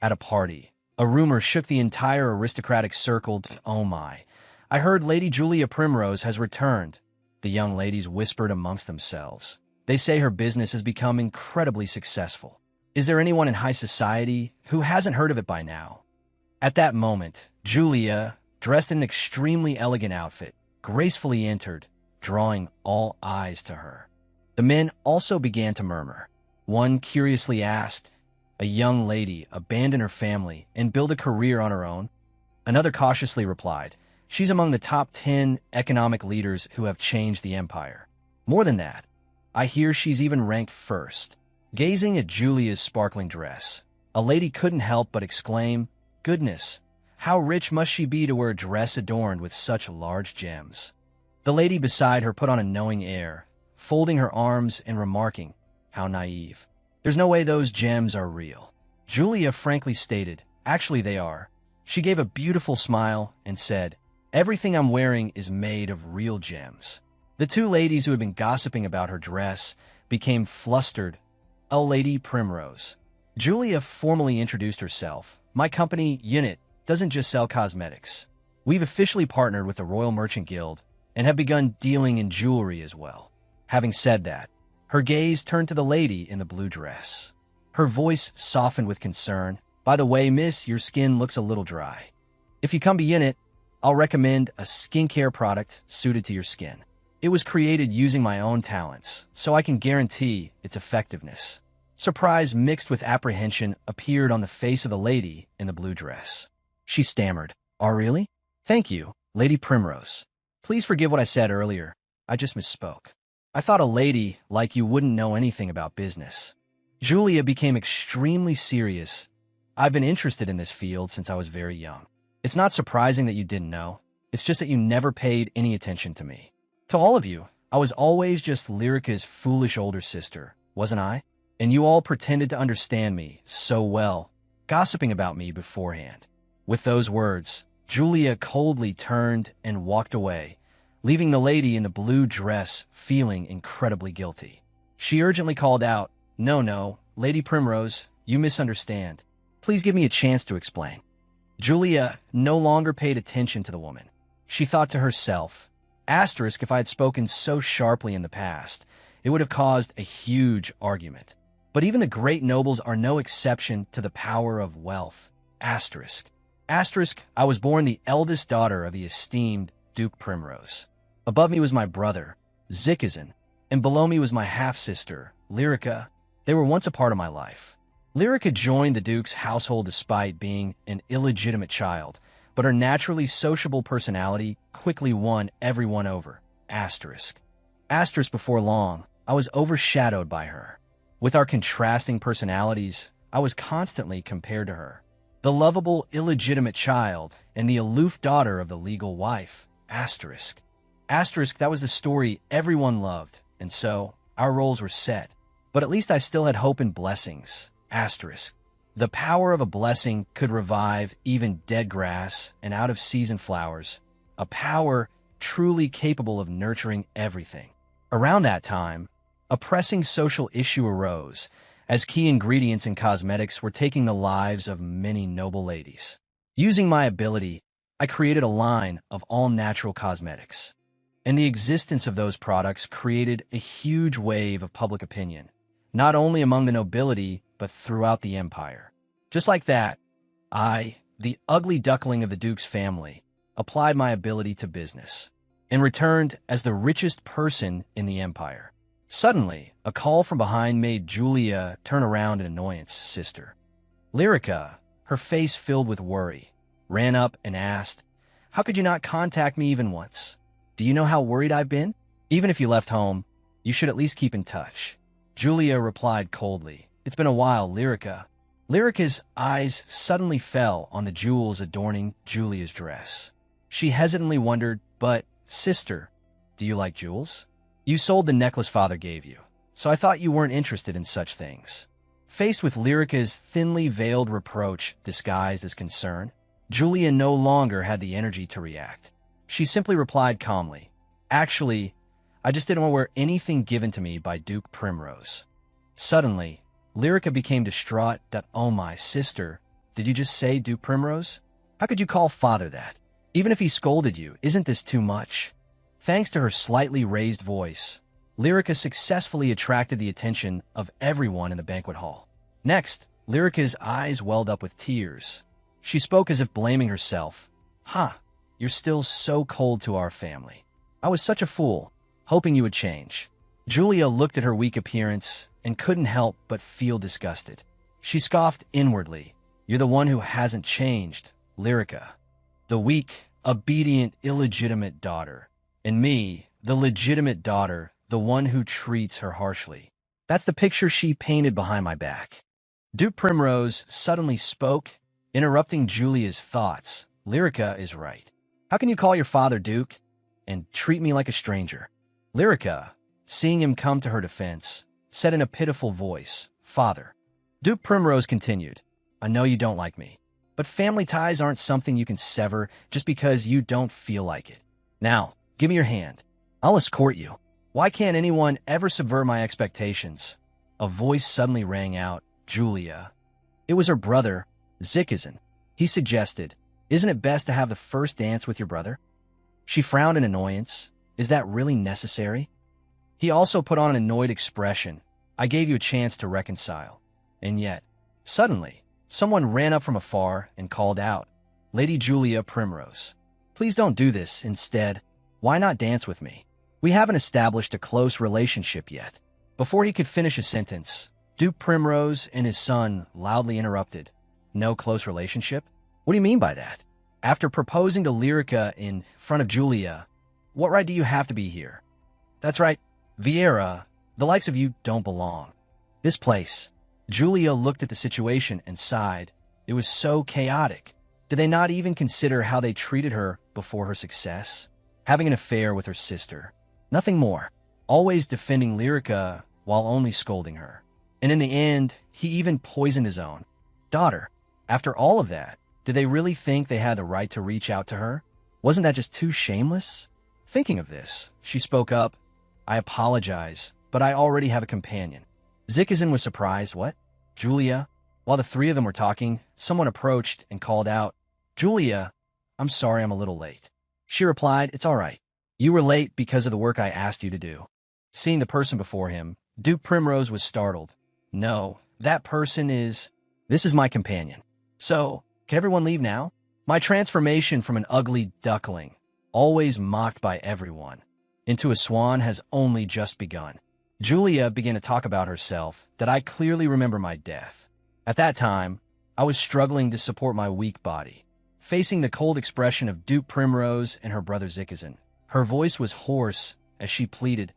At a party, a rumor shook the entire aristocratic circle. Oh my. I heard Lady Julia Primrose has returned, the young ladies whispered amongst themselves. They say her business has become incredibly successful. Is there anyone in high society who hasn't heard of it by now? At that moment, Julia, dressed in an extremely elegant outfit, gracefully entered, drawing all eyes to her. The men also began to murmur. One curiously asked, "A young lady abandon her family and build a career on her own?" Another cautiously replied, "She's among the top 10 economic leaders who have changed the empire. More than that, I hear she's even ranked first." Gazing at Julia's sparkling dress, a lady couldn't help but exclaim, "Goodness, how rich must she be to wear a dress adorned with such large gems?" The lady beside her put on a knowing air, folding her arms and remarking, "How naive. There's no way those gems are real." Julia frankly stated, "Actually they are." She gave a beautiful smile and said, "Everything I'm wearing is made of real gems." The two ladies who had been gossiping about her dress became flustered. "Oh, Lady Primrose." Julia formally introduced herself. "My company, Unit, doesn't just sell cosmetics. We've officially partnered with the Royal Merchant Guild and have begun dealing in jewelry as well." Having said that, her gaze turned to the lady in the blue dress. Her voice softened with concern. "By the way, miss, your skin looks a little dry. If you come to Unit, I'll recommend a skincare product suited to your skin. It was created using my own talents, so I can guarantee its effectiveness." Surprise mixed with apprehension appeared on the face of the lady in the blue dress. She stammered, "Oh, really? Thank you, Lady Primrose. Please forgive what I said earlier. I just misspoke. I thought a lady like you wouldn't know anything about business." Julia became extremely serious. "I've been interested in this field since I was very young. It's not surprising that you didn't know. It's just that you never paid any attention to me. To all of you, I was always just Lyrica's foolish older sister, wasn't I? And you all pretended to understand me so well, gossiping about me beforehand." With those words, Julia coldly turned and walked away, leaving the lady in the blue dress feeling incredibly guilty. She urgently called out, No, Lady Primrose, you misunderstand. Please give me a chance to explain." Julia no longer paid attention to the woman. She thought to herself, if I had spoken so sharply in the past, it would have caused a huge argument. But even the great nobles are no exception to the power of wealth. I was born the eldest daughter of the esteemed Duke Primrose. Above me was my brother, Zikazin, and below me was my half-sister, Lyrica. They were once a part of my life. Lyrica joined the Duke's household despite being an illegitimate child, but her naturally sociable personality quickly won everyone over. Before long, I was overshadowed by her. With our contrasting personalities, I was constantly compared to her. The lovable, illegitimate child and the aloof daughter of the legal wife. That was the story everyone loved, and so our roles were set. But at least I still had hope and blessings. The power of a blessing could revive even dead grass and out-of-season flowers, a power truly capable of nurturing everything. Around that time, a pressing social issue arose, as key ingredients in cosmetics were taking the lives of many noble ladies. Using my ability, I created a line of all-natural cosmetics. And the existence of those products created a huge wave of public opinion, not only among the nobility, but throughout the empire. Just like that, I, the ugly duckling of the Duke's family, applied my ability to business, and returned as the richest person in the empire. Suddenly, a call from behind made Julia turn around in annoyance. Sister Lyrica, her face filled with worry, ran up and asked, "How could you not contact me even once? Do you know how worried I've been? Even if you left home, you should at least keep in touch." Julia replied coldly, "It's been a while, Lyrica." Lyrica's eyes suddenly fell on the jewels adorning Julia's dress. She hesitantly wondered, "But, sister, do you like jewels? You sold the necklace father gave you, so I thought you weren't interested in such things." Faced with Lyrica's thinly veiled reproach disguised as concern, Julia no longer had the energy to react. She simply replied calmly, "Actually, I just didn't want to wear anything given to me by Duke Primrose." Suddenly, Lyrica became distraught. "Oh, my sister, Did you just say Duke Primrose? How could you call father that? Even if he scolded you, isn't this too much? Thanks to her slightly raised voice, Lyrica successfully attracted the attention of everyone in the banquet hall. Next, Lyrica's eyes welled up with tears. She spoke as if blaming herself. You're still so cold to our family. I was such a fool, hoping you would change. Julia looked at her weak appearance and couldn't help but feel disgusted. She scoffed inwardly. You're the one who hasn't changed, Lyrica. The weak, obedient, illegitimate daughter. And me, the legitimate daughter, the one who treats her harshly. That's the picture she painted behind my back. Duke Primrose suddenly spoke, interrupting Julia's thoughts. Lyrica is right. How can you call your father Duke and treat me like a stranger? Lyrica, seeing him come to her defense, said in a pitiful voice, Father. Duke Primrose continued, I know you don't like me, but family ties aren't something you can sever just because you don't feel like it. Now, give me your hand. I'll escort you. Why can't anyone ever subvert my expectations? A voice suddenly rang out, Julia. It was her brother, Zikizan. He suggested, Isn't it best to have the first dance with your brother? She frowned in annoyance. Is that really necessary? He also put on an annoyed expression. I gave you a chance to reconcile. And yet, suddenly, someone ran up from afar and called out, Lady Julia Primrose. Please don't do this. Instead, why not dance with me? We haven't established a close relationship yet. Before he could finish his sentence, Duke Primrose and his son loudly interrupted. No close relationship? What do you mean by that? After proposing to Lyrica in front of Julia, what right do you have to be here? That's right, Vieira, the likes of you don't belong. This place. Julia looked at the situation and sighed. It was so chaotic. Did they not even consider how they treated her before her success? Having an affair with her sister. Nothing more. Always defending Lyrica while only scolding her. And in the end, he even poisoned his own daughter. After all of that, did they really think they had the right to reach out to her? Wasn't that just too shameless? Thinking of this, she spoke up. I apologize, but I already have a companion. Zikizan was surprised. What? Julia? While the three of them were talking, someone approached and called out, Julia, I'm sorry I'm a little late. She replied, It's all right. You were late because of the work I asked you to do. Seeing the person before him, Duke Primrose was startled. No, that person is... This is my companion. So, can everyone leave now? My transformation from an ugly duckling, always mocked by everyone, into a swan has only just begun. Julia began to talk about herself, that I clearly remember my death. At that time, I was struggling to support my weak body, facing the cold expression of Duke Primrose and her brother Zikizan. Her voice was hoarse as she pleaded,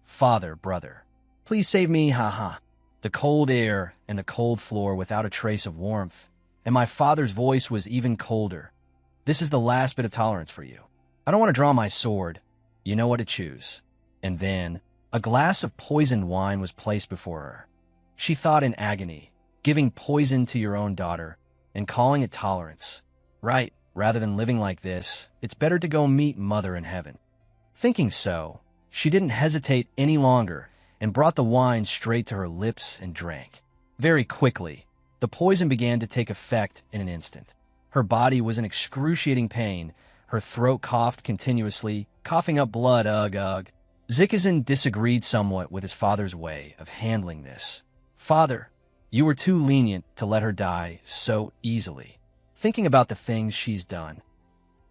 Father, brother. Please save me, ha. The cold air and the cold floor without a trace of warmth, and my father's voice was even colder. This is the last bit of tolerance for you. I don't want to draw my sword. You know what to choose. And then, a glass of poisoned wine was placed before her. She thought in agony, giving poison to your own daughter, and calling it tolerance. Right, rather than living like this, it's better to go meet Mother in heaven. Thinking so, she didn't hesitate any longer and brought the wine straight to her lips and drank. Very quickly, the poison began to take effect in an instant. Her body was in excruciating pain. Her throat coughed continuously, coughing up blood, ugh. Zikizan disagreed somewhat with his father's way of handling this. Father, you were too lenient to let her die so easily. Thinking about the things she's done.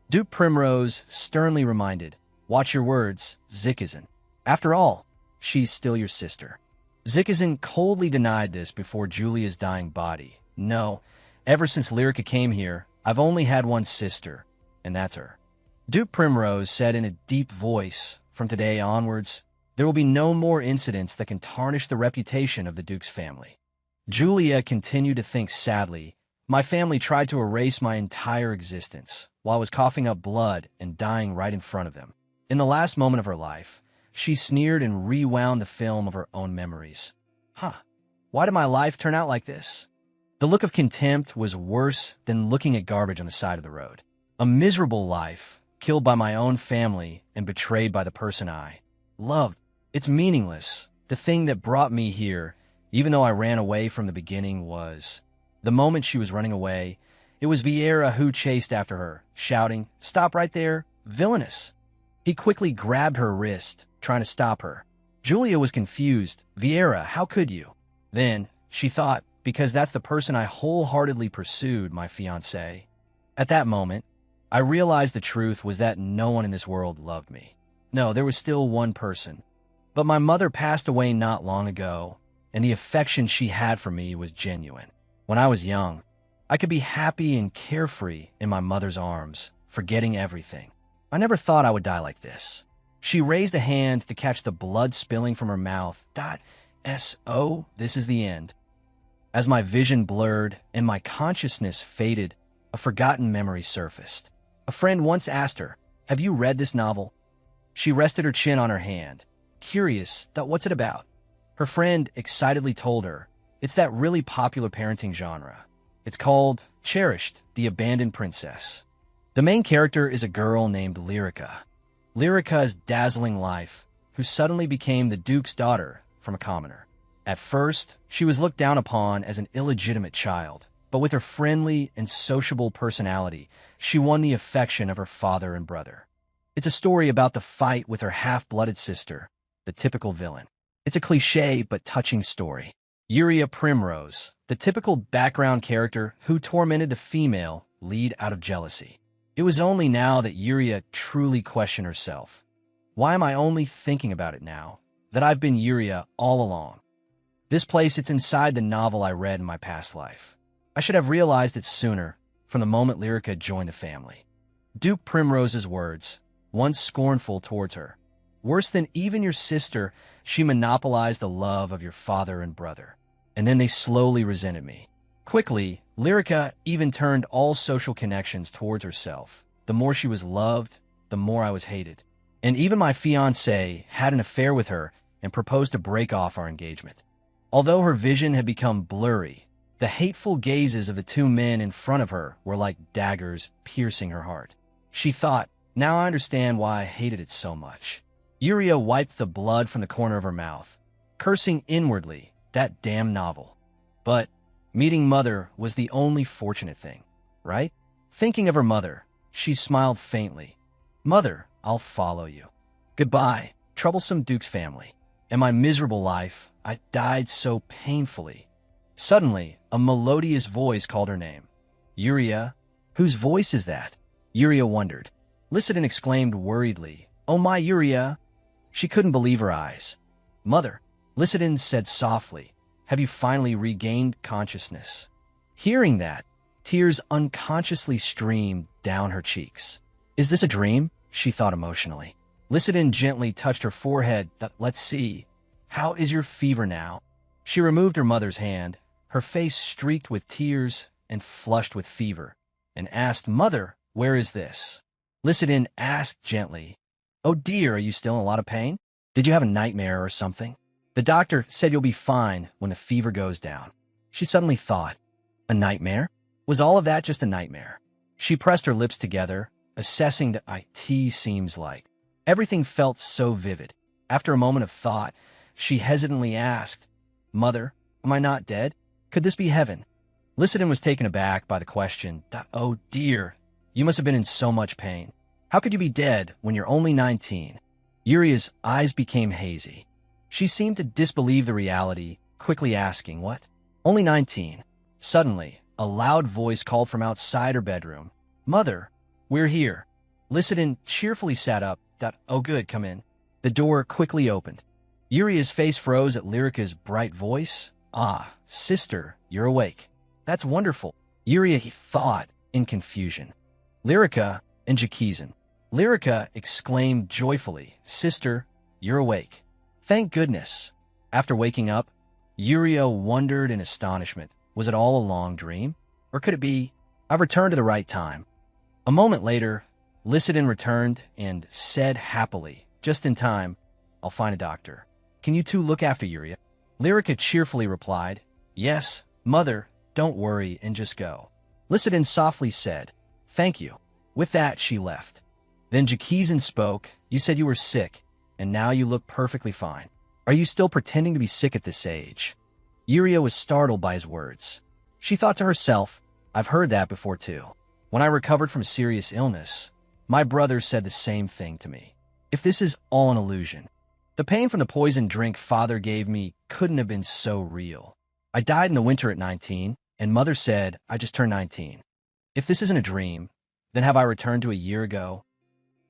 Duke Primrose sternly reminded, Watch your words, Zikizan. After all, she's still your sister. Zikizan coldly denied this before Julia's dying body. No, ever since Lyrica came here, I've only had one sister, and that's her. Duke Primrose said in a deep voice, From today onwards, there will be no more incidents that can tarnish the reputation of the Duke's family. Julia continued to think sadly, My family tried to erase my entire existence, while I was coughing up blood and dying right in front of them. In the last moment of her life, she sneered and rewound the film of her own memories. Why did my life turn out like this? The look of contempt was worse than looking at garbage on the side of the road. A miserable life, killed by my own family and betrayed by the person I loved. It's meaningless. The thing that brought me here even though I ran away from the beginning, was the moment she was running away. It was Vieira who chased after her, shouting, "Stop right there, villainous!" He quickly grabbed her wrist, trying to stop her. Julia was confused. "Vieira, how could you?" Then, she thought, because that's the person I wholeheartedly pursued, my fiancé. At that moment, I realized the truth was that no one in this world loved me. No, there was still one person. But my mother passed away not long ago, and the affection she had for me was genuine. When I was young, I could be happy and carefree in my mother's arms, forgetting everything. I never thought I would die like this. She raised a hand to catch the blood spilling from her mouth. S.O. This is the end. As my vision blurred and my consciousness faded, a forgotten memory surfaced. A friend once asked her, "Have you read this novel?" She rested her chin on her hand. Curious, what's it about? Her friend excitedly told her, "It's that really popular parenting genre. It's called Cherished, the Abandoned Princess." The main character is a girl named Lyrica. Lyrica's dazzling life, who suddenly became the Duke's daughter from a commoner. At first, she was looked down upon as an illegitimate child, but with her friendly and sociable personality, she won the affection of her father and brother. It's a story about the fight with her half-blooded sister, the typical villain. It's a cliché but touching story. Yuria Primrose, the typical background character who tormented the female lead out of jealousy. It was only now that Yuria truly questioned herself. Why am I only thinking about it now? That I've been Yuria all along. This place, it's inside the novel I read in my past life. I should have realized it sooner, from the moment Lyrica joined the family. Duke Primrose's words, once scornful towards her. Worse than even your sister, she monopolized the love of your father and brother. And then they slowly resented me. Quickly, Lyrica even turned all social connections towards herself. The more she was loved, the more I was hated. And even my fiancé had an affair with her and proposed to break off our engagement. Although her vision had become blurry, the hateful gazes of the two men in front of her were like daggers piercing her heart. She thought, now I understand why I hated it so much. Yuria wiped the blood from the corner of her mouth, cursing inwardly, that damn novel. But meeting Mother was the only fortunate thing, right? Thinking of her mother, she smiled faintly. Mother, I'll follow you. Goodbye, troublesome Duke's family. In my miserable life, I died so painfully. Suddenly, a melodious voice called her name. Yuria? Whose voice is that? Yuria wondered. Lycidon exclaimed worriedly, "Oh my, Yuria!" She couldn't believe her eyes. Mother, Lycidon said softly, "Have you finally regained consciousness?" Hearing that, tears unconsciously streamed down her cheeks. Is this a dream? She thought emotionally. Lycidon gently touched her forehead. Let's see. How is your fever now? She removed her mother's hand, her face streaked with tears and flushed with fever, and asked, Mother, where is this? Lycidon asked gently, Oh dear, are you still in a lot of pain? Did you have a nightmare or something? The doctor said you'll be fine when the fever goes down. She suddenly thought, a nightmare? Was all of that just a nightmare? She pressed her lips together, assessing the IT seems like. Everything felt so vivid. After a moment of thought, she hesitantly asked, Mother, am I not dead? Could this be heaven? Lycidon was taken aback by the question. Oh dear, you must have been in so much pain. How could you be dead when you're only 19? Yuria's eyes became hazy. She seemed to disbelieve the reality, quickly asking, What? Only 19. Suddenly, a loud voice called from outside her bedroom. Mother, we're here. Lycidon cheerfully sat up. Oh good, come in. The door quickly opened. Yuria's face froze at Lyrica's bright voice. Ah, sister, you're awake. That's wonderful. Yuria thought in confusion. Lyrica and Jakizan. Lyrica exclaimed joyfully, Sister, you're awake. Thank goodness. After waking up, Yuria wondered in astonishment. Was it all a long dream? Or could it be, I've returned to the right time? A moment later, Lycidon returned and said happily, just in time, I'll find a doctor. Can you two look after Yuria? Lyrica cheerfully replied, Yes, Mother, don't worry and just go. Lycidon softly said, Thank you. With that, she left. Then Jakizan spoke, You said you were sick, and now you look perfectly fine. Are you still pretending to be sick at this age? Yuria was startled by his words. She thought to herself, I've heard that before too. When I recovered from serious illness, my brother said the same thing to me. If this is all an illusion, the pain from the poison drink father gave me couldn't have been so real. I died in the winter at 19, and mother said I just turned 19. If this isn't a dream, then have I returned to a year ago?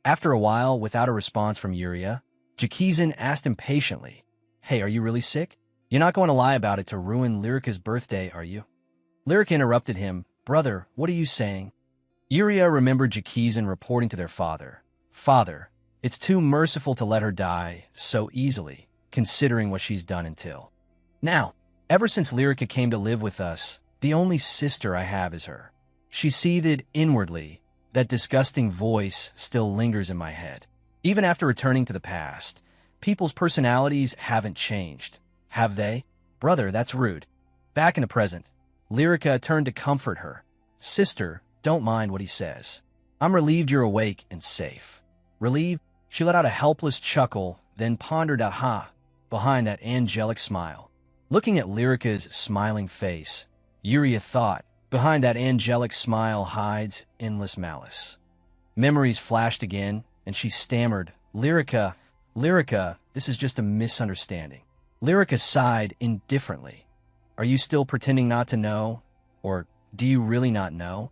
After a while, without a response from Yuria, Jakizan asked impatiently, Hey, are you really sick? You're not going to lie about it to ruin Lyrica's birthday, are you? Lyrica interrupted him, Brother, what are you saying? Yuria remembered Jakizan reporting to their father, Father, it's too merciful to let her die so easily, considering what she's done until now. Ever since Lyrica came to live with us, the only sister I have is her. She seethed inwardly. That disgusting voice still lingers in my head. Even after returning to the past, people's personalities haven't changed, have they? Brother, that's rude. Back in the present, Lyrica turned to comfort her. Sister, don't mind what he says. I'm relieved you're awake and safe. Relieved? She let out a helpless chuckle, then pondered aha behind that angelic smile. Looking at Lyrica's smiling face, Yuria thought, behind that angelic smile hides endless malice. Memories flashed again, and she stammered, Lyrica, this is just a misunderstanding. Lyrica sighed indifferently. Are you still pretending not to know? Or do you really not know?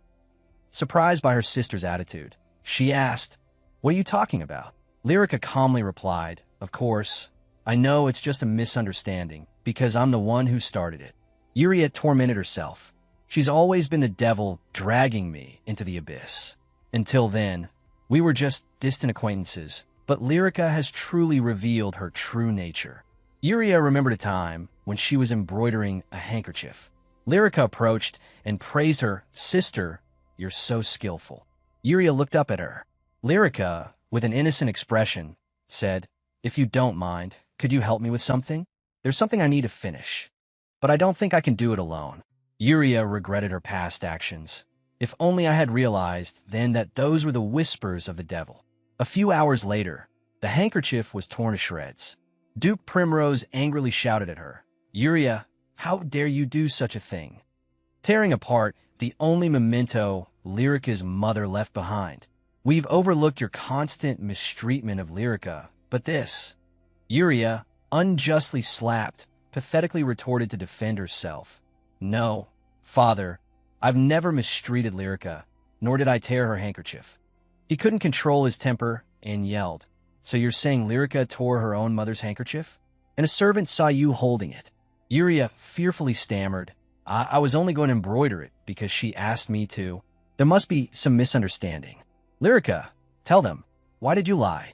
Surprised by her sister's attitude, she asked, What are you talking about? Lyrica calmly replied, Of course, I know it's just a misunderstanding, because I'm the one who started it. Yuria tormented herself. She's always been the devil dragging me into the abyss. Until then, we were just distant acquaintances, but Lyrica has truly revealed her true nature. Yuria remembered a time when she was embroidering a handkerchief. Lyrica approached and praised her, Sister, you're so skillful. Yuria looked up at her. Lyrica, with an innocent expression, said, If you don't mind, could you help me with something? There's something I need to finish, but I don't think I can do it alone. Yuria regretted her past actions. If only I had realized then that those were the whispers of the devil. A few hours later, the handkerchief was torn to shreds. Duke Primrose angrily shouted at her, Yuria, how dare you do such a thing? Tearing apart the only memento Lyrica's mother left behind. We've overlooked your constant mistreatment of Lyrica, but this. Yuria, unjustly slapped, pathetically retorted to defend herself. No, Father, I've never mistreated Lyrica, nor did I tear her handkerchief. He couldn't control his temper and yelled, So you're saying Lyrica tore her own mother's handkerchief? And a servant saw you holding it. Yuria fearfully stammered, I was only going to embroider it because she asked me to. There must be some misunderstanding. Lyrica, tell them, why did you lie?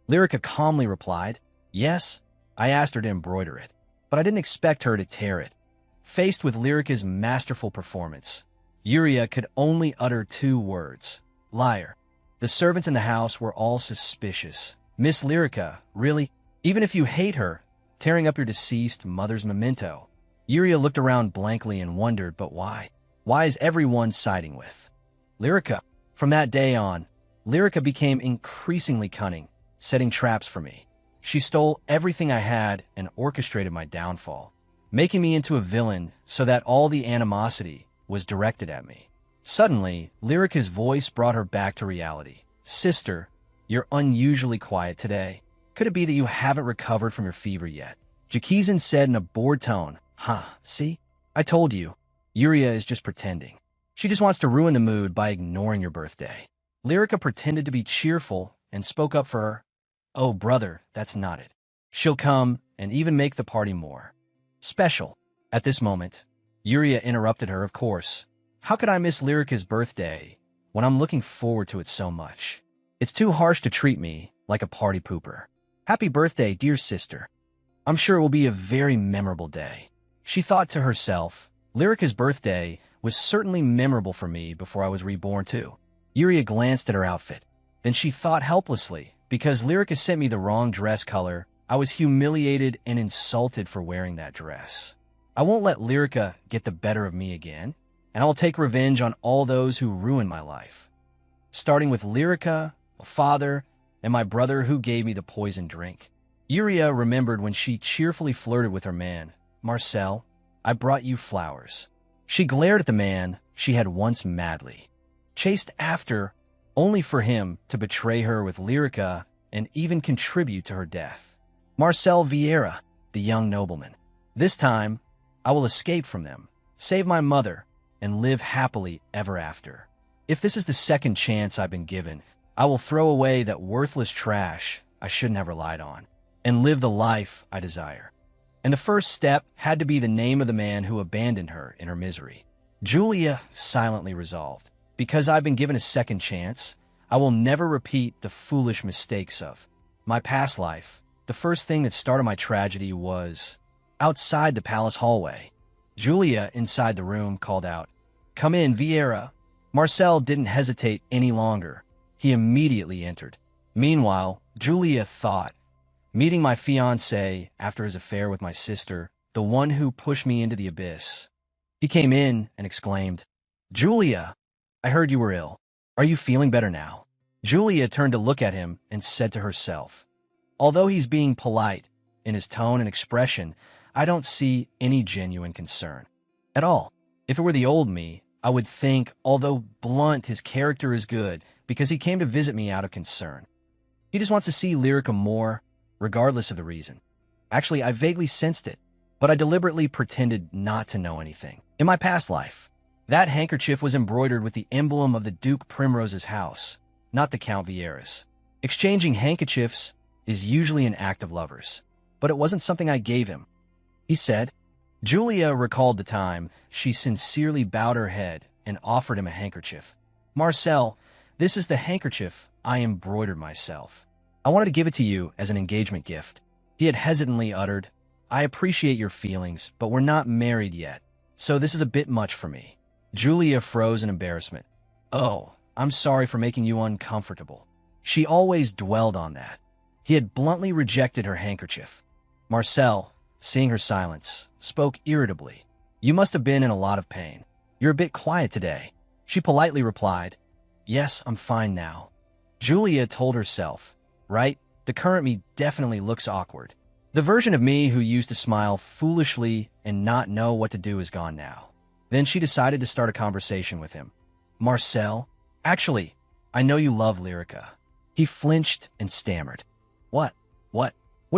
Lyrica calmly replied, Yes, I asked her to embroider it, but I didn't expect her to tear it. Faced with Lyrica's masterful performance, Yuria could only utter two words, Liar. The servants in the house were all suspicious. Miss Lyrica, really? Even if you hate her, tearing up your deceased mother's memento. Yuria looked around blankly and wondered, but why? Why is everyone siding with Lyrica? From that day on, Lyrica became increasingly cunning, setting traps for me. She stole everything I had and orchestrated my downfall, making me into a villain so that all the animosity was directed at me. Suddenly, Lyrica's voice brought her back to reality. Sister, you're unusually quiet today. Could it be that you haven't recovered from your fever yet? Jakizan said in a bored tone. See? I told you. Yuria is just pretending. She just wants to ruin the mood by ignoring your birthday. Lyrica pretended to be cheerful and spoke up for her. Oh, brother, that's not it. She'll come and even make the party more special. At this moment, Yuria interrupted her, of course. How could I miss Lyrica's birthday when I'm looking forward to it so much? It's too harsh to treat me like a party pooper. Happy birthday, dear sister. I'm sure it will be a very memorable day. She thought to herself, Lyrica's birthday was certainly memorable for me before I was reborn too. Yuria glanced at her outfit. Then she thought helplessly, because Lyrica sent me the wrong dress color, I was humiliated and insulted for wearing that dress. I won't let Lyrica get the better of me again, and I will take revenge on all those who ruined my life. Starting with Lyrica, my father, and my brother who gave me the poison drink. Yuria remembered when she cheerfully flirted with her man, Marcel. I brought you flowers." She glared at the man she had once madly chased after, only for him to betray her with Lyrica and even contribute to her death. Marcel Vieira, the young nobleman. "This time, I will escape from them, save my mother, and live happily ever after. If this is the second chance I've been given, I will throw away that worthless trash I shouldn't have relied on, and live the life I desire." And the first step had to be the name of the man who abandoned her in her misery. Julia silently resolved, "Because I've been given a second chance, I will never repeat the foolish mistakes of my past life." The first thing that started my tragedy was outside the palace hallway. Julia, inside the room, called out, "Come in, Vieira." Marcel didn't hesitate any longer. He immediately entered. Meanwhile, Julia thought, meeting my fiancé after his affair with my sister, the one who pushed me into the abyss. He came in and exclaimed, "Julia, I heard you were ill. Are you feeling better now?" Julia turned to look at him and said to herself, "Although he's being polite in his tone and expression, I don't see any genuine concern at all. If it were the old me, I would think, although blunt, his character is good because he came to visit me out of concern. He just wants to see Lyrica more, regardless of the reason. Actually, I vaguely sensed it, but I deliberately pretended not to know anything. In my past life, that handkerchief was embroidered with the emblem of the Duke Primrose's house, not the Count Vieira's. Exchanging handkerchiefs is usually an act of lovers, but it wasn't something I gave him," he said. Julia recalled the time she sincerely bowed her head and offered him a handkerchief. "Marcel, this is the handkerchief I embroidered myself. I wanted to give it to you as an engagement gift." He had hesitantly uttered, "I appreciate your feelings, but we're not married yet, so this is a bit much for me." Julia froze in embarrassment. "Oh, I'm sorry for making you uncomfortable." She always dwelled on that. He had bluntly rejected her handkerchief. Marcel, seeing her silence, spoke irritably. "You must have been in a lot of pain. You're a bit quiet today." She politely replied, "Yes, I'm fine now." Julia told herself, "Right, the current me definitely looks awkward. The version of me who used to smile foolishly and not know what to do is gone now." Then she decided to start a conversation with him. "Marcel, actually, I know you love Lyrica." He flinched and stammered. What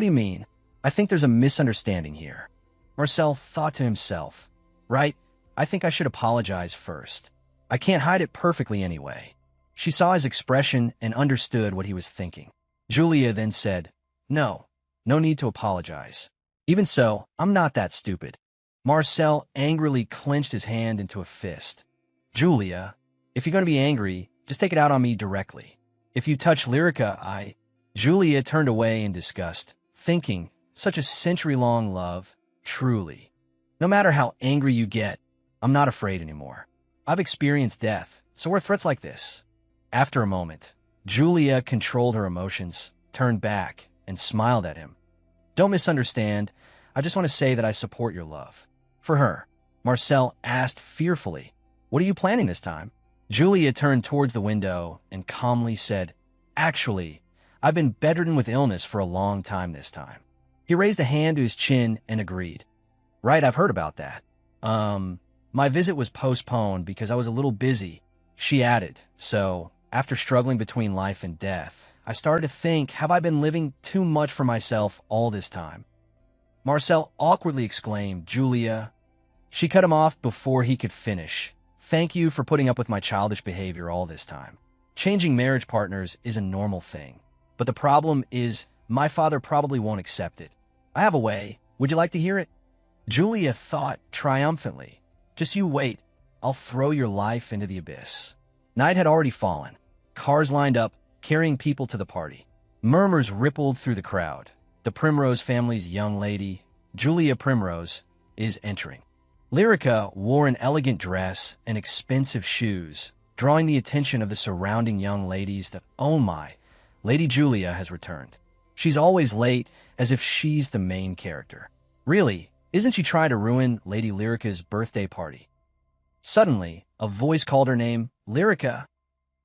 do you mean? I think there's a misunderstanding here." Marcel thought to himself, "Right, I think I should apologize first. I can't hide it perfectly anyway." She saw his expression and understood what he was thinking. Julia then said, No need to apologize. Even so, I'm not that stupid." Marcel angrily clenched his hand into a fist. "Julia, if you're going to be angry, just take it out on me directly. If you touch Lyrica, Julia turned away in disgust, thinking, such a century-long love, truly. No matter how angry you get, I'm not afraid anymore. I've experienced death, so were threats like this?" After a moment, Julia controlled her emotions, turned back, and smiled at him. "Don't misunderstand. I just want to say that I support your love." For her, Marcel asked fearfully, "What are you planning this time?" Julia turned towards the window and calmly said, "Actually, I've been bedridden with illness for a long time this time." He raised a hand to his chin and agreed. "Right, I've heard about that. My visit was postponed because I was a little busy," she added. "So, after struggling between life and death, I started to think, have I been living too much for myself all this time?" Marcel awkwardly exclaimed, "Julia." She cut him off before he could finish. "Thank you for putting up with my childish behavior all this time. Changing marriage partners is a normal thing. But the problem is, my father probably won't accept it. I have a way. Would you like to hear it?" Julia thought triumphantly, "Just you wait. I'll throw your life into the abyss." Night had already fallen. Cars lined up, carrying people to the party. Murmurs rippled through the crowd. The Primrose family's young lady, Julia Primrose, is entering. Lyrica wore an elegant dress and expensive shoes, drawing the attention of the surrounding young ladies that, oh my, Lady Julia has returned. She's always late, as if she's the main character. Really, isn't she trying to ruin Lady Lyrica's birthday party? Suddenly, a voice called her name, "Lyrica."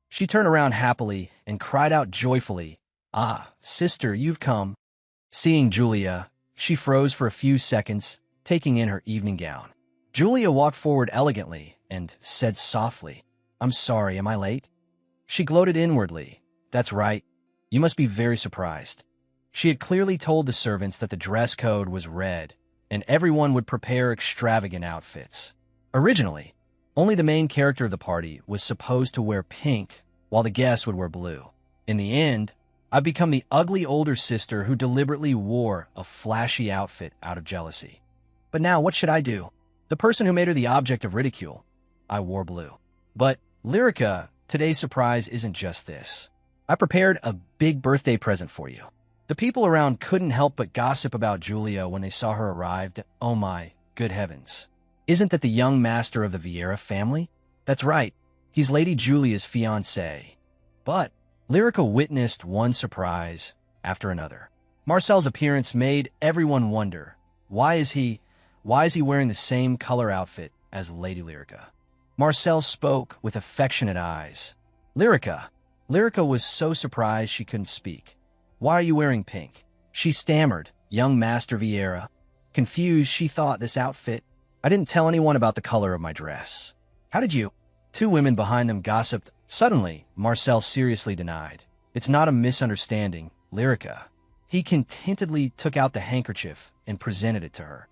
She turned around happily and cried out joyfully, "Ah, sister, you've come." Seeing Julia, she froze for a few seconds, taking in her evening gown. Julia walked forward elegantly and said softly, "I'm sorry, am I late?" She gloated inwardly. "That's right. You must be very surprised." She had clearly told the servants that the dress code was red, and everyone would prepare extravagant outfits. Originally, only the main character of the party was supposed to wear pink, while the guests would wear blue. In the end, I've become the ugly older sister who deliberately wore a flashy outfit out of jealousy. But now, what should I do? The person who made her the object of ridicule. I wore blue. But, Lyrica, today's surprise isn't just this. I prepared a big birthday present for you. The people around couldn't help but gossip about Julia when they saw her arrived. Oh my, good heavens. Isn't that the young master of the Vieira family? That's right, he's Lady Julia's fiancé. But Lyrica witnessed one surprise after another. Marcel's appearance made everyone wonder, why is he wearing the same color outfit as Lady Lyrica? Marcel spoke with affectionate eyes. Lyrica was so surprised she couldn't speak. Why are you wearing pink? She stammered, young Master Vieira. Confused, she thought this outfit. I didn't tell anyone about the color of my dress. How did you? Two women behind them gossiped. Suddenly, Marcel seriously denied. It's not a misunderstanding, Lyrica. He contentedly took out the handkerchief and presented it to her.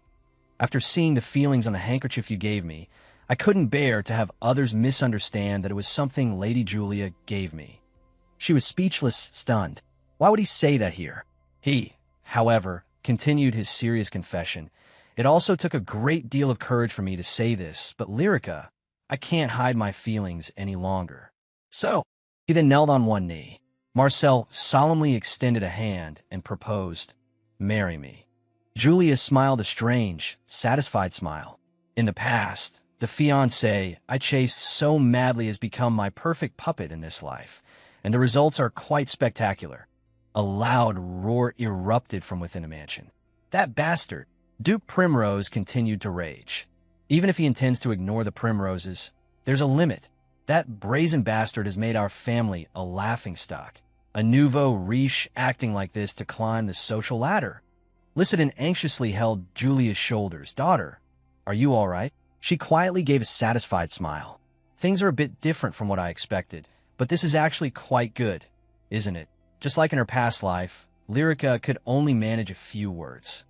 After seeing the feelings on the handkerchief you gave me, I couldn't bear to have others misunderstand that it was something Lady Julia gave me. She was speechless, stunned. Why would he say that here? He, however, continued his serious confession. It also took a great deal of courage for me to say this, but Lyrica, I can't hide my feelings any longer. So, he then knelt on one knee. Marcel solemnly extended a hand and proposed, "Marry me." Julia smiled a strange, satisfied smile. In the past, the fiancé I chased so madly has become my perfect puppet in this life, and the results are quite spectacular. A loud roar erupted from within the mansion. That bastard! Duke Primrose continued to rage. Even if he intends to ignore the Primroses, there's a limit. That brazen bastard has made our family a laughingstock. A nouveau riche acting like this to climb the social ladder. Lycidon anxiously held Julia's shoulders. "Daughter, are you all right?" She quietly gave a satisfied smile. "Things are a bit different from what I expected, but this is actually quite good, isn't it?" Just like in her past life, Lyrica could only manage a few words.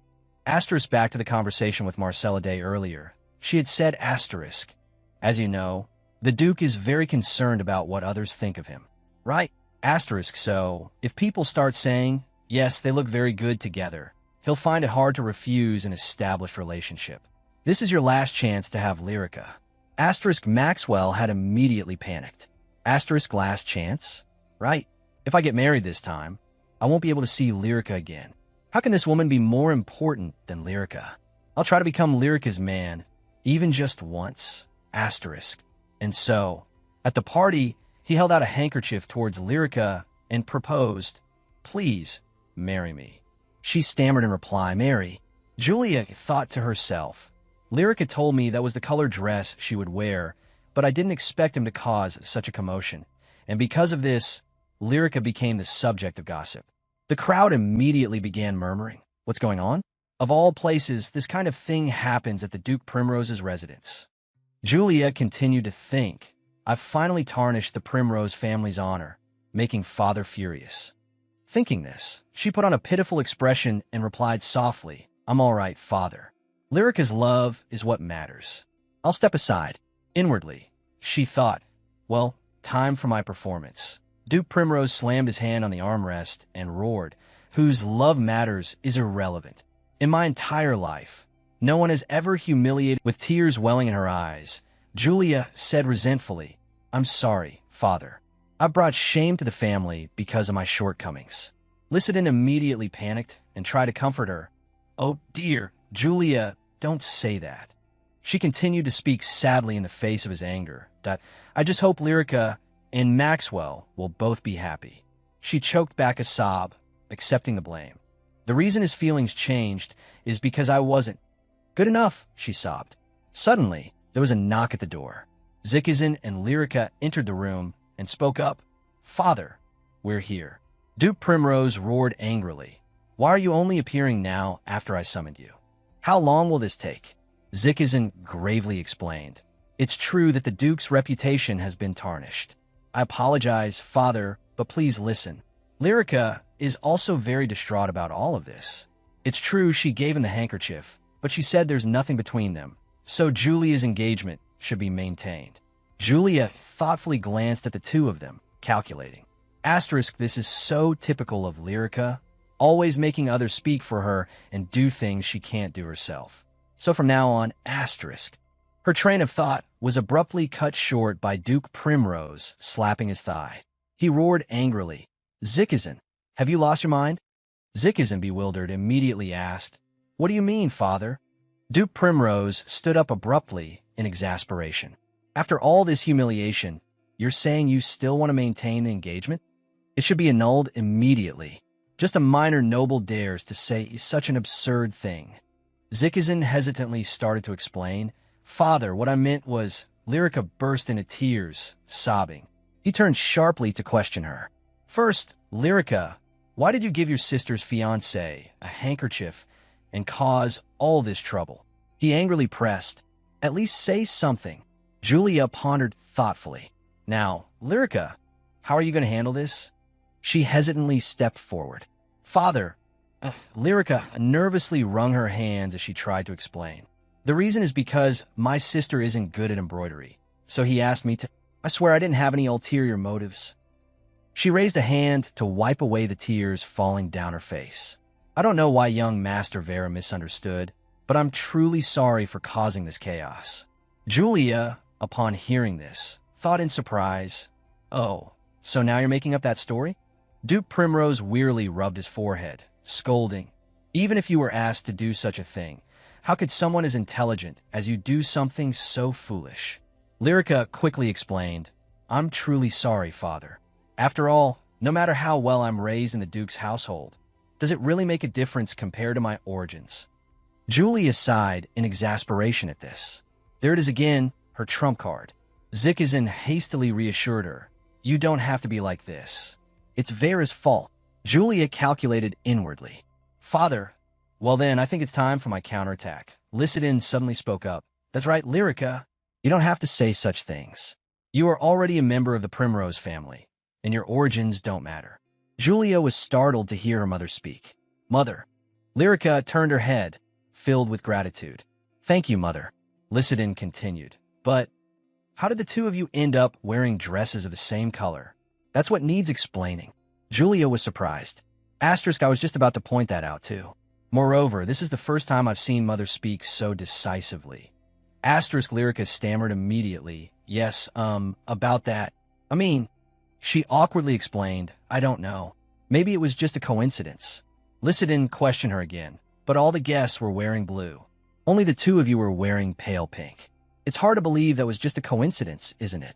Asterisk back to the conversation with Marcel a day earlier. She had said asterisk. As you know, the Duke is very concerned about what others think of him. Right? Asterisk. So, if people start saying, yes, they look very good together, he'll find it hard to refuse an established relationship. This is your last chance to have Lyrica. Asterisk. Maxwell had immediately panicked. Asterisk. Last chance? Right. If I get married this time, I won't be able to see Lyrica again. How can this woman be more important than Lyrica? I'll try to become Lyrica's man, even just once. Asterisk. And so, at the party, he held out a handkerchief towards Lyrica and proposed, "Please, marry me." She stammered in reply, "Marry." Julia thought to herself, Lyrica told me that was the color dress she would wear, but I didn't expect him to cause such a commotion. And because of this, Lyrica became the subject of gossip. The crowd immediately began murmuring, "What's going on?" Of all places, this kind of thing happens at the Duke Primrose's residence. Julia continued to think, I've finally tarnished the Primrose family's honor, making Father furious. Thinking this, she put on a pitiful expression and replied softly, "I'm all right, Father. Lyrica's love is what matters. I'll step aside." Inwardly, she thought, well, time for my performance. Duke Primrose slammed his hand on the armrest and roared, "Whose love matters is irrelevant. In my entire life, no one has ever humiliated." With tears welling in her eyes, Julia said resentfully, "I'm sorry, Father. I brought shame to the family because of my shortcomings." Lycidon immediately panicked and tried to comfort her. "Oh dear, Julia, don't say that." She continued to speak sadly in the face of his anger. "I just hope Lyrica and Maxwell will both be happy." She choked back a sob, accepting the blame. "The reason his feelings changed is because I wasn't good enough," she sobbed. Suddenly, there was a knock at the door. Zikizin and Lyrica entered the room and spoke up. "Father, we're here." Duke Primrose roared angrily. "Why are you only appearing now after I summoned you? How long will this take? Zikizan gravely explained. It's true that the Duke's reputation has been tarnished. I apologize, father, but please listen. Lyrica is also very distraught about all of this. It's true she gave him the handkerchief, but she said there's nothing between them, so Julia's engagement should be maintained. Julia thoughtfully glanced at the two of them, calculating. Asterisk, this is so typical of Lyrica, always making others speak for her and do things she can't do herself. So from now on, asterisk. Her train of thought was abruptly cut short by Duke Primrose slapping his thigh. He roared angrily, Zikizan, have you lost your mind? Zikizan, bewildered, immediately asked, What do you mean, father? Duke Primrose stood up abruptly in exasperation. After all this humiliation, you're saying you still want to maintain the engagement? It should be annulled immediately. Just a minor noble dares to say such an absurd thing. Zikizan hesitantly started to explain. Father, what I meant was, Lyrica burst into tears, sobbing. He turned sharply to question her. First, Lyrica, why did you give your sister's fiancé a handkerchief and cause all this trouble? He angrily pressed. At least say something. Julia pondered thoughtfully. Now, Lyrica, how are you going to handle this? She hesitantly stepped forward. Father, Lyrica nervously wrung her hands as she tried to explain. The reason is because my sister isn't good at embroidery, so he asked me to. I swear I didn't have any ulterior motives. She raised a hand to wipe away the tears falling down her face. I don't know why young Master Vera misunderstood, but I'm truly sorry for causing this chaos. Julia, upon hearing this, thought in surprise, Oh, so now you're making up that story? Duke Primrose wearily rubbed his forehead, scolding. Even if you were asked to do such a thing, how could someone as intelligent as you do something so foolish? Lyrica quickly explained, I'm truly sorry, father. After all, no matter how well I'm raised in the Duke's household, does it really make a difference compared to my origins? Julia sighed in exasperation at this. There it is again, her trump card. Zikizan hastily reassured her, You don't have to be like this. It's Vera's fault. Julia calculated inwardly. Father, well then, I think it's time for my counterattack. Lycidin suddenly spoke up. That's right, Lyrica. You don't have to say such things. You are already a member of the Primrose family, and your origins don't matter. Julia was startled to hear her mother speak. Mother. Lyrica turned her head, filled with gratitude. Thank you, mother. Lycidin continued. But how did the two of you end up wearing dresses of the same color? That's what needs explaining. Julia was surprised. Asterisk, I was just about to point that out, too. Moreover, this is the first time I've seen Mother speak so decisively. Asterisk, Lyrica stammered immediately. Yes, about that. I mean, she awkwardly explained, I don't know. Maybe it was just a coincidence. Lycidin questioned her again, but all the guests were wearing blue. Only the two of you were wearing pale pink. It's hard to believe that was just a coincidence, isn't it?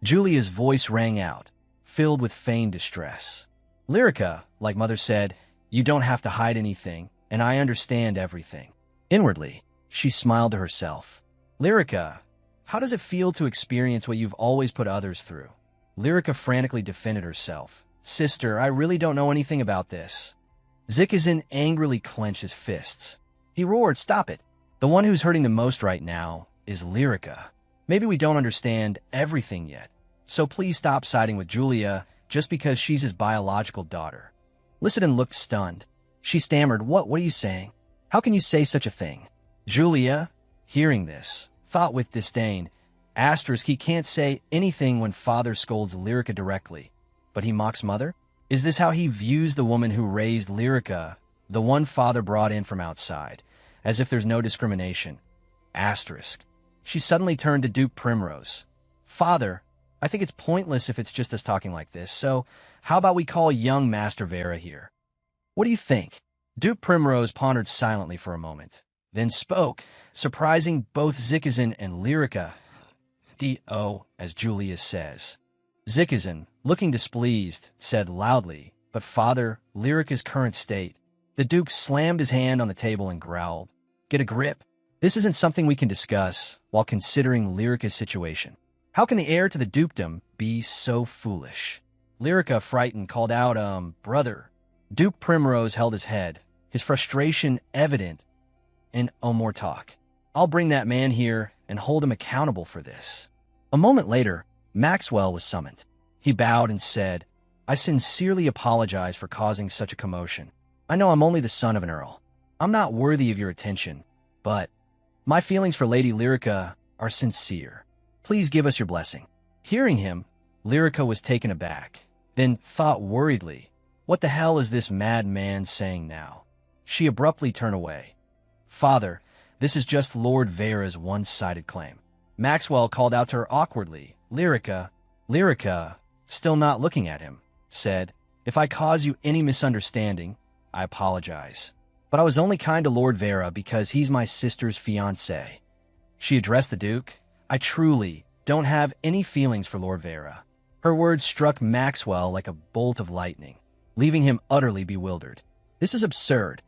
Julia's voice rang out, filled with feigned distress. Lyrica, like Mother said, you don't have to hide anything, and I understand everything. Inwardly, she smiled to herself. Lyrica, how does it feel to experience what you've always put others through? Lyrica frantically defended herself. Sister, I really don't know anything about this. Zikizan angrily clenched his fists. He roared, Stop it. The one who's hurting the most right now is Lyrica. Maybe we don't understand everything yet, so please stop siding with Julia just because she's his biological daughter. Lycidin looked stunned. She stammered, What are you saying? How can you say such a thing? Julia, hearing this, thought with disdain, Asterisk, he can't say anything when father scolds Lyrica directly, but he mocks mother? Is this how he views the woman who raised Lyrica, the one father brought in from outside, as if there's no discrimination? Asterisk. She suddenly turned to Duke Primrose. Father, I think it's pointless if it's just us talking like this, so how about we call young Master Vera here? What do you think? Duke Primrose pondered silently for a moment, then spoke, surprising both Zikizan and Lyrica. D.O., as Julia says. Zikizan, looking displeased, said loudly, But father, Lyrica's current state. The Duke slammed his hand on the table and growled, Get a grip. This isn't something we can discuss while considering Lyrica's situation. How can the heir to the dukedom be so foolish? Lyrica, frightened, called out, Brother. Duke Primrose held his head, his frustration evident and oh, more talk. I'll bring that man here and hold him accountable for this. A moment later, Maxwell was summoned. He bowed and said, I sincerely apologize for causing such a commotion. I know I'm only the son of an earl. I'm not worthy of your attention, but my feelings for Lady Lyrica are sincere. Please give us your blessing. Hearing him, Lyrica was taken aback, then thought worriedly, what the hell is this mad man saying now? She abruptly turned away. Father, this is just Lord Vera's one-sided claim. Maxwell called out to her awkwardly. Lyrica, still not looking at him, said, if I cause you any misunderstanding, I apologize. But I was only kind to Lord Vera because he's my sister's fiancé. She addressed the Duke. I truly don't have any feelings for Lord Vera. Her words struck Maxwell like a bolt of lightning, leaving him utterly bewildered. This is absurd.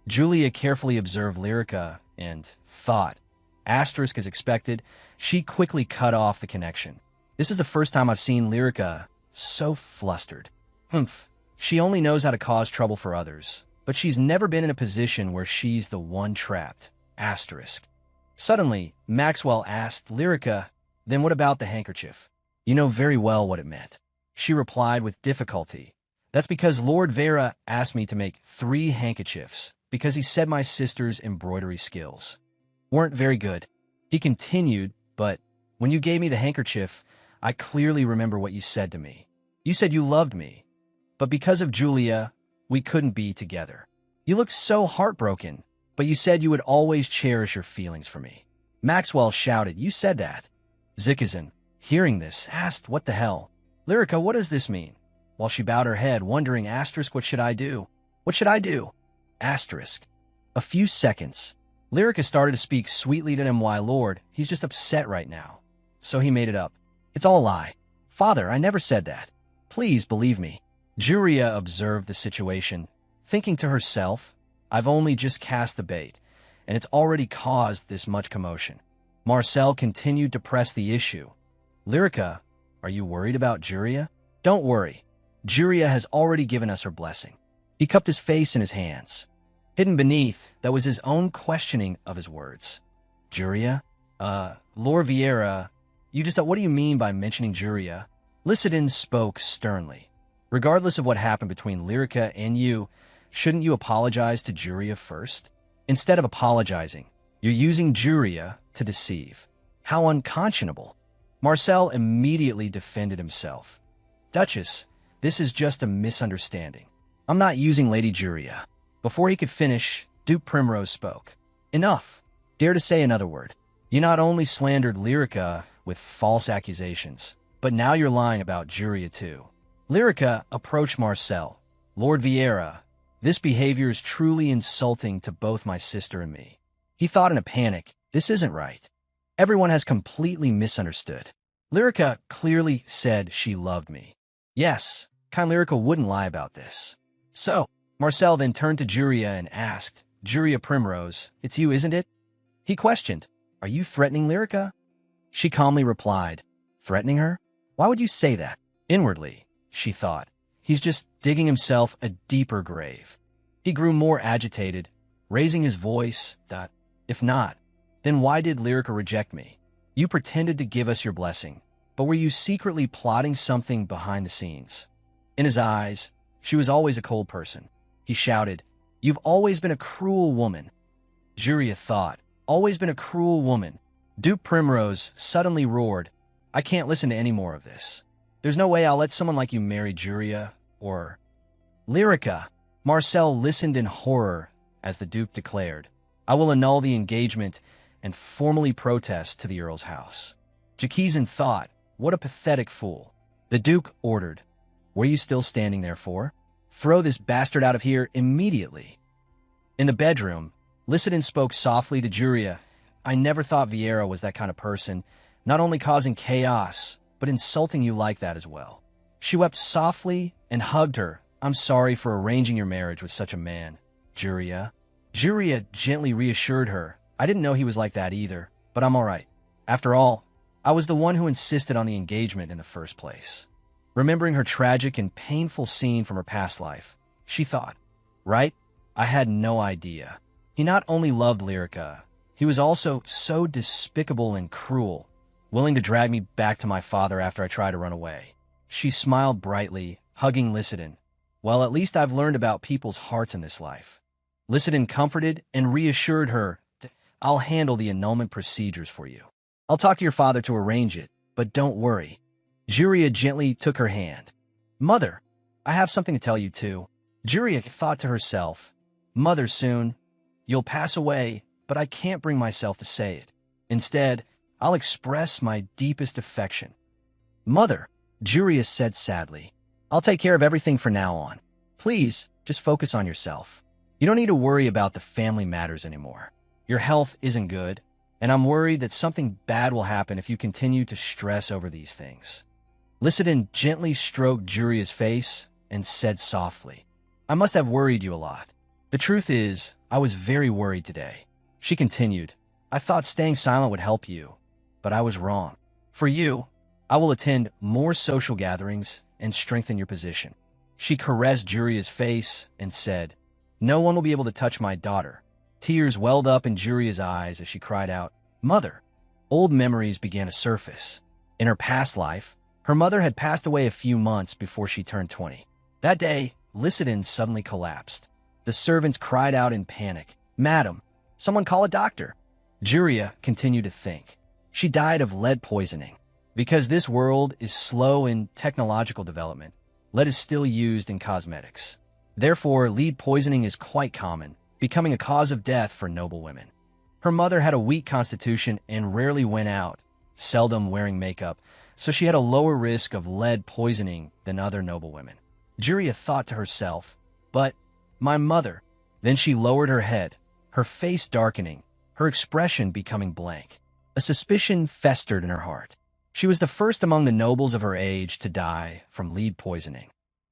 Julia carefully observed Lyrica and thought, asterisk as expected, she quickly cut off the connection. This is the first time I've seen Lyrica so flustered. Humph, she only knows how to cause trouble for others, but she's never been in a position where she's the one trapped. Asterisk. Suddenly, Maxwell asked Lyrica, then what about the handkerchief? You know very well what it meant. She replied with difficulty. That's because Lord Vera asked me to make 3 handkerchiefs, because he said my sister's embroidery skills weren't very good. He continued, but when you gave me the handkerchief, I clearly remember what you said to me. You said you loved me, but because of Julia, we couldn't be together. You looked so heartbroken, but you said you would always cherish your feelings for me. Maxwell shouted, you said that. Zikazan, hearing this, asked, what the hell? Lyrica, what does this mean? While she bowed her head, wondering, asterisk, what should I do? What should I do? Asterisk. A few seconds. Lyrica started to speak sweetly to him, why, Lord, he's just upset right now. So he made it up. It's all a lie. Father, I never said that. Please believe me. Julia observed the situation, thinking to herself, I've only just cast the bait, and it's already caused this much commotion. Marcel continued to press the issue. Lyrica, are you worried about Julia? Don't worry. Julia has already given us her blessing. He cupped his face in his hands. Hidden beneath, that was his own questioning of his words. Julia? Lord Vieira, what do you mean by mentioning Julia? Lycidon spoke sternly. Regardless of what happened between Lyrica and you, shouldn't you apologize to Julia first? Instead of apologizing, you're using Julia to deceive. How unconscionable. Marcel immediately defended himself. Duchess, this is just a misunderstanding. I'm not using Lady Julia. Before he could finish, Duke Primrose spoke. Enough. Dare to say another word. You not only slandered Lyrica with false accusations, but now you're lying about Julia too. Lyrica approached Marcel. Lord Vieira, this behavior is truly insulting to both my sister and me. He thought in a panic, this isn't right. Everyone has completely misunderstood. Lyrica clearly said she loved me. Yes, kind Lyrica wouldn't lie about this. So, Marcel then turned to Julia and asked, Julia Primrose, it's you, isn't it? He questioned, are you threatening Lyrica? She calmly replied, threatening her? Why would you say that? Inwardly, she thought, he's just digging himself a deeper grave. He grew more agitated, raising his voice, if not, then why did Lyrica reject me? You pretended to give us your blessing, but were you secretly plotting something behind the scenes? In his eyes, she was always a cold person. He shouted, you've always been a cruel woman. Julia thought, always been a cruel woman. Duke Primrose suddenly roared, I can't listen to any more of this. There's no way I'll let someone like you marry Julia, or Lyrica. Marcel listened in horror as the Duke declared, I will annul the engagement and formally protest to the Earl's house. Jakizan thought, what a pathetic fool. The Duke ordered, were you still standing there for? Throw this bastard out of here immediately. In the bedroom, Lycidon spoke softly to Julia. I never thought Vieira was that kind of person, not only causing chaos, but insulting you like that as well. She wept softly and hugged her. I'm sorry for arranging your marriage with such a man, Julia. Julia gently reassured her. I didn't know he was like that either, but I'm all right. After all, I was the one who insisted on the engagement in the first place. Remembering her tragic and painful scene from her past life, she thought, right? I had no idea. He not only loved Lyrica, he was also so despicable and cruel, willing to drag me back to my father after I tried to run away. She smiled brightly, hugging Lycidon. Well, at least I've learned about people's hearts in this life. Lycidon comforted and reassured her, I'll handle the annulment procedures for you. I'll talk to your father to arrange it, but don't worry. Juria gently took her hand. Mother, I have something to tell you too. Juria thought to herself, Mother, soon, you'll pass away, but I can't bring myself to say it. Instead, I'll express my deepest affection. Mother, Juria said sadly, I'll take care of everything from now on. Please, just focus on yourself. You don't need to worry about the family matters anymore. Your health isn't good, and I'm worried that something bad will happen if you continue to stress over these things. Lycidon gently stroked Juria's face and said softly, I must have worried you a lot. The truth is, I was very worried today. She continued, I thought staying silent would help you, but I was wrong. For you, I will attend more social gatherings and strengthen your position. She caressed Juria's face and said, No one will be able to touch my daughter. Tears welled up in Juria's eyes as she cried out, Mother! Old memories began to surface. In her past life, her mother had passed away a few months before she turned 20. That day, Lycidon suddenly collapsed. The servants cried out in panic, Madam, someone call a doctor. Juria continued to think. She died of lead poisoning. Because this world is slow in technological development, lead is still used in cosmetics. Therefore, lead poisoning is quite common, becoming a cause of death for noble women. Her mother had a weak constitution and rarely went out, seldom wearing makeup, so she had a lower risk of lead poisoning than other noble women. Juria thought to herself, but my mother. Then she lowered her head, her face darkening, her expression becoming blank. A suspicion festered in her heart. She was the first among the nobles of her age to die from lead poisoning.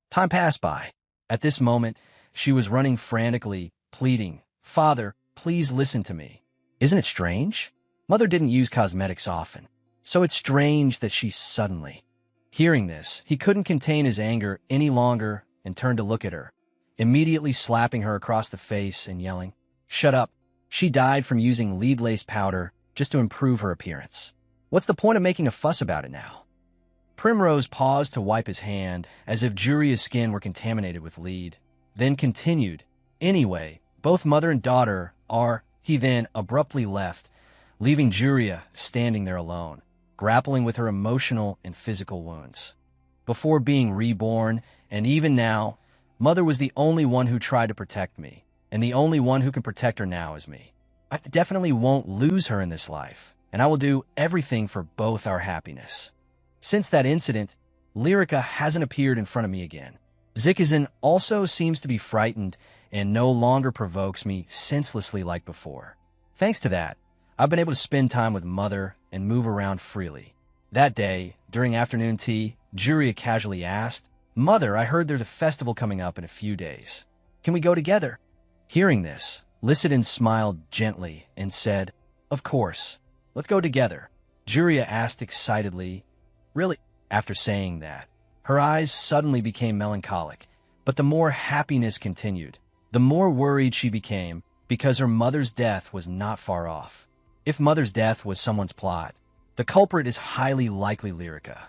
Time passed by. At this moment, she was running frantically, pleading, Father, please listen to me. Isn't it strange? Mother didn't use cosmetics often, so it's strange that she suddenly... Hearing this, he couldn't contain his anger any longer and turned to look at her, immediately slapping her across the face and yelling, Shut up. She died from using lead-lace powder just to improve her appearance. What's the point of making a fuss about it now? Primrose paused to wipe his hand, as if Juria's skin were contaminated with lead, then continued, Anyway, both mother and daughter are... He then abruptly left, leaving Juria standing there alone, grappling with her emotional and physical wounds. Before being reborn, and even now, Mother was the only one who tried to protect me, and the only one who can protect her now is me. I definitely won't lose her in this life, and I will do everything for both our happiness. Since that incident, Lyrica hasn't appeared in front of me again. Zikazin also seems to be frightened and no longer provokes me senselessly like before. Thanks to that, I've been able to spend time with Mother and move around freely. That day, during afternoon tea, Juria casually asked, Mother, I heard there's a festival coming up in a few days. Can we go together? Hearing this, Lycidon smiled gently and said, Of course. Let's go together. Juria asked excitedly, Really? After saying that, her eyes suddenly became melancholic, but the more happiness continued, the more worried she became because her mother's death was not far off. If Mother's death was someone's plot, the culprit is highly likely Lyrica.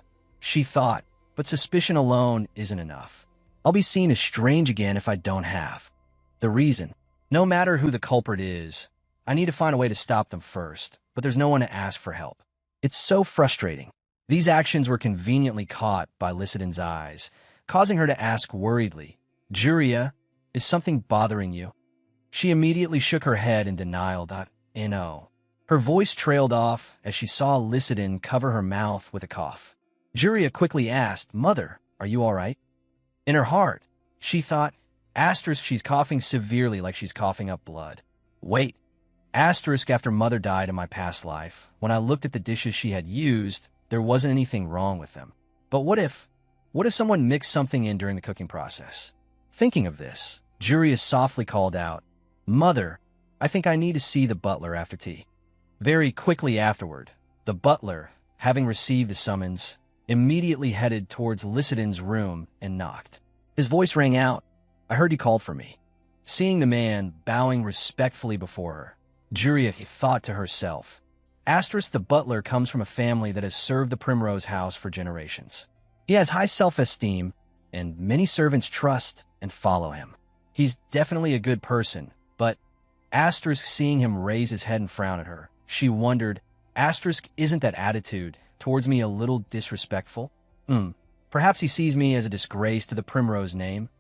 She thought, but suspicion alone isn't enough. I'll be seen as strange again if I don't have the reason. No matter who the culprit is, I need to find a way to stop them first, but there's no one to ask for help. It's so frustrating. These actions were conveniently caught by Lycidon's eyes, causing her to ask worriedly, Juria, is something bothering you? She immediately shook her head in denial. No. Her voice trailed off as she saw Lycidon cover her mouth with a cough. Juria quickly asked, Mother, are you all right? In her heart, she thought, Asterisk, she's coughing severely like she's coughing up blood. Wait. Asterisk, after Mother died in my past life, when I looked at the dishes she had used, there wasn't anything wrong with them. But what if someone mixed something in during the cooking process? Thinking of this, Juria softly called out, Mother, I think I need to see the butler after tea. Very quickly afterward, the butler, having received the summons, immediately headed towards Lycidon's room and knocked. His voice rang out, I heard you called for me. Seeing the man bowing respectfully before her, Julia thought to herself, Asterisk the butler comes from a family that has served the Primrose House for generations. He has high self-esteem, and many servants trust and follow him. He's definitely a good person, but Asterisk seeing him raise his head and frown at her, she wondered, Asterisk, isn't that attitude towards me a little disrespectful? Perhaps he sees me as a disgrace to the Primrose name?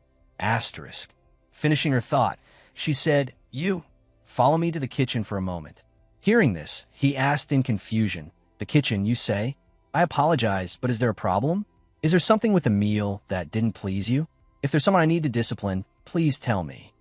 Asterisk. Finishing her thought, she said, You, follow me to the kitchen for a moment. Hearing this, he asked in confusion, The kitchen, you say? I apologize, but is there a problem? Is there something with the meal that didn't please you? If there's someone I need to discipline, please tell me.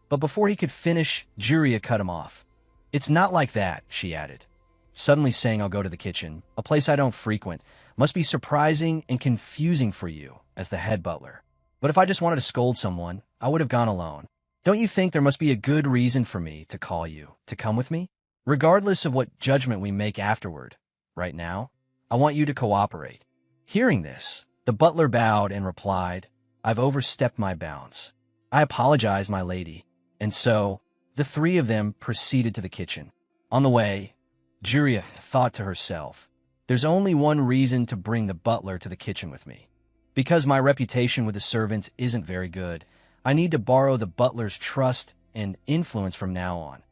But before he could finish, Julia cut him off. It's not like that, she added, suddenly saying I'll go to the kitchen, a place I don't frequent, must be surprising and confusing for you as the head butler. But if I just wanted to scold someone, I would have gone alone. Don't you think there must be a good reason for me to call you to come with me? Regardless of what judgment we make afterward, right now, I want you to cooperate. Hearing this, the butler bowed and replied, I've overstepped my bounds. I apologize, my lady. And so, the three of them proceeded to the kitchen. On the way, Julia thought to herself, There's only one reason to bring the butler to the kitchen with me. Because my reputation with the servants isn't very good, I need to borrow the butler's trust and influence from now on.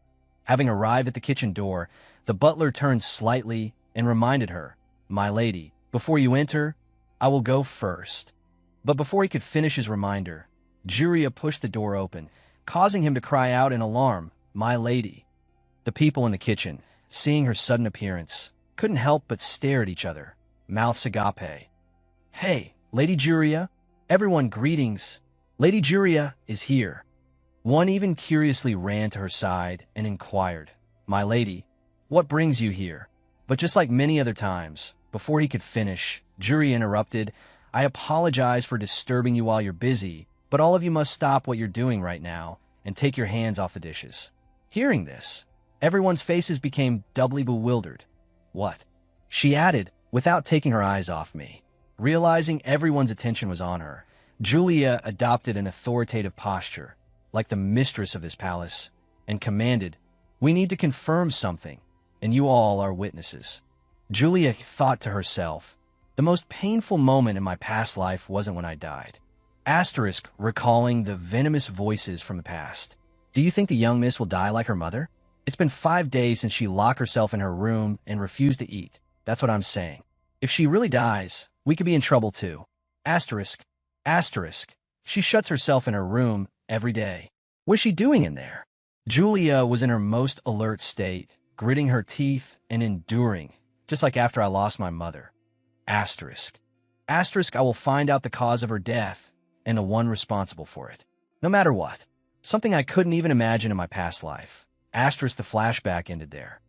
Having arrived at the kitchen door, the butler turned slightly and reminded her, My lady, before you enter, I will go first. But before he could finish his reminder, Julia pushed the door open, causing him to cry out in alarm, My lady. The people in the kitchen, seeing her sudden appearance, couldn't help but stare at each other, mouths agape. Hey, Lady Julia, everyone greetings. Lady Julia is here. One even curiously ran to her side and inquired, My lady, what brings you here? But just like many other times, before he could finish, Julia interrupted, I apologize for disturbing you while you're busy, but all of you must stop what you're doing right now and take your hands off the dishes. Hearing this, everyone's faces became doubly bewildered. What? She added, without taking her eyes off me. Realizing everyone's attention was on her, Julia adopted an authoritative posture, like the mistress of this palace, and commanded, We need to confirm something, and you all are witnesses. Julia thought to herself, The most painful moment in my past life wasn't when I died. Asterisk, recalling the venomous voices from the past. Do you think the young miss will die like her mother? It's been 5 days since she locked herself in her room and refused to eat. That's what I'm saying. If she really dies, we could be in trouble too. Asterisk. She shuts herself in her room every day. What's she doing in there? Julia was in her most alert state, gritting her teeth and enduring, just like after I lost my mother. Asterisk, I will find out the cause of her death and the one responsible for it. No matter what. Something I couldn't even imagine in my past life. Asterisk, the flashback ended there.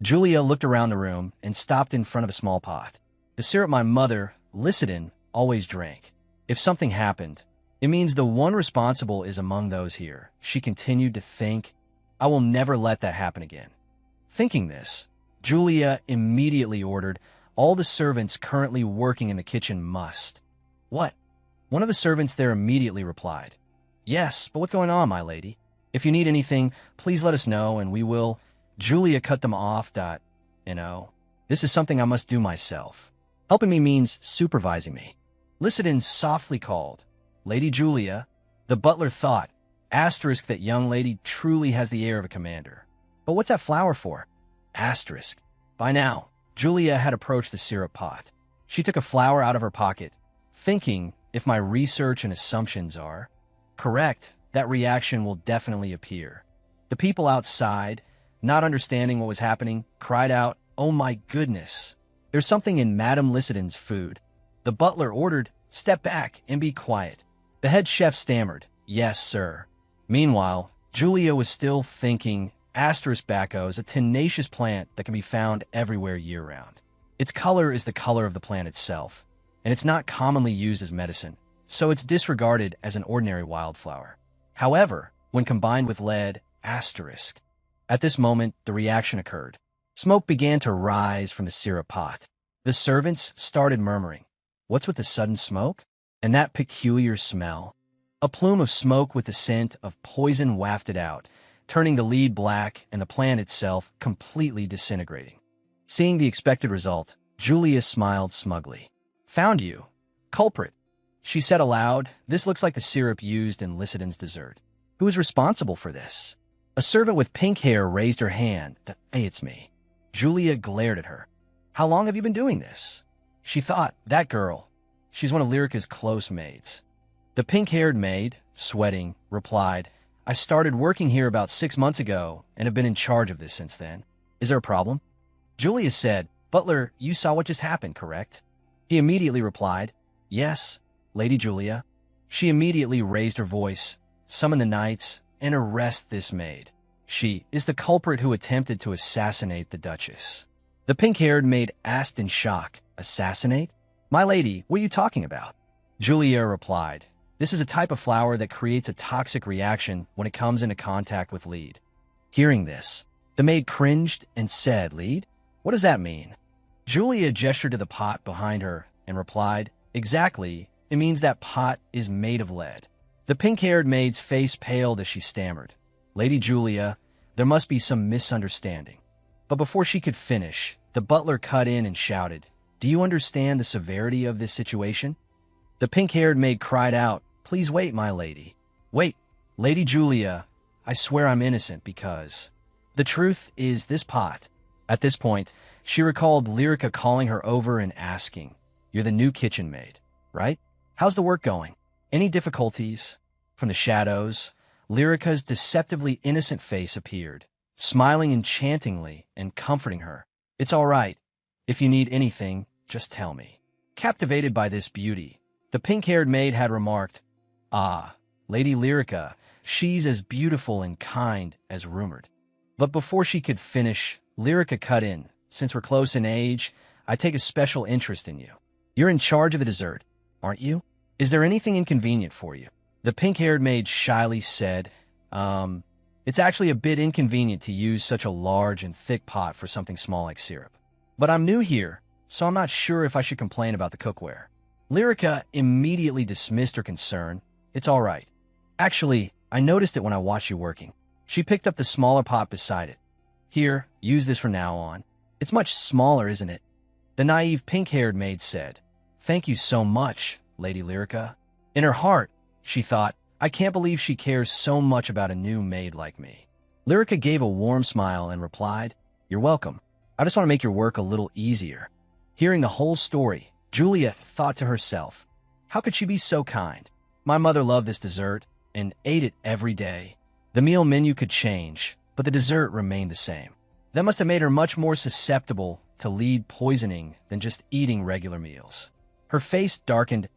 Julia looked around the room and stopped in front of a small pot. The syrup my mother, Lycidin, always drank. If something happened, it means the one responsible is among those here. She continued to think, I will never let that happen again. Thinking this, Julia immediately ordered all the servants currently working in the kitchen must. What? One of the servants there immediately replied, Yes, but what's going on, my lady? If you need anything, please let us know and we will. Julia cut them off. This is something I must do myself. Helping me means supervising me. Lycidin softly called, Lady Julia. The butler thought, Asterisk, that young lady truly has the air of a commander. But what's that flower for? Asterisk. By now, Julia had approached the syrup pot. She took a flower out of her pocket, thinking, if my research and assumptions are correct, that reaction will definitely appear. The people outside, not understanding what was happening, cried out, Oh my goodness! There's something in Madame Lycidin's food. The butler ordered, Step back and be quiet. The head chef stammered, Yes, sir. Meanwhile, Julia was still thinking, Asterisk Bacco is a tenacious plant that can be found everywhere year-round. Its color is the color of the plant itself, and it's not commonly used as medicine, so it's disregarded as an ordinary wildflower. However, when combined with lead, asterisk. At this moment, the reaction occurred. Smoke began to rise from the syrup pot. The servants started murmuring, What's with the sudden smoke? And that peculiar smell? A plume of smoke with the scent of poison wafted out, turning the lead black and the plan itself completely disintegrating. Seeing the expected result, Julia smiled smugly. "Found you. Culprit," she said aloud. "This looks like the syrup used in Lysidon's dessert. Who is responsible for this?" A servant with pink hair raised her hand. "Hey, it's me." Julia glared at her. "How long have you been doing this?" She thought, that girl. She's one of Lyrica's close maids. The pink-haired maid, sweating, replied, "I started working here about 6 months ago and have been in charge of this since then. Is there a problem?" Julia said, "Butler, you saw what just happened, correct?" He immediately replied, "Yes, Lady Julia." She immediately raised her voice, "Summon the knights and arrest this maid. She is the culprit who attempted to assassinate the Duchess." The pink-haired maid asked in shock, "Assassinate? My lady, what are you talking about?" Julia replied, "This is a type of flower that creates a toxic reaction when it comes into contact with lead." Hearing this, the maid cringed and said, "Lead? What does that mean?" Julia gestured to the pot behind her and replied, "Exactly, it means that pot is made of lead." The pink-haired maid's face paled as she stammered, "Lady Julia, there must be some misunderstanding." But before she could finish, the butler cut in and shouted, "Do you understand the severity of this situation?" The pink-haired maid cried out, "Please wait, my lady. Wait, Lady Julia, I swear I'm innocent because the truth is this pot." At this point, she recalled Lyrica calling her over and asking, "You're the new kitchen maid, right? How's the work going? Any difficulties?" From the shadows, Lyrica's deceptively innocent face appeared, smiling enchantingly and comforting her. "It's all right. If you need anything, just tell me." Captivated by this beauty, the pink-haired maid had remarked, "Ah, Lady Lyrica, she's as beautiful and kind as rumored." But before she could finish, Lyrica cut in, "Since we're close in age, I take a special interest in you. You're in charge of the dessert, aren't you? Is there anything inconvenient for you?" The pink-haired maid shyly said, It's actually a bit inconvenient to use such a large and thick pot for something small like syrup. But I'm new here, so I'm not sure if I should complain about the cookware." Lyrica immediately dismissed her concern. "It's all right. Actually, I noticed it when I watched you working." She picked up the smaller pot beside it. "Here, use this from now on. It's much smaller, isn't it?" The naive pink-haired maid said, "Thank you so much, Lady Lyrica." In her heart, she thought, "I can't believe she cares so much about a new maid like me." Lyrica gave a warm smile and replied, "You're welcome. I just want to make your work a little easier." Hearing the whole story, Julia thought to herself, "How could she be so kind? My mother loved this dessert and ate it every day. The meal menu could change, but the dessert remained the same. That must have made her much more susceptible to lead poisoning than just eating regular meals." Her face darkened.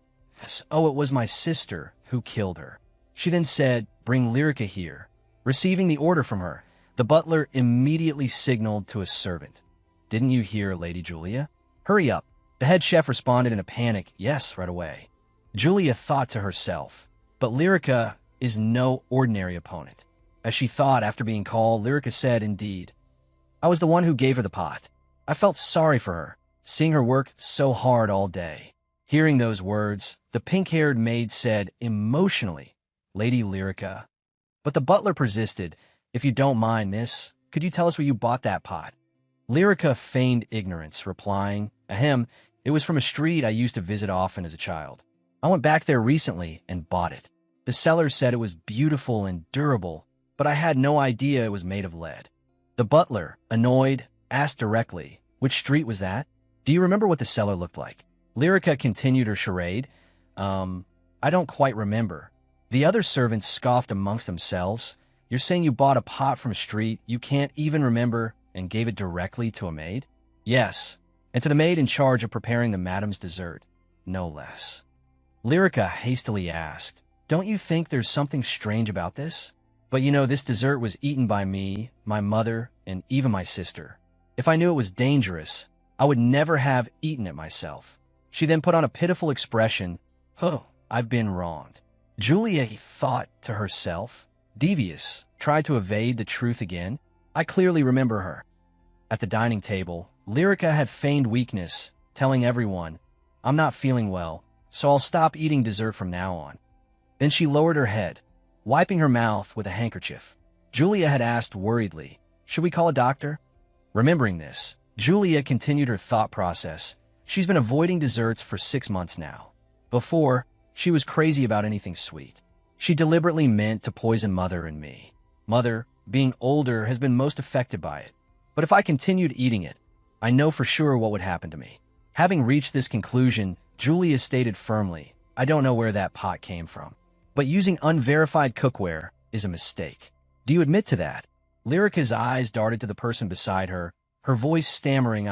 "Yes, oh, it was my sister who killed her." She then said, "Bring Lyrica here." Receiving the order from her, the butler immediately signaled to a servant, "Didn't you hear, Lady Julia? Hurry up." The head chef responded in a panic, "Yes, right away." Julia thought to herself, but Lyrica is no ordinary opponent. As she thought after being called, Lyrica said, "Indeed. I was the one who gave her the pot. I felt sorry for her, seeing her work so hard all day." Hearing those words, the pink-haired maid said emotionally, "Lady Lyrica." But the butler persisted, "If you don't mind, miss, could you tell us where you bought that pot?" Lyrica feigned ignorance, replying, "Ahem, it was from a street I used to visit often as a child. I went back there recently and bought it. The seller said it was beautiful and durable, but I had no idea it was made of lead." The butler, annoyed, asked directly, "Which street was that? Do you remember what the seller looked like?" Lyrica continued her charade, I don't quite remember." The other servants scoffed amongst themselves. "You're saying you bought a pot from a street you can't even remember and gave it directly to a maid?" "Yes, and to the maid in charge of preparing the madam's dessert, no less." Lyrica hastily asked, "Don't you think there's something strange about this? But you know, this dessert was eaten by me, my mother, and even my sister. If I knew it was dangerous, I would never have eaten it myself." She then put on a pitiful expression, "Oh, I've been wronged." Julia thought to herself, "Devious, tried to evade the truth again. I clearly remember her." At the dining table, Lyrica had feigned weakness, telling everyone, "I'm not feeling well, so I'll stop eating dessert from now on." Then she lowered her head, wiping her mouth with a handkerchief. Julia had asked worriedly, "Should we call a doctor?" Remembering this, Julia continued her thought process. She's been avoiding desserts for 6 months now. Before, she was crazy about anything sweet. She deliberately meant to poison Mother and me. Mother, being older, has been most affected by it. But if I continued eating it, I know for sure what would happen to me. Having reached this conclusion, Julia stated firmly, "I don't know where that pot came from. But using unverified cookware is a mistake. Do you admit to that?" Lyrica's eyes darted to the person beside her, her voice stammering,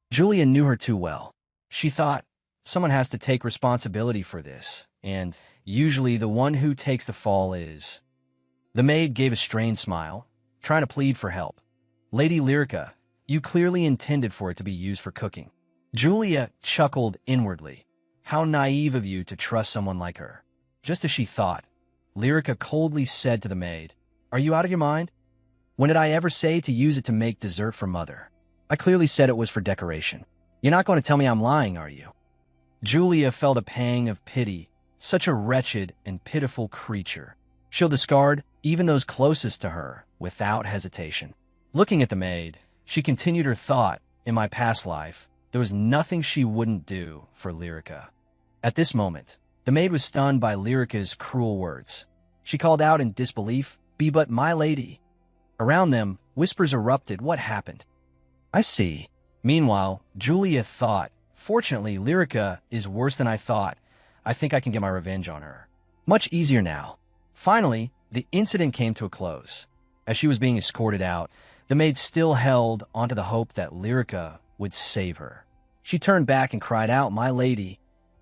Julia knew her too well. She thought, someone has to take responsibility for this, and usually the one who takes the fall is. The maid gave a strained smile, trying to plead for help. "Lady Lyrica, you clearly intended for it to be used for cooking." Julia chuckled inwardly. How naive of you to trust someone like her. Just as she thought, Lyrica coldly said to the maid, "Are you out of your mind? When did I ever say to use it to make dessert for Mother? I clearly said it was for decoration. You're not going to tell me I'm lying, are you?" Julia felt a pang of pity. Such a wretched and pitiful creature. She'll discard even those closest to her without hesitation. Looking at the maid, she continued her thought, in my past life, there was nothing she wouldn't do for Lyrica. At this moment, the maid was stunned by Lyrica's cruel words. She called out in disbelief, "Be but my lady." Around them, whispers erupted. What happened? "I see." Meanwhile, Julia thought, "Fortunately, Lyrica is worse than I thought. I think I can get my revenge on her. Much easier now." Finally, the incident came to a close. As she was being escorted out, the maid still held onto the hope that Lyrica would save her. She turned back and cried out, "My lady."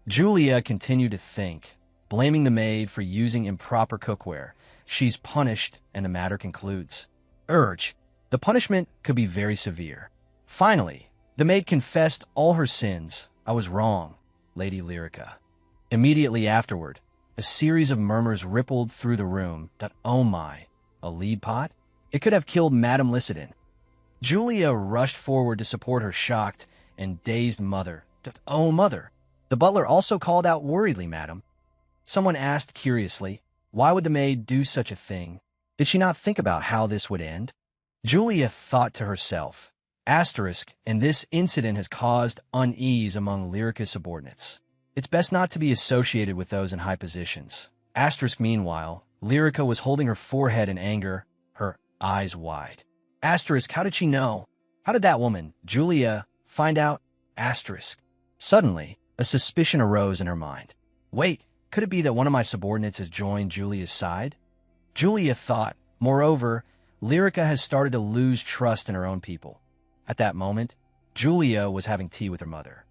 Julia continued to think, blaming the maid for using improper cookware. She's punished, and the matter concludes. The punishment could be very severe. Finally, the maid confessed all her sins. "I was wrong, Lady Lyrica." Immediately afterward, a series of murmurs rippled through the room that, oh my, a lead pot? It could have killed Madame Lycidon. Julia rushed forward to support her shocked and dazed mother. "Oh, Mother!" The butler also called out worriedly, "Madam." Someone asked curiously, why would the maid do such a thing? Did she not think about how this would end? Julia thought to herself, and this incident has caused unease among Lyrica's subordinates. It's best not to be associated with those in high positions. Meanwhile, Lyrica was holding her forehead in anger, her eyes wide. How did she know? How did that woman, Julia, find out? Suddenly, a suspicion arose in her mind. Wait, could it be that one of my subordinates has joined Julia's side? Julia thought, moreover, Lyrica has started to lose trust in her own people. At that moment, Julia was having tea with her mother.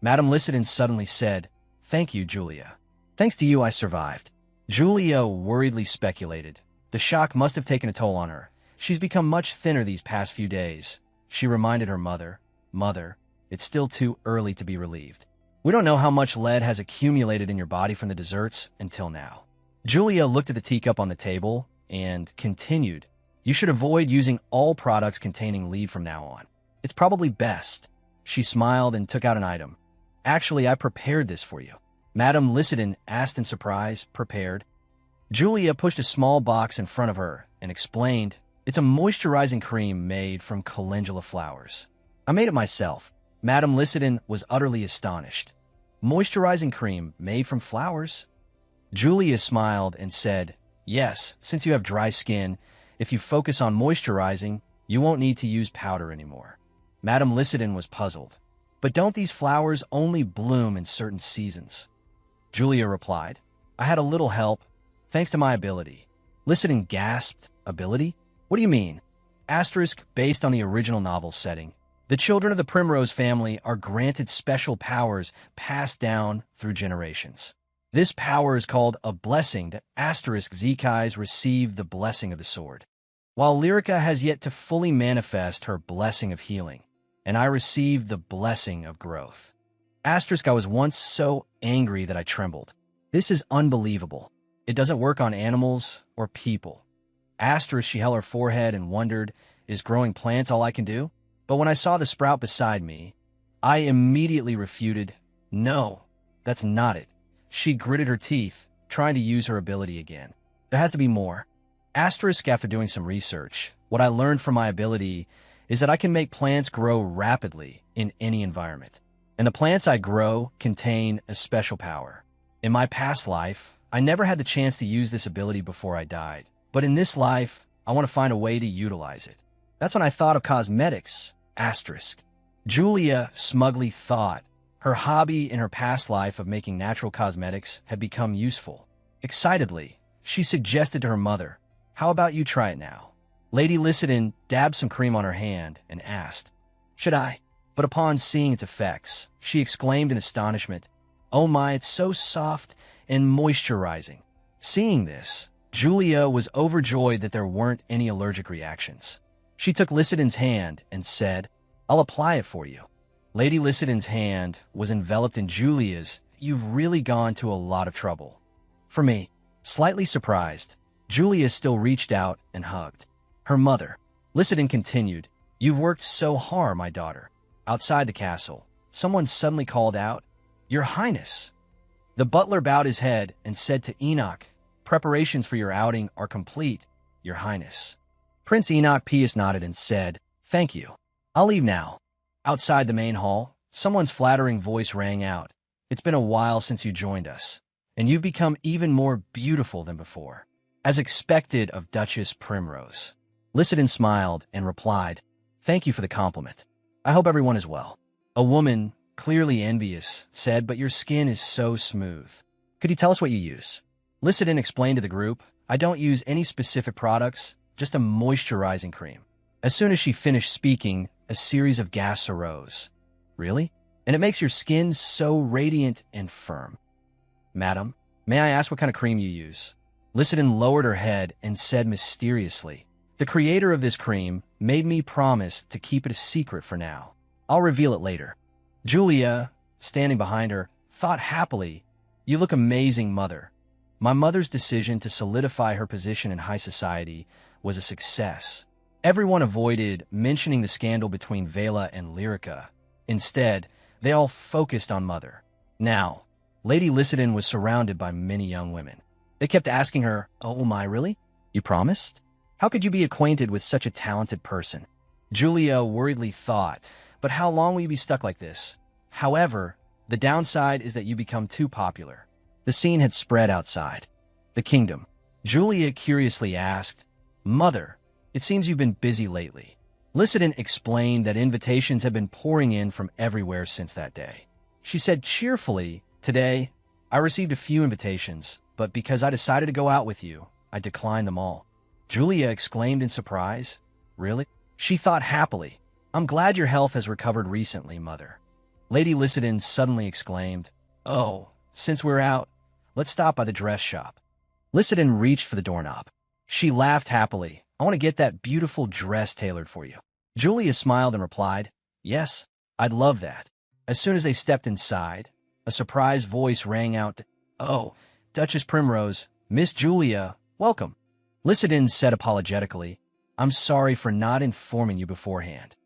Madame Lycidon suddenly said, "Thank you, Julia. Thanks to you, I survived." Julia worriedly speculated. The shock must have taken a toll on her. She's become much thinner these past few days. She reminded her mother, "Mother, it's still too early to be relieved. We don't know how much lead has accumulated in your body from the desserts until now." Julia looked at the teacup on the table and continued, "You should avoid using all products containing lead from now on. It's probably best." She smiled and took out an item. "Actually, I prepared this for you." Madame Lycidon asked in surprise, "Prepared?" Julia pushed a small box in front of her and explained, "It's a moisturizing cream made from calendula flowers. I made it myself." Madame Lycidon was utterly astonished. "Moisturizing cream made from flowers?" Julia smiled and said, "Yes, since you have dry skin, if you focus on moisturizing, you won't need to use powder anymore." Madame Lycidon was puzzled. "But don't these flowers only bloom in certain seasons?" Julia replied, "I had a little help, thanks to my ability." Lycidon gasped, "Ability? What do you mean?" Based on the original novel setting, the children of the Primrose family are granted special powers passed down through generations. This power is called a blessing that Zekai's received the blessing of the sword, while Lyrica has yet to fully manifest her blessing of healing, and I received the blessing of growth. I was once so angry that I trembled. This is unbelievable. It doesn't work on animals or people. She held her forehead and wondered, is growing plants all I can do? But when I saw the sprout beside me, I immediately refuted, "No, that's not it." She gritted her teeth, trying to use her ability again. There has to be more. Asterisk, after doing some research, what I learned from my ability is that I can make plants grow rapidly in any environment. And the plants I grow contain a special power. In my past life, I never had the chance to use this ability before I died. But in this life, I want to find a way to utilize it. That's when I thought of cosmetics. Asterisk. Julia smugly thought her hobby in her past life of making natural cosmetics had become useful. Excitedly, she suggested to her mother, "How about you try it now?" Lady Lycidon dabbed some cream on her hand and asked, "Should I?" But upon seeing its effects, she exclaimed in astonishment, "Oh my, it's so soft and moisturizing." Seeing this, Julia was overjoyed that there weren't any allergic reactions. She took Lycidon's hand and said, "I'll apply it for you." Lady Lycidon's hand was enveloped in Julia's. "You've really gone to a lot of trouble." For me, slightly surprised, Julia still reached out and hugged her mother. Lycidon continued, "You've worked so hard, my daughter." Outside the castle, someone suddenly called out, "Your Highness." The butler bowed his head and said to Enoch, "Preparations for your outing are complete, Your Highness." Prince Enoch Pius nodded and said, "Thank you. I'll leave now." Outside the main hall, someone's flattering voice rang out, "It's been a while since you joined us, and you've become even more beautiful than before." As expected of Duchess Primrose, Lycidon smiled and replied, "Thank you for the compliment. I hope everyone is well." A woman, clearly envious, said, "But your skin is so smooth. Could you tell us what you use?" Lycidon explained to the group, "I don't use any specific products, just a moisturizing cream." As soon as she finished speaking, a series of gasps arose. "Really? And it makes your skin so radiant and firm." "Madam, may I ask what kind of cream you use?" Lycidon lowered her head and said mysteriously, "The creator of this cream made me promise to keep it a secret for now. I'll reveal it later." Julia, standing behind her, thought happily, "You look amazing, mother." My mother's decision to solidify her position in high society was a success. Everyone avoided mentioning the scandal between Vela and Lyrica. Instead, they all focused on Mother. Now, Lady Lycidon was surrounded by many young women. They kept asking her, "Oh my, really? You promised? How could you be acquainted with such a talented person?" Julia worriedly thought, "But how long will you be stuck like this? However, the downside is that you become too popular." The scene had spread outside the kingdom. Julia curiously asked, "Mother, it seems you've been busy lately." Lycidon explained that invitations had been pouring in from everywhere since that day. She said cheerfully, "Today, I received a few invitations, but because I decided to go out with you, I declined them all." Julia exclaimed in surprise, "Really?" She thought happily, "I'm glad your health has recovered recently, Mother." Lady Lycidon suddenly exclaimed, "Oh, since we're out, let's stop by the dress shop." Lycidon reached for the doorknob. She laughed happily. "I want to get that beautiful dress tailored for you." Julia smiled and replied, "Yes, I'd love that." As soon as they stepped inside, a surprised voice rang out, "Oh, Duchess Primrose, Miss Julia, welcome." Lycidon said apologetically, "I'm sorry for not informing you beforehand.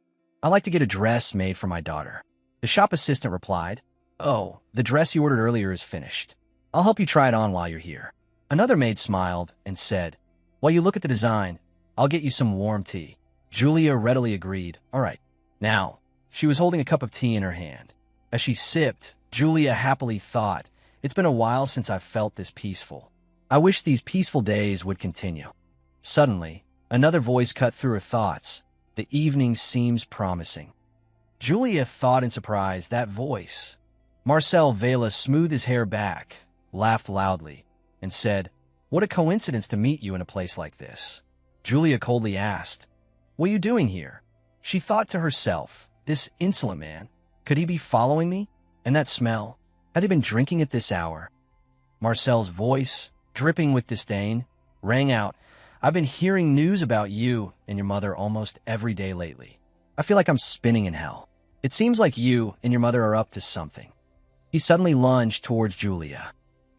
I'd like to get a dress made for my daughter." The shop assistant replied, "Oh, the dress you ordered earlier is finished. I'll help you try it on while you're here." Another maid smiled and said, "While you look at the design, I'll get you some warm tea." Julia readily agreed, "All right." Now, she was holding a cup of tea in her hand. As she sipped, Julia happily thought, "It's been a while since I've felt this peaceful. I wish these peaceful days would continue." Suddenly, another voice cut through her thoughts. "The evening seems promising." Julia thought in surprise, that voice. Marcel Vela smoothed his hair back, laughed loudly, and said, "What a coincidence to meet you in a place like this." Julia coldly asked, "What are you doing here?" She thought to herself, "This insolent man, could he be following me? And that smell, had they been drinking at this hour?" Marcel's voice, dripping with disdain, rang out, "I've been hearing news about you and your mother almost every day lately. I feel like I'm spinning in hell. It seems like you and your mother are up to something." He suddenly lunged towards Julia.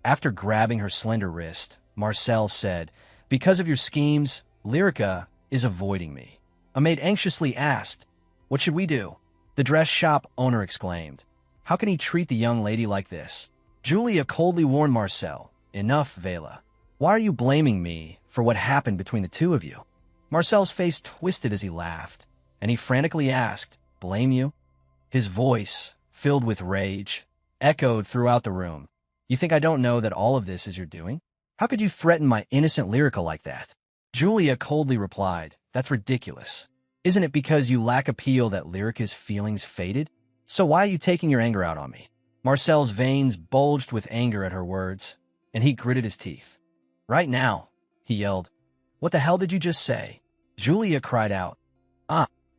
After grabbing her slender wrist, Marcel said, "Because of your schemes, Lyrica is avoiding me." A maid anxiously asked, "What should we do?" The dress shop owner exclaimed, "How can he treat the young lady like this?" Julia coldly warned Marcel, Enough, Vela. Why are you blaming me for what happened between the two of you? Marcel's face twisted as he laughed, and he frantically asked, Blame you? His voice, filled with rage, echoed throughout the room. You think I don't know that all of this is your doing? How could you threaten my innocent Lyrica like that? Julia coldly replied, That's ridiculous. Isn't it because you lack appeal that Lyrica's feelings faded? So why are you taking your anger out on me? Marcel's veins bulged with anger at her words, and he gritted his teeth. Right now, he yelled. What the hell did you just say? Julia cried out.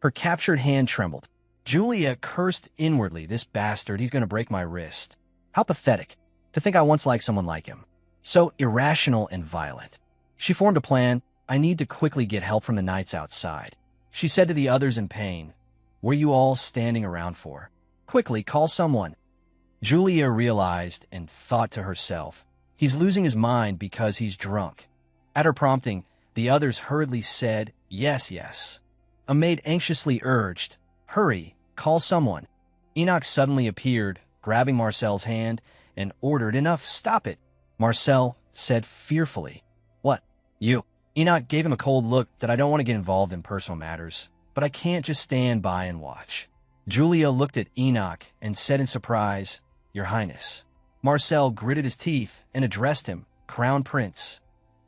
Her captured hand trembled. Julia cursed inwardly, This bastard, he's going to break my wrist. How pathetic. To think I once liked someone like him. So irrational and violent. She formed a plan. I need to quickly get help from the knights outside. She said to the others in pain, What are you all standing around for? Quickly, call someone. Julia realized and thought to herself, He's losing his mind because he's drunk. At her prompting, the others hurriedly said, Yes, yes. A maid anxiously urged, Hurry, call someone. Enoch suddenly appeared, grabbing Marcel's hand, and ordered, Enough, stop it. Marcel said fearfully, What? You? Enoch gave him a cold look that I don't want to get involved in personal matters, but I can't just stand by and watch. Julia looked at Enoch and said in surprise, Your Highness. Marcel gritted his teeth and addressed him, Crown Prince.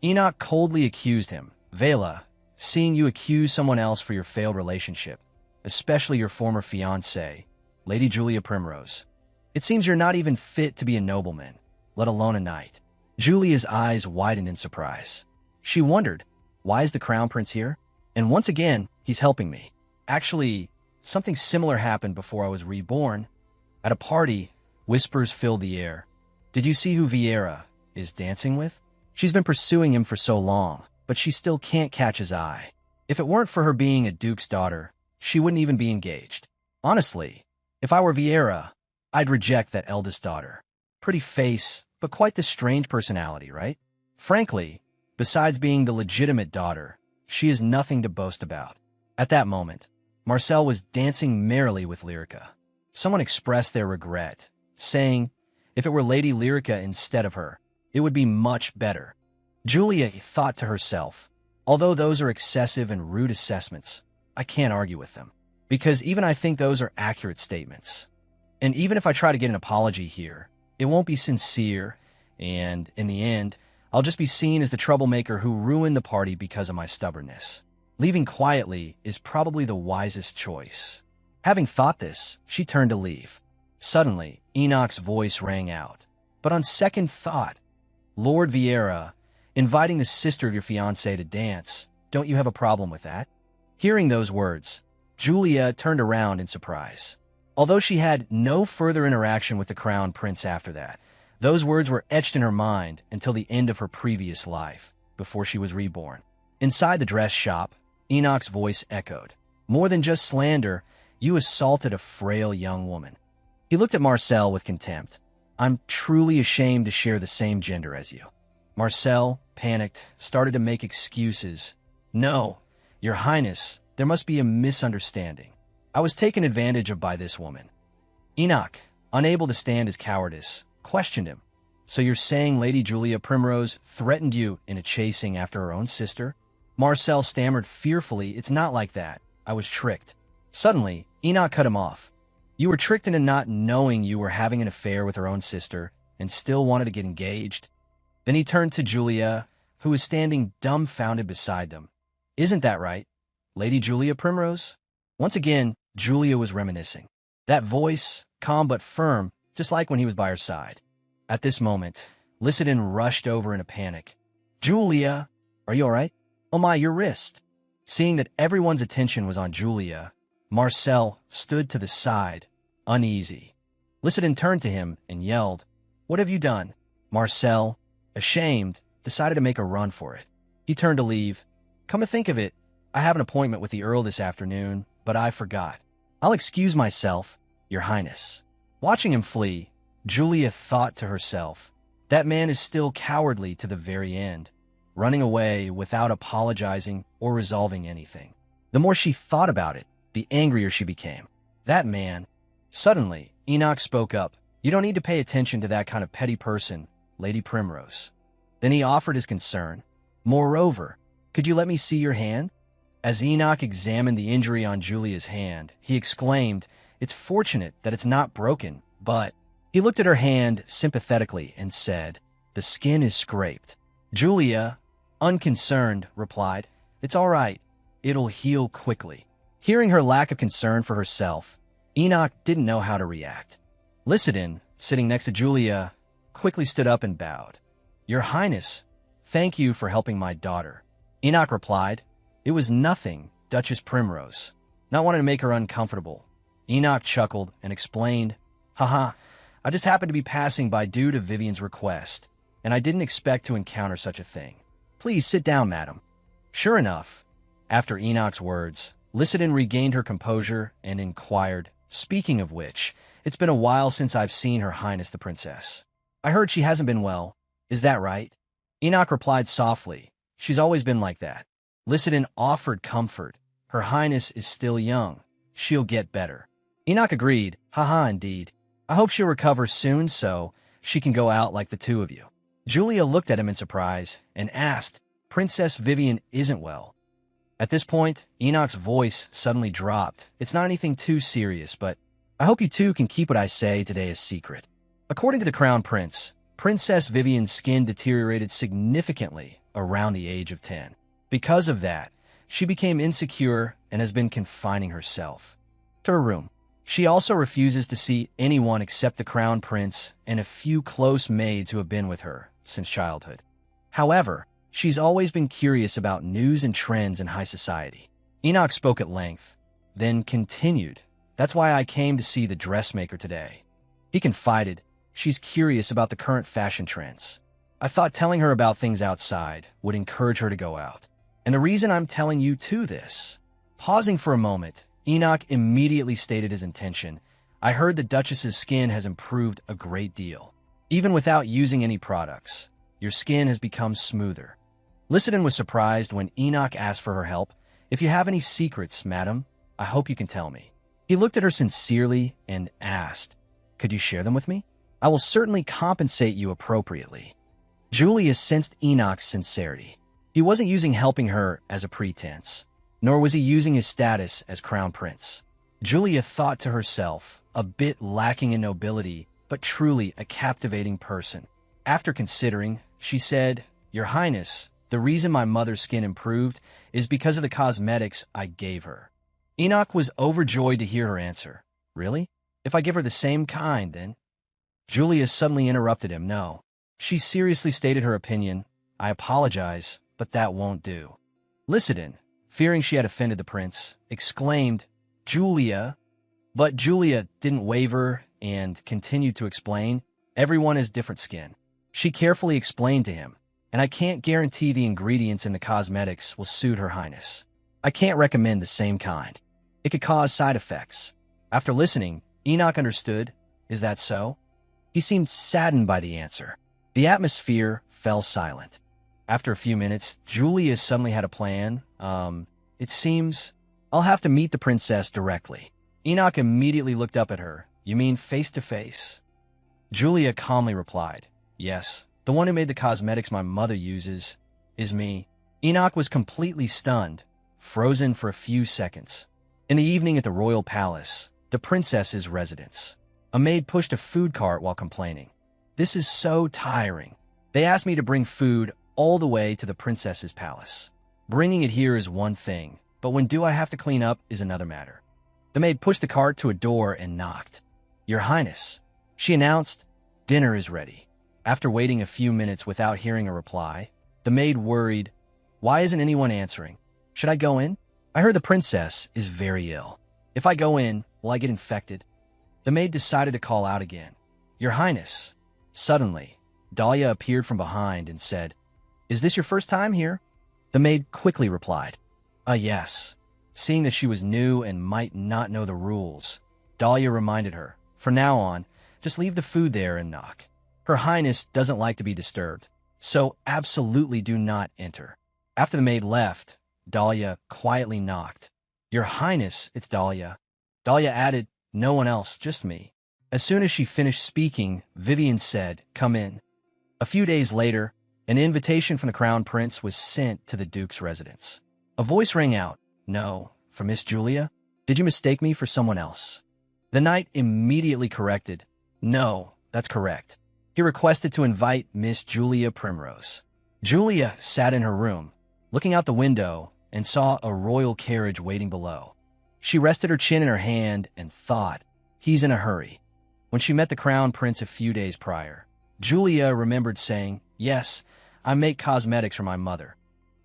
Enoch coldly accused him, Vela, seeing you accuse someone else for your failed relationship, especially your former fiancée, Lady Julia Primrose. It seems you're not even fit to be a nobleman, let alone a knight. Julia's eyes widened in surprise. She wondered, why is the Crown Prince here? And once again, he's helping me. Actually, something similar happened before I was reborn. At a party, whispers filled the air. Did you see who Vieira is dancing with? She's been pursuing him for so long, but she still can't catch his eye. If it weren't for her being a duke's daughter, she wouldn't even be engaged. Honestly, if I were Vieira, I'd reject that eldest daughter. Pretty face, but quite the strange personality, right? Frankly, besides being the legitimate daughter, she is nothing to boast about. At that moment, Marcel was dancing merrily with Lyrica. Someone expressed their regret, saying, if it were Lady Lyrica instead of her, it would be much better. Julia thought to herself, although those are excessive and rude assessments, I can't argue with them, because even I think those are accurate statements. And even if I try to get an apology here, it won't be sincere, and in the end, I'll just be seen as the troublemaker who ruined the party because of my stubbornness. Leaving quietly is probably the wisest choice. Having thought this, she turned to leave. Suddenly, Enoch's voice rang out. But on second thought, Lord Vieira, inviting the sister of your fiancé to dance, don't you have a problem with that? Hearing those words, Julia turned around in surprise. Although she had no further interaction with the Crown Prince after that, those words were etched in her mind until the end of her previous life, before she was reborn. Inside the dress shop, Enoch's voice echoed. More than just slander, you assaulted a frail young woman. He looked at Marcel with contempt. I'm truly ashamed to share the same gender as you. Marcel, panicked, started to make excuses. No, Your Highness, there must be a misunderstanding. I was taken advantage of by this woman. Enoch, unable to stand his cowardice, questioned him. So you're saying Lady Julia Primrose threatened you in a chasing after her own sister? Marcel stammered fearfully, It's not like that. I was tricked. Suddenly, Enoch cut him off. You were tricked into not knowing you were having an affair with her own sister and still wanted to get engaged? Then he turned to Julia, who was standing dumbfounded beside them. Isn't that right, Lady Julia Primrose? Once again, Julia was reminiscing. That voice, calm but firm, just like when he was by her side. At this moment, Lycidon rushed over in a panic. Julia, are you all right? Oh my, your wrist. Seeing that everyone's attention was on Julia, Marcel stood to the side, uneasy. Lycidon turned to him and yelled, What have you done? Marcel, ashamed, decided to make a run for it. He turned to leave. Come to think of it, I have an appointment with the Earl this afternoon, but I forgot. I'll excuse myself, Your Highness. Watching him flee, Julia thought to herself, that man is still cowardly to the very end, running away without apologizing or resolving anything. The more she thought about it, the angrier she became. That man. Suddenly, Enoch spoke up. You don't need to pay attention to that kind of petty person, Lady Primrose. Then he offered his concern. Moreover, could you let me see your hand? As Enoch examined the injury on Julia's hand, he exclaimed, "It's fortunate that it's not broken, but—" He looked at her hand sympathetically and said, "The skin is scraped." Julia, unconcerned, replied, "It's all right. It'll heal quickly." Hearing her lack of concern for herself, Enoch didn't know how to react. Lycidon, sitting next to Julia, quickly stood up and bowed. "Your Highness, thank you for helping my daughter." Enoch replied, "It was nothing, Duchess Primrose," not wanting to make her uncomfortable. Enoch chuckled and explained, "Haha, I just happened to be passing by due to Vivian's request, and I didn't expect to encounter such a thing. Please sit down, madam." Sure enough, after Enoch's words, Lycidon regained her composure and inquired, "Speaking of which, it's been a while since I've seen Her Highness the Princess. I heard she hasn't been well. Is that right?" Enoch replied softly, "She's always been like that." Lycidon offered comfort. "Her Highness is still young. She'll get better." Enoch agreed, "Haha, indeed. I hope she'll recover soon so she can go out like the two of you." Julia looked at him in surprise and asked, "Princess Vivian isn't well." At this point, Enoch's voice suddenly dropped. "It's not anything too serious, but I hope you two can keep what I say today a secret." According to the Crown Prince, Princess Vivian's skin deteriorated significantly around the age of 10. Because of that, she became insecure and has been confining herself to her room. She also refuses to see anyone except the Crown Prince and a few close maids who have been with her since childhood. However, she's always been curious about news and trends in high society. Enoch spoke at length, then continued, "That's why I came to see the dressmaker today." He confided, "She's curious about the current fashion trends. I thought telling her about things outside would encourage her to go out. And the reason I'm telling you too this." Pausing for a moment, Enoch immediately stated his intention. "I heard the Duchess's skin has improved a great deal. Even without using any products, your skin has become smoother." Lycidon was surprised when Enoch asked for her help. "If you have any secrets, madam, I hope you can tell me." He looked at her sincerely and asked, "Could you share them with me? I will certainly compensate you appropriately." Julia sensed Enoch's sincerity. He wasn't using helping her as a pretense, nor was he using his status as crown prince. Julia thought to herself, a bit lacking in nobility, but truly a captivating person. After considering, she said, "Your Highness, the reason my mother's skin improved is because of the cosmetics I gave her." Enoch was overjoyed to hear her answer. "Really? If I give her the same kind, then?" Julia suddenly interrupted him. "No." She seriously stated her opinion. "I apologize, but that won't do." Lycidon, fearing she had offended the prince, exclaimed, "Julia!" But Julia didn't waver and continued to explain, "Everyone has different skin." She carefully explained to him, "And I can't guarantee the ingredients in the cosmetics will suit Her Highness. I can't recommend the same kind. It could cause side effects." After listening, Enoch understood. "Is that so?" He seemed saddened by the answer. The atmosphere fell silent. After a few minutes, Julia suddenly had a plan. It seems I'll have to meet the princess directly." Enoch immediately looked up at her. "You mean face to face?" Julia calmly replied, "Yes, the one who made the cosmetics my mother uses is me." Enoch was completely stunned, frozen for a few seconds. In the evening at the royal palace, the princess's residence, a maid pushed a food cart while complaining. "This is so tiring. They asked me to bring food all the way to the princess's palace. Bringing it here is one thing, but when do I have to clean up is another matter." The maid pushed the cart to a door and knocked. "Your Highness," she announced, "dinner is ready." After waiting a few minutes without hearing a reply, the maid worried, "Why isn't anyone answering? Should I go in? I heard the princess is very ill. If I go in, will I get infected?" The maid decided to call out again, "Your Highness." Suddenly, Dahlia appeared from behind and said, "Is this your first time here?" The maid quickly replied, Yes." Seeing that she was new and might not know the rules, Dahlia reminded her, "From now on, just leave the food there and knock. Her Highness doesn't like to be disturbed, so absolutely do not enter." After the maid left, Dahlia quietly knocked. "Your Highness, it's Dahlia." Dahlia added, "No one else, just me." As soon as she finished speaking, Vivian said, "Come in." A few days later, an invitation from the Crown Prince was sent to the Duke's residence. A voice rang out, "No, for Miss Julia? Did you mistake me for someone else?" The knight immediately corrected, "No, that's correct." He requested to invite Miss Julia Primrose. Julia sat in her room, looking out the window, and saw a royal carriage waiting below. She rested her chin in her hand and thought, "He's in a hurry." When she met the Crown Prince a few days prior, Julia remembered saying, "Yes, I make cosmetics for my mother."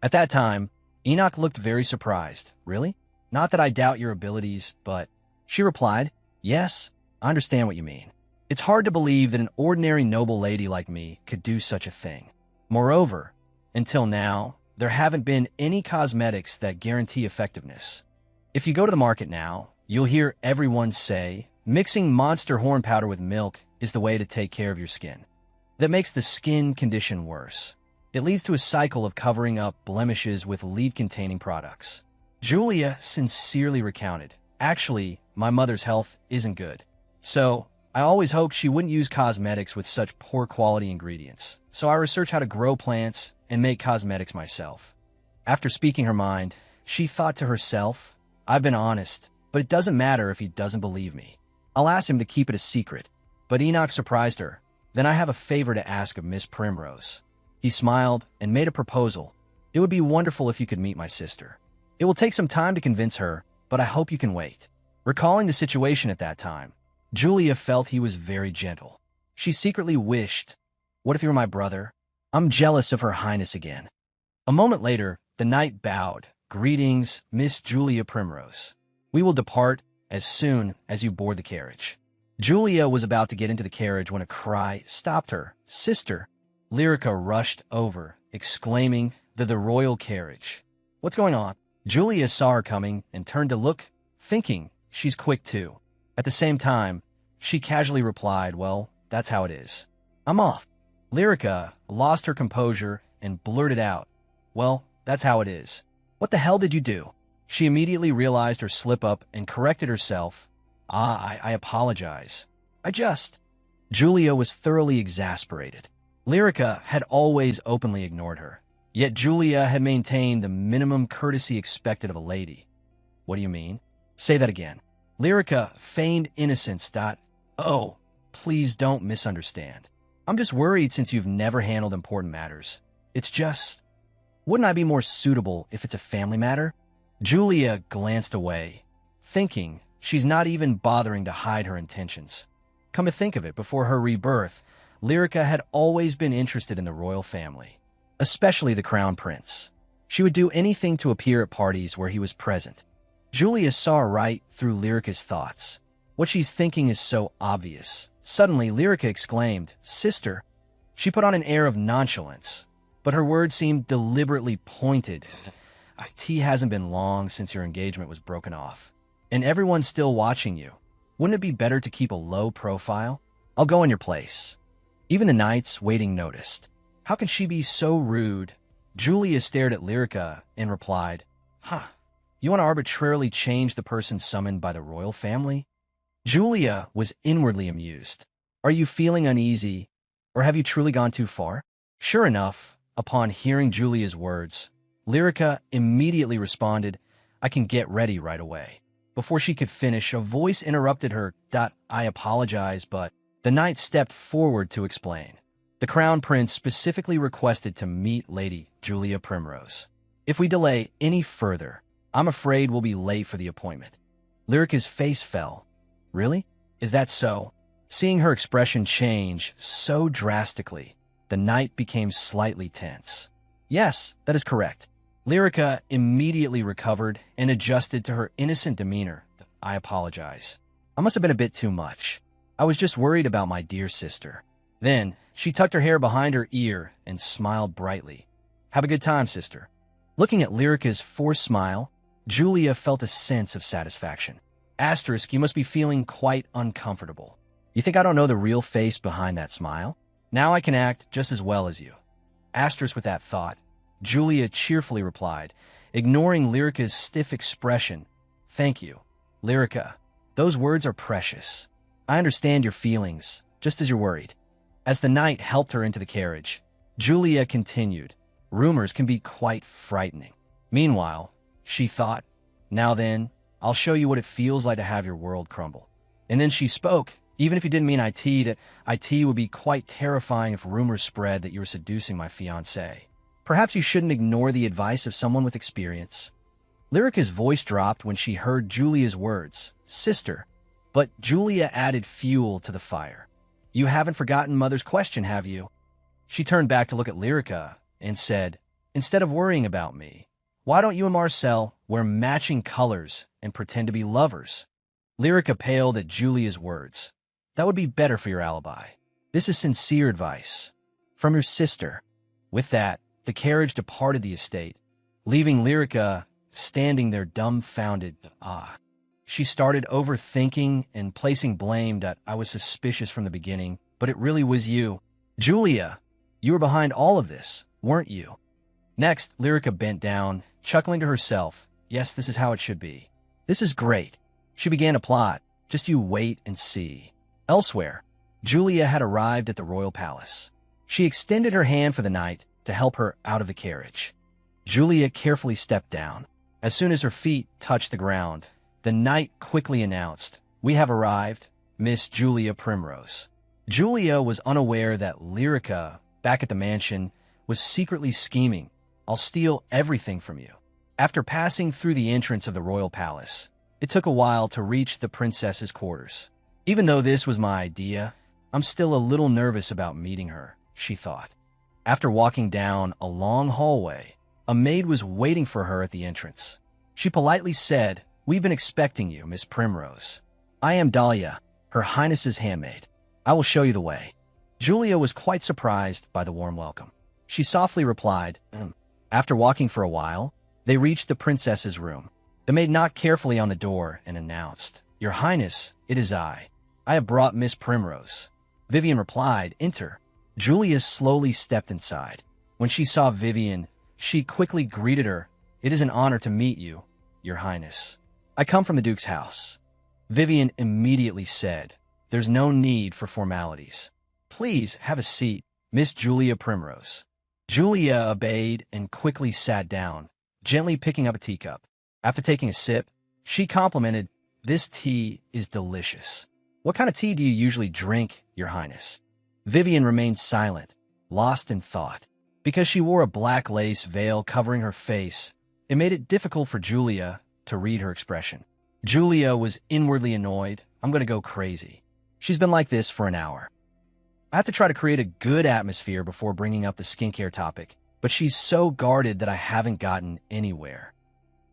At that time, Enoch looked very surprised. "Really? Not that I doubt your abilities, but—" She replied, "Yes, I understand what you mean. It's hard to believe that an ordinary noble lady like me could do such a thing. Moreover, until now, there haven't been any cosmetics that guarantee effectiveness. If you go to the market now, you'll hear everyone say, mixing monster horn powder with milk is the way to take care of your skin. That makes the skin condition worse. It leads to a cycle of covering up blemishes with lead-containing products." Julia sincerely recounted, "Actually, my mother's health isn't good. So, I always hoped she wouldn't use cosmetics with such poor quality ingredients. So I researched how to grow plants and make cosmetics myself." After speaking her mind, she thought to herself, "I've been honest, but it doesn't matter if he doesn't believe me. I'll ask him to keep it a secret." But Enoch surprised her. "Then I have a favor to ask of Miss Primrose." He smiled and made a proposal. "It would be wonderful if you could meet my sister. It will take some time to convince her, but I hope you can wait." Recalling the situation at that time, Julia felt he was very gentle. She secretly wished, "What if he were my brother? I'm jealous of Her Highness again." A moment later, the knight bowed. "Greetings, Miss Julia Primrose. We will depart as soon as you board the carriage." Julia was about to get into the carriage when a cry stopped her. "Sister!" Lyrica rushed over, exclaiming, the royal carriage. "What's going on?" Julia saw her coming and turned to look, thinking, "She's quick too." At the same time, she casually replied, "Well, that's how it is. I'm off." Lyrica lost her composure and blurted out, "Well, that's how it is. What the hell did you do?" She immediately realized her slip-up and corrected herself. I apologize. I just—" Julia was thoroughly exasperated. Lyrica had always openly ignored her, yet Julia had maintained the minimum courtesy expected of a lady. "What do you mean? Say that again." Lyrica feigned innocence. "Oh, please don't misunderstand. I'm just worried since you've never handled important matters. It's just... Wouldn't I be more suitable if it's a family matter?" Julia glanced away, thinking she's not even bothering to hide her intentions. Come to think of it, before her rebirth, Lyrica had always been interested in the royal family, especially the Crown Prince. She would do anything to appear at parties where he was present. Julia saw right through Lyrica's thoughts. What she's thinking is so obvious. Suddenly, Lyrica exclaimed, "Sister!" She put on an air of nonchalance, but her words seemed deliberately pointed. "Tea hasn't been long since your engagement was broken off, and everyone's still watching you. Wouldn't it be better to keep a low profile? I'll go in your place." Even the knights waiting noticed. How could she be so rude? Julia stared at Lyrica and replied, You want to arbitrarily change the person summoned by the royal family?" Julia was inwardly amused. "Are you feeling uneasy, or have you truly gone too far?" Sure enough, upon hearing Julia's words, Lyrica immediately responded, "I can get ready right away." Before she could finish, a voice interrupted her. "I apologize, but..." The knight stepped forward to explain. The Crown Prince specifically requested to meet Lady Julia Primrose. "If we delay any further, I'm afraid we'll be late for the appointment." Lyrica's face fell. "Really? Is that so?" Seeing her expression change so drastically, the knight became slightly tense. "Yes, that is correct." Lyrica immediately recovered and adjusted to her innocent demeanor. "I apologize. I must have been a bit too much. I was just worried about my dear sister." Then, she tucked her hair behind her ear and smiled brightly. "Have a good time, sister." Looking at Lyrica's forced smile, Julia felt a sense of satisfaction. Asterisk, you must be feeling quite uncomfortable. You think I don't know the real face behind that smile? Now I can act just as well as you. Asterisk with that thought, Julia cheerfully replied, ignoring Lyrica's stiff expression. "Thank you, Lyrica. Those words are precious. I understand your feelings, just as you're worried." As the knight helped her into the carriage, Julia continued, "Rumors can be quite frightening." Meanwhile, she thought, "Now then, I'll show you what it feels like to have your world crumble." And then she spoke, "Even if you didn't mean IT would be quite terrifying if rumors spread that you were seducing my fiancé. Perhaps you shouldn't ignore the advice of someone with experience." Lyrica's voice dropped when she heard Julia's words, "Sister." But Julia added fuel to the fire. "You haven't forgotten Mother's question, have you?" She turned back to look at Lyrica and said, "Instead of worrying about me, why don't you and Marcel wear matching colors and pretend to be lovers?" Lyrica paled at Julia's words. "That would be better for your alibi. This is sincere advice. From your sister." With that, the carriage departed the estate, leaving Lyrica standing there dumbfounded. She started overthinking and placing blame that I was suspicious from the beginning, but it really was you. "Julia, you were behind all of this, weren't you?" Next, Lyrica bent down, chuckling to herself. "Yes, this is how it should be. This is great." She began a plot. Just you wait and see. Elsewhere, Julia had arrived at the royal palace. She extended her hand for the knight to help her out of the carriage. Julia carefully stepped down. As soon as her feet touched the ground, the knight quickly announced, "We have arrived, Miss Julia Primrose." Julia was unaware that Lyrica, back at the mansion, was secretly scheming. "I'll steal everything from you." After passing through the entrance of the royal palace, it took a while to reach the princess's quarters. Even though this was my idea, I'm still a little nervous about meeting her, she thought. After walking down a long hallway, a maid was waiting for her at the entrance. She politely said, "We've been expecting you, Miss Primrose. I am Dahlia, Her Highness's handmaid. I will show you the way." Julia was quite surprised by the warm welcome. She softly replied, After walking for a while, they reached the princess's room. The maid knocked carefully on the door and announced, "Your Highness, it is I. I have brought Miss Primrose." Vivian replied, "Enter." Julia slowly stepped inside. When she saw Vivian, she quickly greeted her. "It is an honor to meet you, Your Highness. I come from the Duke's house." Vivian immediately said, "There's no need for formalities. Please have a seat, Miss Julia Primrose." Julia obeyed and quickly sat down, gently picking up a teacup. After taking a sip, she complimented, "This tea is delicious. What kind of tea do you usually drink, Your Highness?" Vivian remained silent, lost in thought. Because she wore a black lace veil covering her face, it made it difficult for Julia to read her expression. Julia was inwardly annoyed. "I'm going to go crazy. She's been like this for an hour. I have to try to create a good atmosphere before bringing up the skincare topic, but she's so guarded that I haven't gotten anywhere."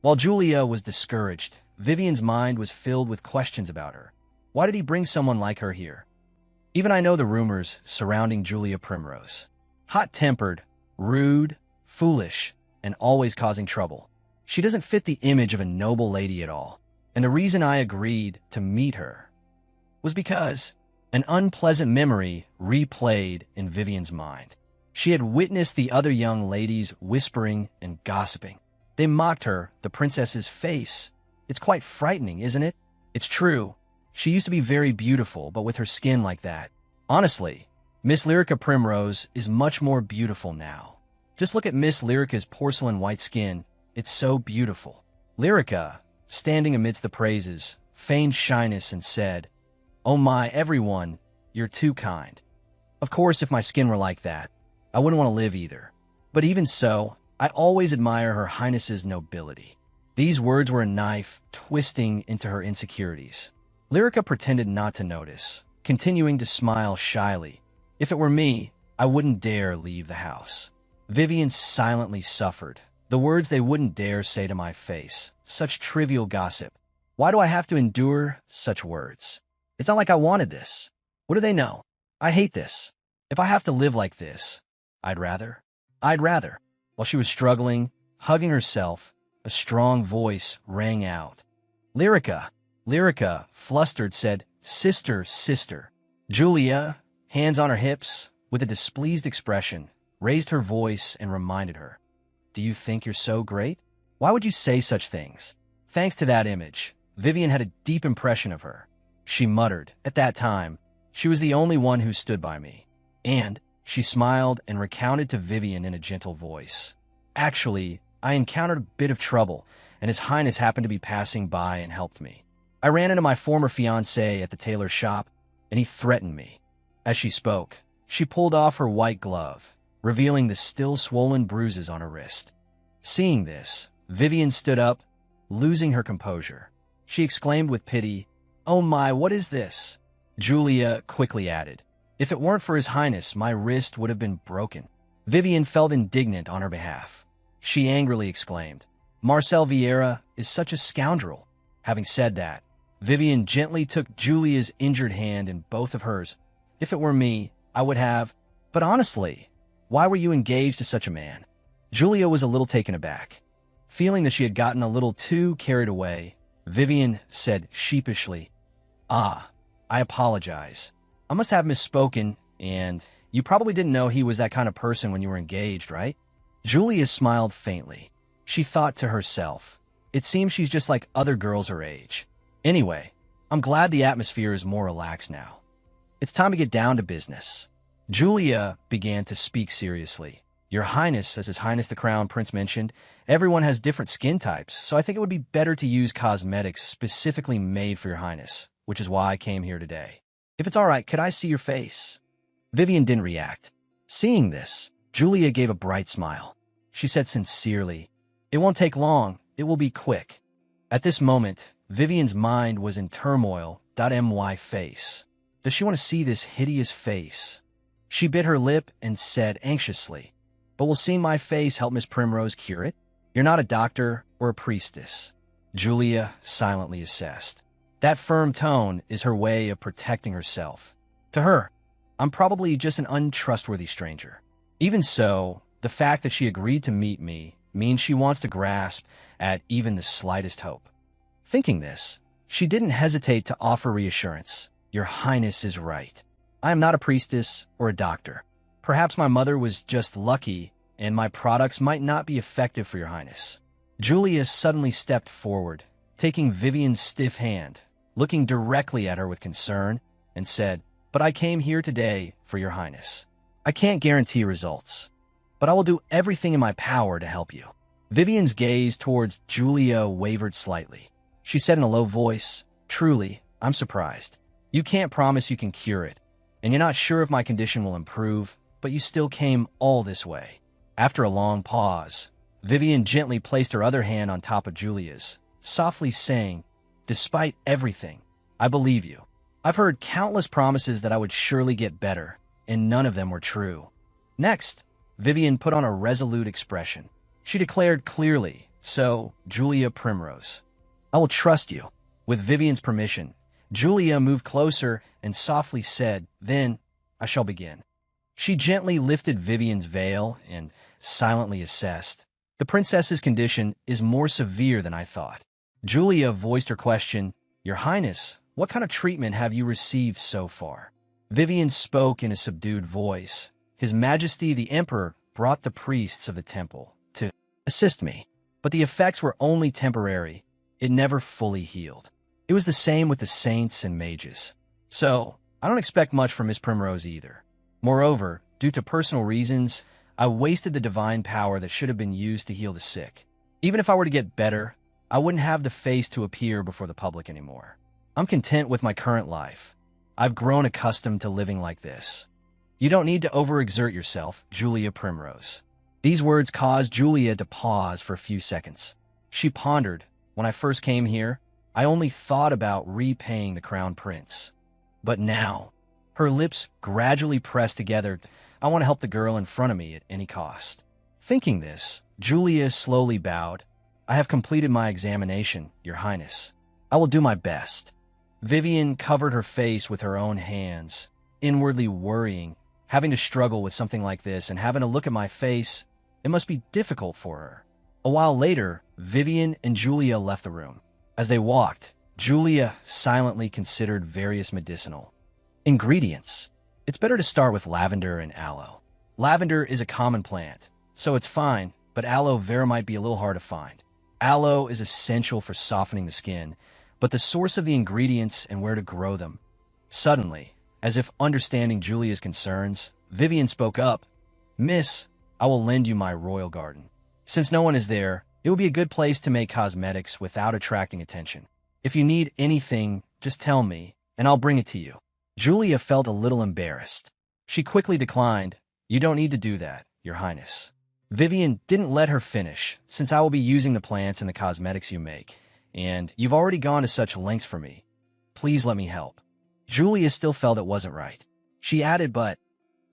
While Julia was discouraged, Vivian's mind was filled with questions about her. Why did he bring someone like her here? Even I know the rumors surrounding Julia Primrose. Hot-tempered, rude, foolish, and always causing trouble. She doesn't fit the image of a noble lady at all. And the reason I agreed to meet her was because an unpleasant memory replayed in Vivian's mind. She had witnessed the other young ladies whispering and gossiping. They mocked her, the princess's face. It's quite frightening, isn't it? It's true. She used to be very beautiful, but with her skin like that. Honestly, Miss Lyrica Primrose is much more beautiful now. Just look at Miss Lyrica's porcelain white skin. It's so beautiful. Lyrica, standing amidst the praises, feigned shyness and said, "Oh my, everyone, you're too kind. Of course, if my skin were like that, I wouldn't want to live either. But even so, I always admire Her Highness's nobility." These words were a knife twisting into her insecurities. Lyrica pretended not to notice, continuing to smile shyly. "If it were me, I wouldn't dare leave the house." Vivian silently suffered. The words they wouldn't dare say to my face. Such trivial gossip. Why do I have to endure such words? It's not like I wanted this. What do they know? I hate this. If I have to live like this, I'd rather. While she was struggling, hugging herself, a strong voice rang out. "Lyrica!" Lyrica, flustered, said, "Sister, sister." Julia, hands on her hips, with a displeased expression, raised her voice and reminded her, "Do you think you're so great? Why would you say such things?" Thanks to that image, Vivian had a deep impression of her. She muttered, "At that time, she was the only one who stood by me. And she smiled and recounted to Vivian in a gentle voice. Actually, I encountered a bit of trouble, and His Highness happened to be passing by and helped me. I ran into my former fiancé at the tailor's shop, and he threatened me. As she spoke, she pulled off her white glove, revealing the still swollen bruises on her wrist. Seeing this, Vivian stood up, losing her composure. She exclaimed with pity, "Oh my, what is this?" Julia quickly added, "If it weren't for His Highness, my wrist would have been broken." Vivian felt indignant on her behalf. She angrily exclaimed, "Marcel Vieira is such a scoundrel." Having said that, Vivian gently took Julia's injured hand in both of hers. "If it were me, I would have. But honestly, why were you engaged to such a man?" Julia was a little taken aback. Feeling that she had gotten a little too carried away, Vivian said sheepishly, "Ah, I apologize. I must have misspoken, and you probably didn't know he was that kind of person when you were engaged, right?" Julia smiled faintly. She thought to herself, "It seems she's just like other girls her age. Anyway, I'm glad the atmosphere is more relaxed now. It's time to get down to business." Julia began to speak seriously. "Your Highness, as His Highness the Crown Prince mentioned, everyone has different skin types, so I think it would be better to use cosmetics specifically made for Your Highness, which is why I came here today. If it's all right, could I see your face?" Vivian didn't react. Seeing this, Julia gave a bright smile. She said sincerely, "It won't take long. It will be quick." At this moment, Vivian's mind was in turmoil. My face. Does she want to see this hideous face? She bit her lip and said anxiously, "But will seeing my face help Miss Primrose cure it? You're not a doctor or a priestess." Julia silently assessed. That firm tone is her way of protecting herself. To her, I'm probably just an untrustworthy stranger. Even so, the fact that she agreed to meet me means she wants to grasp at even the slightest hope. Thinking this, she didn't hesitate to offer reassurance. "Your Highness is right. I am not a priestess or a doctor. Perhaps my mother was just lucky, and my products might not be effective for Your Highness." Julia suddenly stepped forward, taking Vivian's stiff hand, looking directly at her with concern, and said, "But I came here today for Your Highness. I can't guarantee results, but I will do everything in my power to help you." Vivian's gaze towards Julia wavered slightly. She said in a low voice, "Truly, I'm surprised. You can't promise you can cure it, and you're not sure if my condition will improve, but you still came all this way." After a long pause, Vivian gently placed her other hand on top of Julia's, softly saying, "Despite everything, I believe you. I've heard countless promises that I would surely get better, and none of them were true." Next, Vivian put on a resolute expression. She declared clearly, "So, Julia Primrose, I will trust you." With Vivian's permission, Julia moved closer and softly said, "Then, I shall begin." She gently lifted Vivian's veil and silently assessed. "The princess's condition is more severe than I thought." Julia voiced her question, "Your Highness, what kind of treatment have you received so far?" Vivian spoke in a subdued voice. "His Majesty the Emperor brought the priests of the temple to assist me, but the effects were only temporary. It never fully healed. It was the same with the saints and mages. So, I don't expect much from Miss Primrose either. Moreover, due to personal reasons, I wasted the divine power that should have been used to heal the sick. Even if I were to get better, I wouldn't have the face to appear before the public anymore. I'm content with my current life. I've grown accustomed to living like this." "You don't need to overexert yourself, Julia Primrose." These words caused Julia to pause for a few seconds. She pondered, "When I first came here, I only thought about repaying the crown prince. But now," her lips gradually pressed together, "I want to help the girl in front of me at any cost." Thinking this, Julia slowly bowed. "I have completed my examination, Your Highness. I will do my best." Vivian covered her face with her own hands, inwardly worrying. Having to struggle with something like this and having to look at my face, it must be difficult for her. A while later, Vivian and Julia left the room. As they walked, Julia silently considered various medicinal ingredients. It's better to start with lavender and aloe. Lavender is a common plant, so it's fine, but aloe vera might be a little hard to find. Aloe is essential for softening the skin, but the source of the ingredients and where to grow them. Suddenly, as if understanding Julia's concerns, Vivian spoke up. Miss, I will lend you my royal garden. Since no one is there, it will be a good place to make cosmetics without attracting attention. If you need anything, just tell me, and I'll bring it to you. Julia felt a little embarrassed. She quickly declined. You don't need to do that, Your Highness. Vivian didn't let her finish, since I will be using the plants and the cosmetics you make, and you've already gone to such lengths for me. Please let me help. Julia still felt it wasn't right. She added, but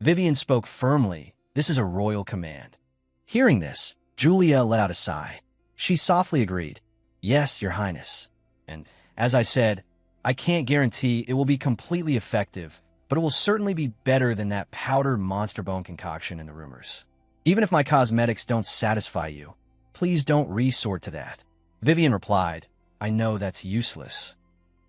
Vivian spoke firmly. This is a royal command. Hearing this, Julia let out a sigh. She softly agreed. Yes, Your Highness. And as I said, I can't guarantee it will be completely effective, but it will certainly be better than that powdered monster bone concoction in the rumors. Even if my cosmetics don't satisfy you, please don't resort to that. Vivian replied, I know that's useless.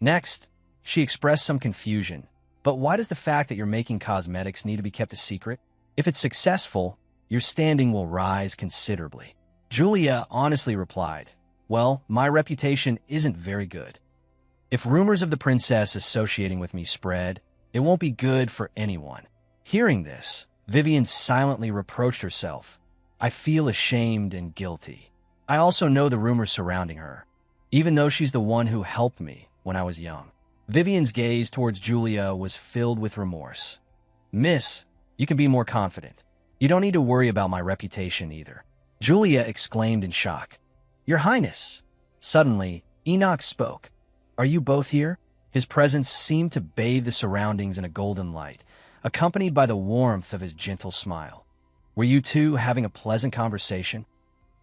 Next, she expressed some confusion. But why does the fact that you're making cosmetics need to be kept a secret? If it's successful, your standing will rise considerably. Julia honestly replied, well, my reputation isn't very good. If rumors of the princess associating with me spread, it won't be good for anyone. Hearing this, Vivian silently reproached herself. I feel ashamed and guilty. I also know the rumors surrounding her, even though she's the one who helped me when I was young. Vivian's gaze towards Julia was filled with remorse. Miss, you can be more confident. You don't need to worry about my reputation either. Julia exclaimed in shock. Your Highness! Suddenly, Enoch spoke. Are you both here? His presence seemed to bathe the surroundings in a golden light, accompanied by the warmth of his gentle smile. Were you two having a pleasant conversation?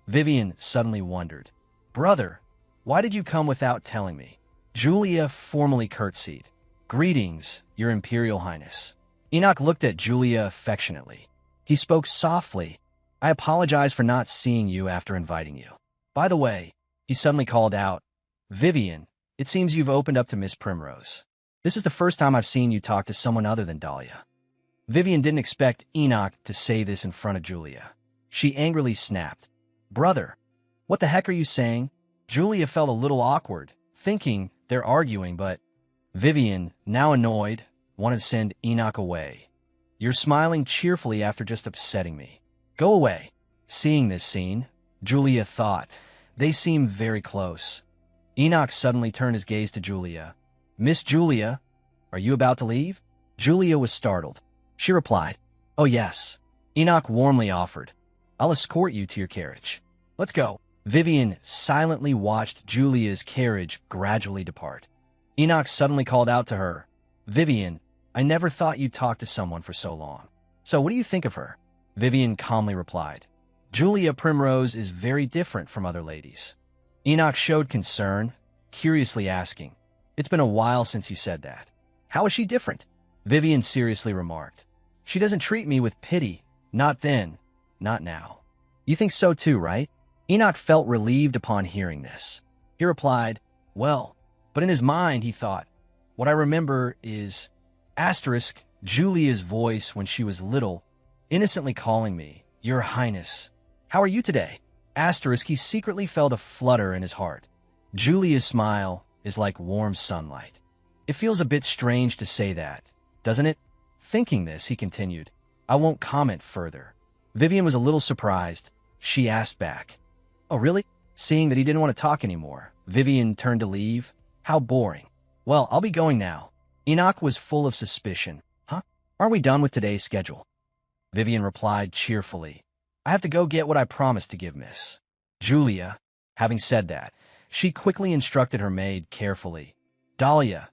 Vivian suddenly wondered. Brother, why did you come without telling me? Julia formally curtsied. Greetings, Your Imperial Highness. Enoch looked at Julia affectionately. He spoke softly. I apologize for not seeing you after inviting you. By the way, he suddenly called out, Vivian, it seems you've opened up to Miss Primrose. This is the first time I've seen you talk to someone other than Dahlia. Vivian didn't expect Enoch to say this in front of Julia. She angrily snapped. Brother, what the heck are you saying? Julia felt a little awkward, thinking they're arguing, but Vivian, now annoyed, wanted to send Enoch away. You're smiling cheerfully after just upsetting me. Go away. Seeing this scene, Julia thought, they seem very close. Enoch suddenly turned his gaze to Julia. Miss Julia, are you about to leave? Julia was startled. She replied, Oh yes. Enoch warmly offered, I'll escort you to your carriage. Let's go. Vivian silently watched Julia's carriage gradually depart. Enoch suddenly called out to her, Vivian, I never thought you'd talk to someone for so long. So what do you think of her? Vivian calmly replied, Julia Primrose is very different from other ladies. Enoch showed concern, curiously asking, It's been a while since you said that. How is she different? Vivian seriously remarked, She doesn't treat me with pity. Not then, not now. You think so too, right? Enoch felt relieved upon hearing this. He replied, Well, but in his mind he thought, What I remember is *, Julia's voice when she was little, innocently calling me, Your Highness. How are you today? *, he secretly felt a flutter in his heart. Julia's smile is like warm sunlight. It feels a bit strange to say that, doesn't it? Thinking this, he continued, I won't comment further. Vivian was a little surprised. She asked back, Oh, really? Seeing that he didn't want to talk anymore, Vivian turned to leave. How boring. Well, I'll be going now. Enoch was full of suspicion. Huh? Aren't we done with today's schedule? Vivian replied cheerfully, I have to go get what I promised to give Miss Julia. Having said that, she quickly instructed her maid carefully. Dahlia,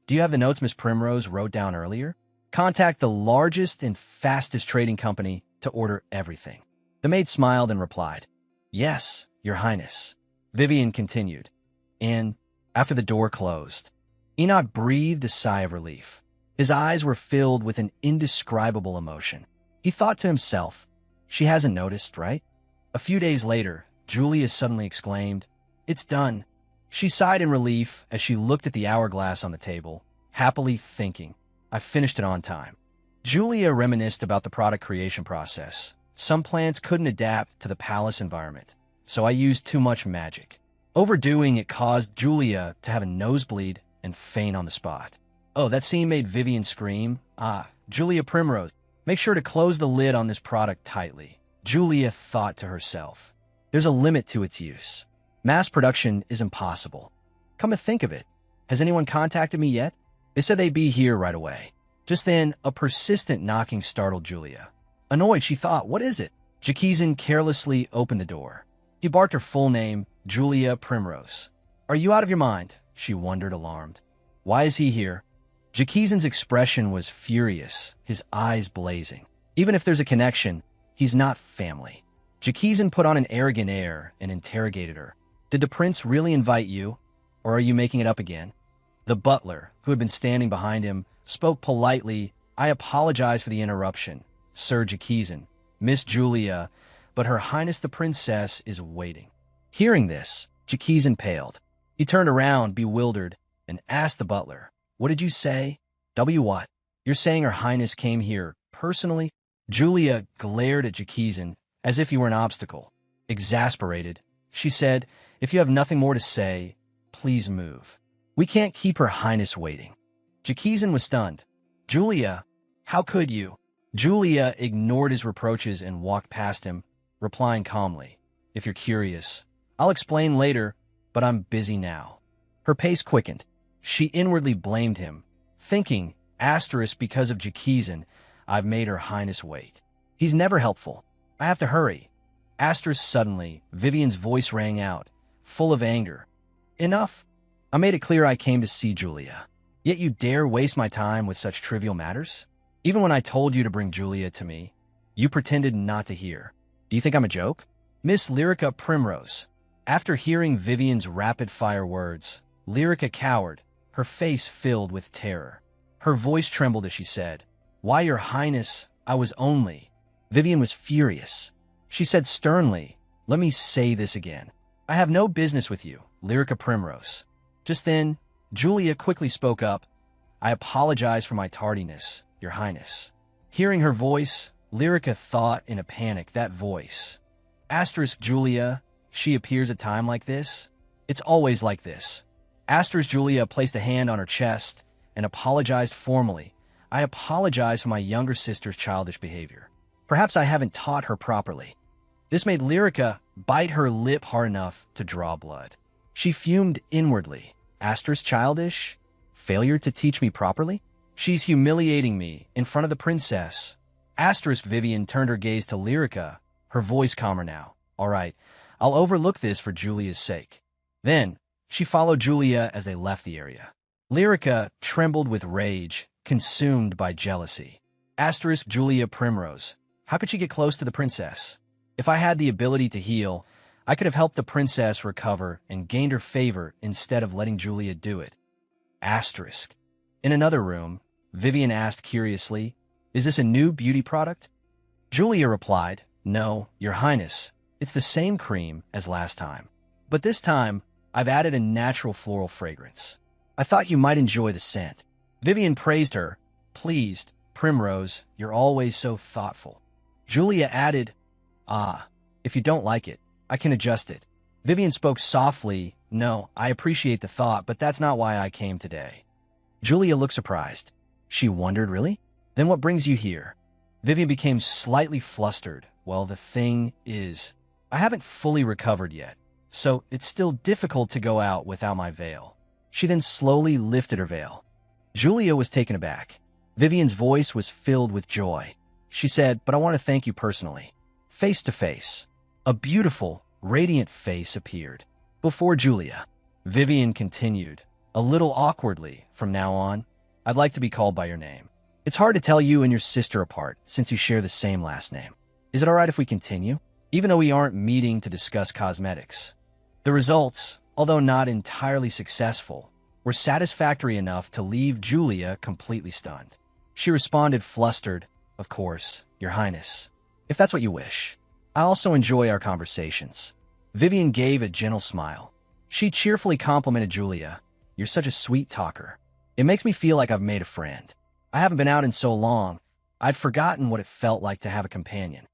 do you have the notes Miss Primrose wrote down earlier? Contact the largest and fastest trading company to order everything. The maid smiled and replied, Yes, Your Highness. Vivian continued, and after the door closed, Enoch breathed a sigh of relief. His eyes were filled with an indescribable emotion. He thought to himself, She hasn't noticed, right? A few days later, Julia suddenly exclaimed, It's done. She sighed in relief as she looked at the hourglass on the table, happily thinking, I finished it on time. Julia reminisced about the product creation process. Some plants couldn't adapt to the palace environment, so I used too much magic. Overdoing it caused Julia to have a nosebleed and faint on the spot. Oh, that scene made Vivian scream. Ah, Julia Primrose. Make sure to close the lid on this product tightly. Julia thought to herself. There's a limit to its use. Mass production is impossible. Come to think of it, has anyone contacted me yet? They said they'd be here right away. Just then, a persistent knocking startled Julia. Annoyed, she thought, what is it? Jakizan carelessly opened the door. He barked her full name, Julia Primrose. Are you out of your mind? She wondered, alarmed. Why is he here? Jakizan's expression was furious, his eyes blazing. Even if there's a connection, he's not family. Jakizan put on an arrogant air and interrogated her. Did the prince really invite you, or are you making it up again? The butler, who had been standing behind him, spoke politely. I apologize for the interruption, Sir Jakizan. Miss Julia, but Her Highness the Princess is waiting. Hearing this, Jakizan paled. He turned around, bewildered, and asked the butler, What did you say? What? You're saying Her Highness came here personally? Julia glared at Jakizan as if he were an obstacle. Exasperated, she said, If you have nothing more to say, please move. We can't keep Her Highness waiting. Jakizan was stunned. Julia, how could you? Julia ignored his reproaches and walked past him, replying calmly, If you're curious, I'll explain later, but I'm busy now. Her pace quickened. She inwardly blamed him, thinking, because of Jakizan, I've made Her Highness wait. He's never helpful. I have to hurry. Suddenly, Vivian's voice rang out, full of anger. Enough. I made it clear I came to see Julia. Yet you dare waste my time with such trivial matters? Even when I told you to bring Julia to me, you pretended not to hear. Do you think I'm a joke? Miss Lyrica Primrose. After hearing Vivian's rapid-fire words, Lyrica cowered, her face filled with terror. Her voice trembled as she said, Why, Your Highness, I was only... Vivian was furious. She said sternly, Let me say this again. I have no business with you, Lyrica Primrose. Just then, Julia quickly spoke up. I apologize for my tardiness, Your Highness. Hearing her voice, Lyrica thought in a panic, that voice. Julia, she appears at time like this? It's always like this. Julia placed a hand on her chest and apologized formally. I apologize for my younger sister's childish behavior. Perhaps I haven't taught her properly. This made Lyrica bite her lip hard enough to draw blood. She fumed inwardly. Childish? Failure to teach me properly? She's humiliating me in front of the princess. Vivian turned her gaze to Lyrica, her voice calmer now. All right, I'll overlook this for Julia's sake. Then, she followed Julia as they left the area. Lyrica trembled with rage, consumed by jealousy. Julia Primrose. How could she get close to the princess? If I had the ability to heal, I could have helped the princess recover and gained her favor instead of letting Julia do it. In another room, Vivian asked curiously, Is this a new beauty product? Julia replied, No, Your Highness. It's the same cream as last time. But this time, I've added a natural floral fragrance. I thought you might enjoy the scent. Vivian praised her. Pleased, Primrose, you're always so thoughtful. Julia added, if you don't like it, I can adjust it. Vivian spoke softly. No, I appreciate the thought, but that's not why I came today. Julia looked surprised. She wondered, really? Then what brings you here? Vivian became slightly flustered. Well, the thing is, I haven't fully recovered yet, so it's still difficult to go out without my veil. She then slowly lifted her veil. Julia was taken aback. Vivian's voice was filled with joy. She said, But I want to thank you personally. Face to face. A beautiful, radiant face appeared before Julia. Vivian continued, a little awkwardly, From now on, I'd like to be called by your name. It's hard to tell you and your sister apart since you share the same last name. Is it all right if we continue? Even though we aren't meeting to discuss cosmetics. The results, although not entirely successful, were satisfactory enough to leave Julia completely stunned. She responded flustered, Of course, Your Highness. If that's what you wish. I also enjoy our conversations. Vivian gave a gentle smile. She cheerfully complimented Julia. You're such a sweet talker. It makes me feel like I've made a friend. I haven't been out in so long, I'd forgotten what it felt like to have a companion.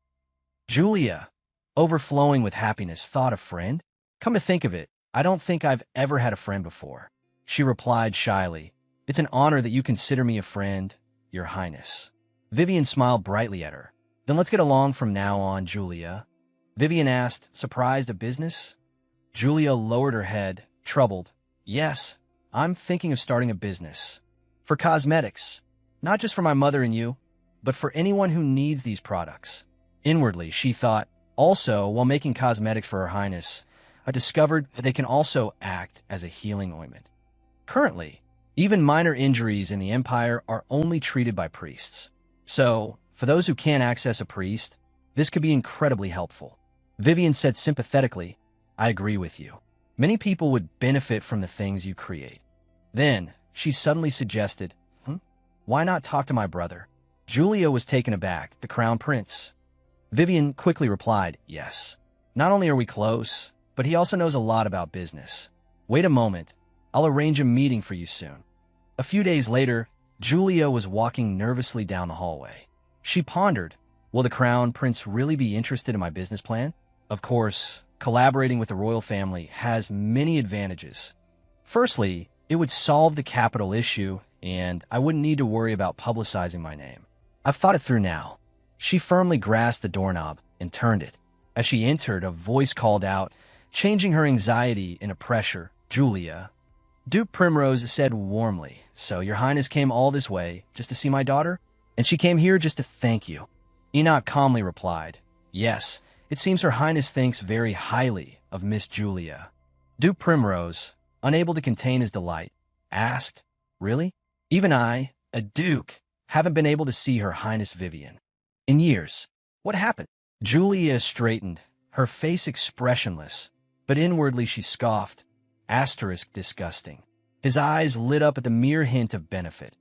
Julia, overflowing with happiness, thought, a friend? Come to think of it, I don't think I've ever had a friend before. She replied shyly, It's an honor that you consider me a friend, Your Highness. Vivian smiled brightly at her. Then let's get along from now on, Julia. Vivian asked, surprised at business. Julia lowered her head, troubled. Yes, I'm thinking of starting a business. For cosmetics. Not just for my mother and you, but for anyone who needs these products. Inwardly, she thought, also, while making cosmetics for Her Highness, I discovered that they can also act as a healing ointment. Currently, even minor injuries in the Empire are only treated by priests. So, for those who can't access a priest, this could be incredibly helpful. Vivian said sympathetically, I agree with you. Many people would benefit from the things you create. Then, she suddenly suggested, why not talk to my brother? Julia was taken aback, the Crown Prince. Vivian quickly replied, yes. Not only are we close, but he also knows a lot about business. Wait a moment. I'll arrange a meeting for you soon. A few days later, Julia was walking nervously down the hallway. She pondered, will the Crown Prince really be interested in my business plan? Of course, collaborating with the royal family has many advantages. Firstly, it would solve the capital issue, and I wouldn't need to worry about publicizing my name. I've thought it through now. She firmly grasped the doorknob and turned it. As she entered, a voice called out, changing her anxiety into pressure, Julia. Duke Primrose said warmly, so your highness came all this way just to see my daughter? And she came here just to thank you. Enoch calmly replied, yes, it seems her highness thinks very highly of Miss Julia. Duke Primrose, unable to contain his delight, asked, really? Even I, a duke, haven't been able to see her highness Vivian. In years. What happened? Julia straightened, her face expressionless, but inwardly she scoffed. Asterisk disgusting. His eyes lit up at the mere hint of benefit.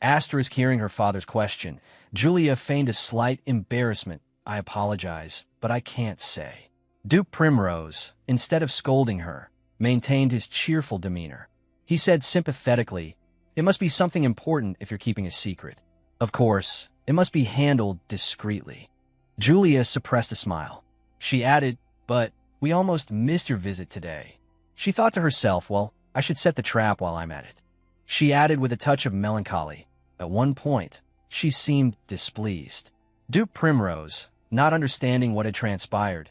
Asterisk hearing her father's question, Julia feigned a slight embarrassment. I apologize, but I can't say. Duke Primrose, instead of scolding her, maintained his cheerful demeanor. He said sympathetically, it must be something important if you're keeping a secret. Of course, it must be handled discreetly. Julia suppressed a smile. She added, but we almost missed your visit today. She thought to herself, well, I should set the trap while I'm at it. She added with a touch of melancholy. At one point, she seemed displeased. Duke Primrose, not understanding what had transpired,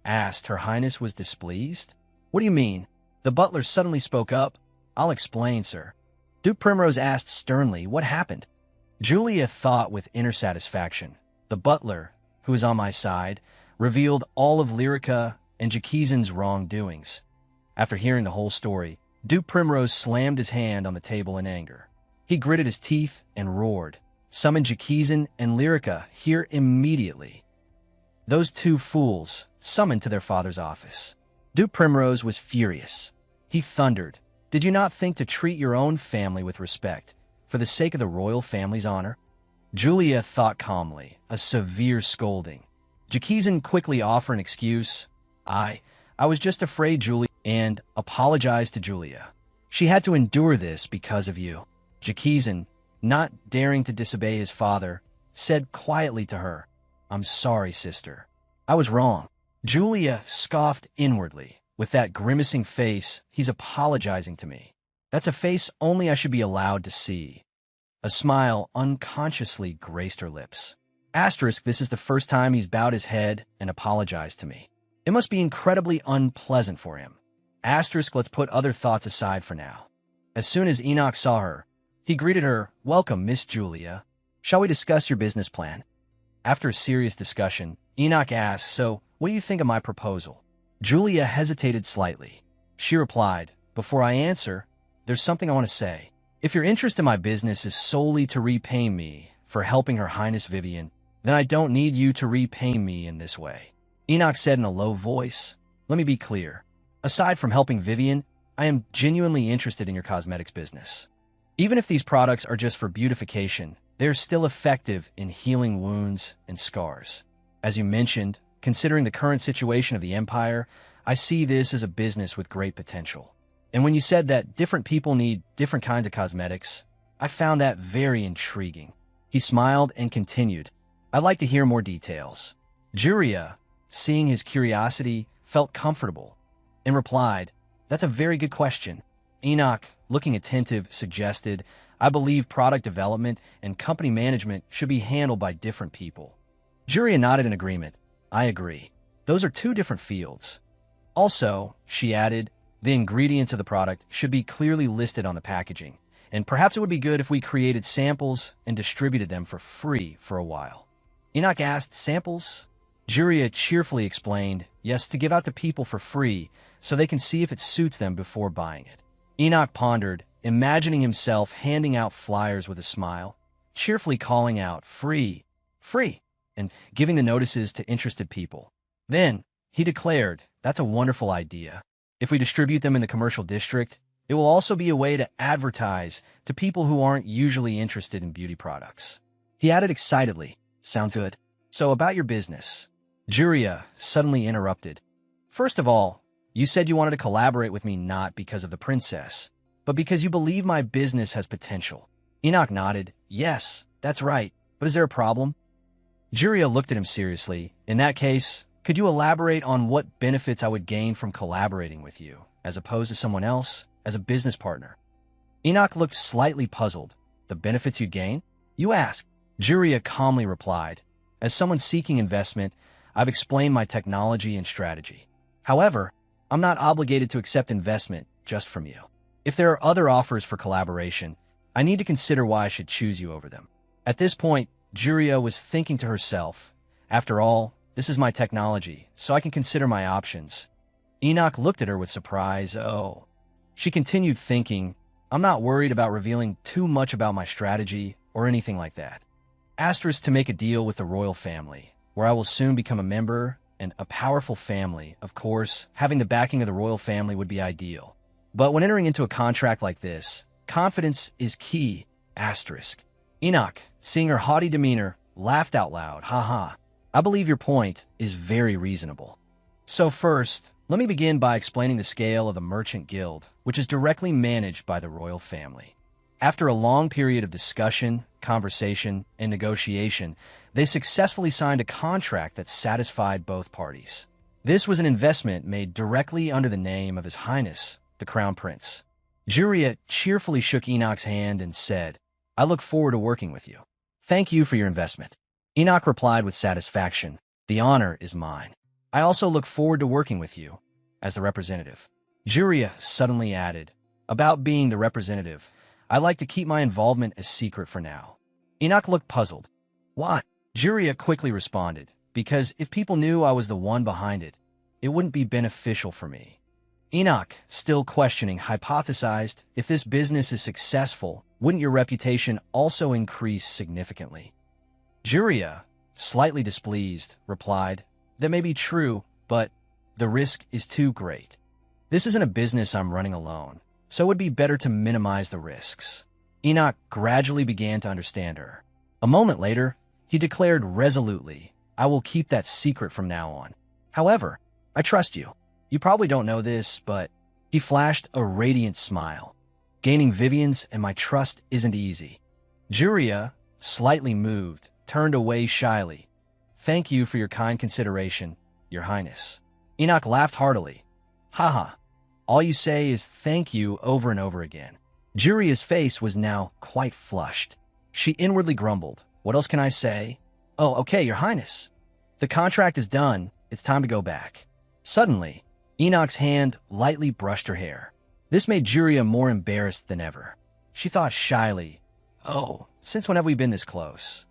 asked Her Highness was displeased? What do you mean? The butler suddenly spoke up. I'll explain, sir. Duke Primrose asked sternly, what happened? Julia thought with inner satisfaction. The butler, who is on my side, revealed all of Lyrica and Jackiesen's wrongdoings. After hearing the whole story, Duke Primrose slammed his hand on the table in anger. He gritted his teeth and roared, summon Jackiesen and Lyrica here immediately. Those two fools, summoned to their father's office. Duke Primrose was furious. He thundered, did you not think to treat your own family with respect, for the sake of the royal family's honor? Julia thought calmly, a severe scolding. Jackiesen quickly offered an excuse. I was just afraid, Julia, and apologized to Julia. She had to endure this because of you. Jackiesen, not daring to disobey his father, said quietly to her, I'm sorry, sister. I was wrong. Julia scoffed inwardly. With that grimacing face, he's apologizing to me. That's a face only I should be allowed to see. A smile unconsciously graced her lips. Asterisk, this is the first time he's bowed his head and apologized to me. It must be incredibly unpleasant for him. Asterisk, let's put other thoughts aside for now. As soon as Enoch saw her, he greeted her, welcome, Miss Julia. Shall we discuss your business plan? After a serious discussion, Enoch asked, so, what do you think of my proposal? Julia hesitated slightly. She replied, before I answer, there's something I want to say. If your interest in my business is solely to repay me for helping Her Highness Vivian, then I don't need you to repay me in this way. Enoch said in a low voice, let me be clear. Aside from helping Vivian, I am genuinely interested in your cosmetics business. Even if these products are just for beautification, they're still effective in healing wounds and scars. As you mentioned, considering the current situation of the Empire, I see this as a business with great potential. And when you said that different people need different kinds of cosmetics, I found that very intriguing. He smiled and continued, I'd like to hear more details. Julia, seeing his curiosity, felt comfortable and replied, that's a very good question. Enoch, looking attentive, suggested, I believe product development and company management should be handled by different people. Julia nodded in agreement. I agree. Those are two different fields. Also, she added, the ingredients of the product should be clearly listed on the packaging, and perhaps it would be good if we created samples and distributed them for free for a while. Enoch asked, samples? Julia cheerfully explained, yes, to give out to people for free so they can see if it suits them before buying it. Enoch pondered, imagining himself handing out flyers with a smile, cheerfully calling out, free, free, and giving the notices to interested people. Then, he declared, that's a wonderful idea. If we distribute them in the commercial district, it will also be a way to advertise to people who aren't usually interested in beauty products. He added excitedly, sound good? So about your business. Julia suddenly interrupted. First of all, you said you wanted to collaborate with me not because of the princess, but because you believe my business has potential. Enoch nodded. Yes, that's right. But is there a problem? Julia looked at him seriously. In that case, could you elaborate on what benefits I would gain from collaborating with you, as opposed to someone else, as a business partner? Enoch looked slightly puzzled. The benefits you'd gain? You ask. Julia calmly replied. As someone seeking investment, I've explained my technology and strategy. However, I'm not obligated to accept investment just from you. If there are other offers for collaboration, I need to consider why I should choose you over them. At this point, Julia was thinking to herself, after all, this is my technology, so I can consider my options. Enoch looked at her with surprise. Oh. She continued thinking, I'm not worried about revealing too much about my strategy or anything like that. Asterisk to make a deal with the royal family, where I will soon become a member and a powerful family. Of course, having the backing of the royal family would be ideal. But when entering into a contract like this, confidence is key. Asterisk. Enoch, seeing her haughty demeanor, laughed out loud. Ha. I believe your point is very reasonable. So first, let me begin by explaining the scale of the Merchant Guild, which is directly managed by the royal family. After a long period of discussion, conversation, and negotiation, they successfully signed a contract that satisfied both parties. This was an investment made directly under the name of His Highness, the Crown Prince. Julia cheerfully shook Enoch's hand and said, I look forward to working with you. Thank you for your investment. Enoch replied with satisfaction, the honor is mine. I also look forward to working with you as the representative. Julia suddenly added, about being the representative, I like to keep my involvement a secret for now. Enoch looked puzzled. Why? Julia quickly responded, because if people knew I was the one behind it, it wouldn't be beneficial for me. Enoch, still questioning, hypothesized, if this business is successful, wouldn't your reputation also increase significantly? Julia, slightly displeased, replied, that may be true, but the risk is too great. This isn't a business I'm running alone, so it would be better to minimize the risks. Enoch gradually began to understand her. A moment later, he declared resolutely, I will keep that secret from now on. However, I trust you. You probably don't know this, but he flashed a radiant smile. Gaining Vivian's and my trust isn't easy. Julia, slightly moved, turned away shyly. Thank you for your kind consideration, Your Highness. Enoch laughed heartily. Haha. All you say is thank you over and over again. Julia's face was now quite flushed. She inwardly grumbled. What else can I say? Oh, okay, Your Highness. The contract is done. It's time to go back. Suddenly, Enoch's hand lightly brushed her hair. This made Julia more embarrassed than ever. She thought shyly, oh, since when have we been this close?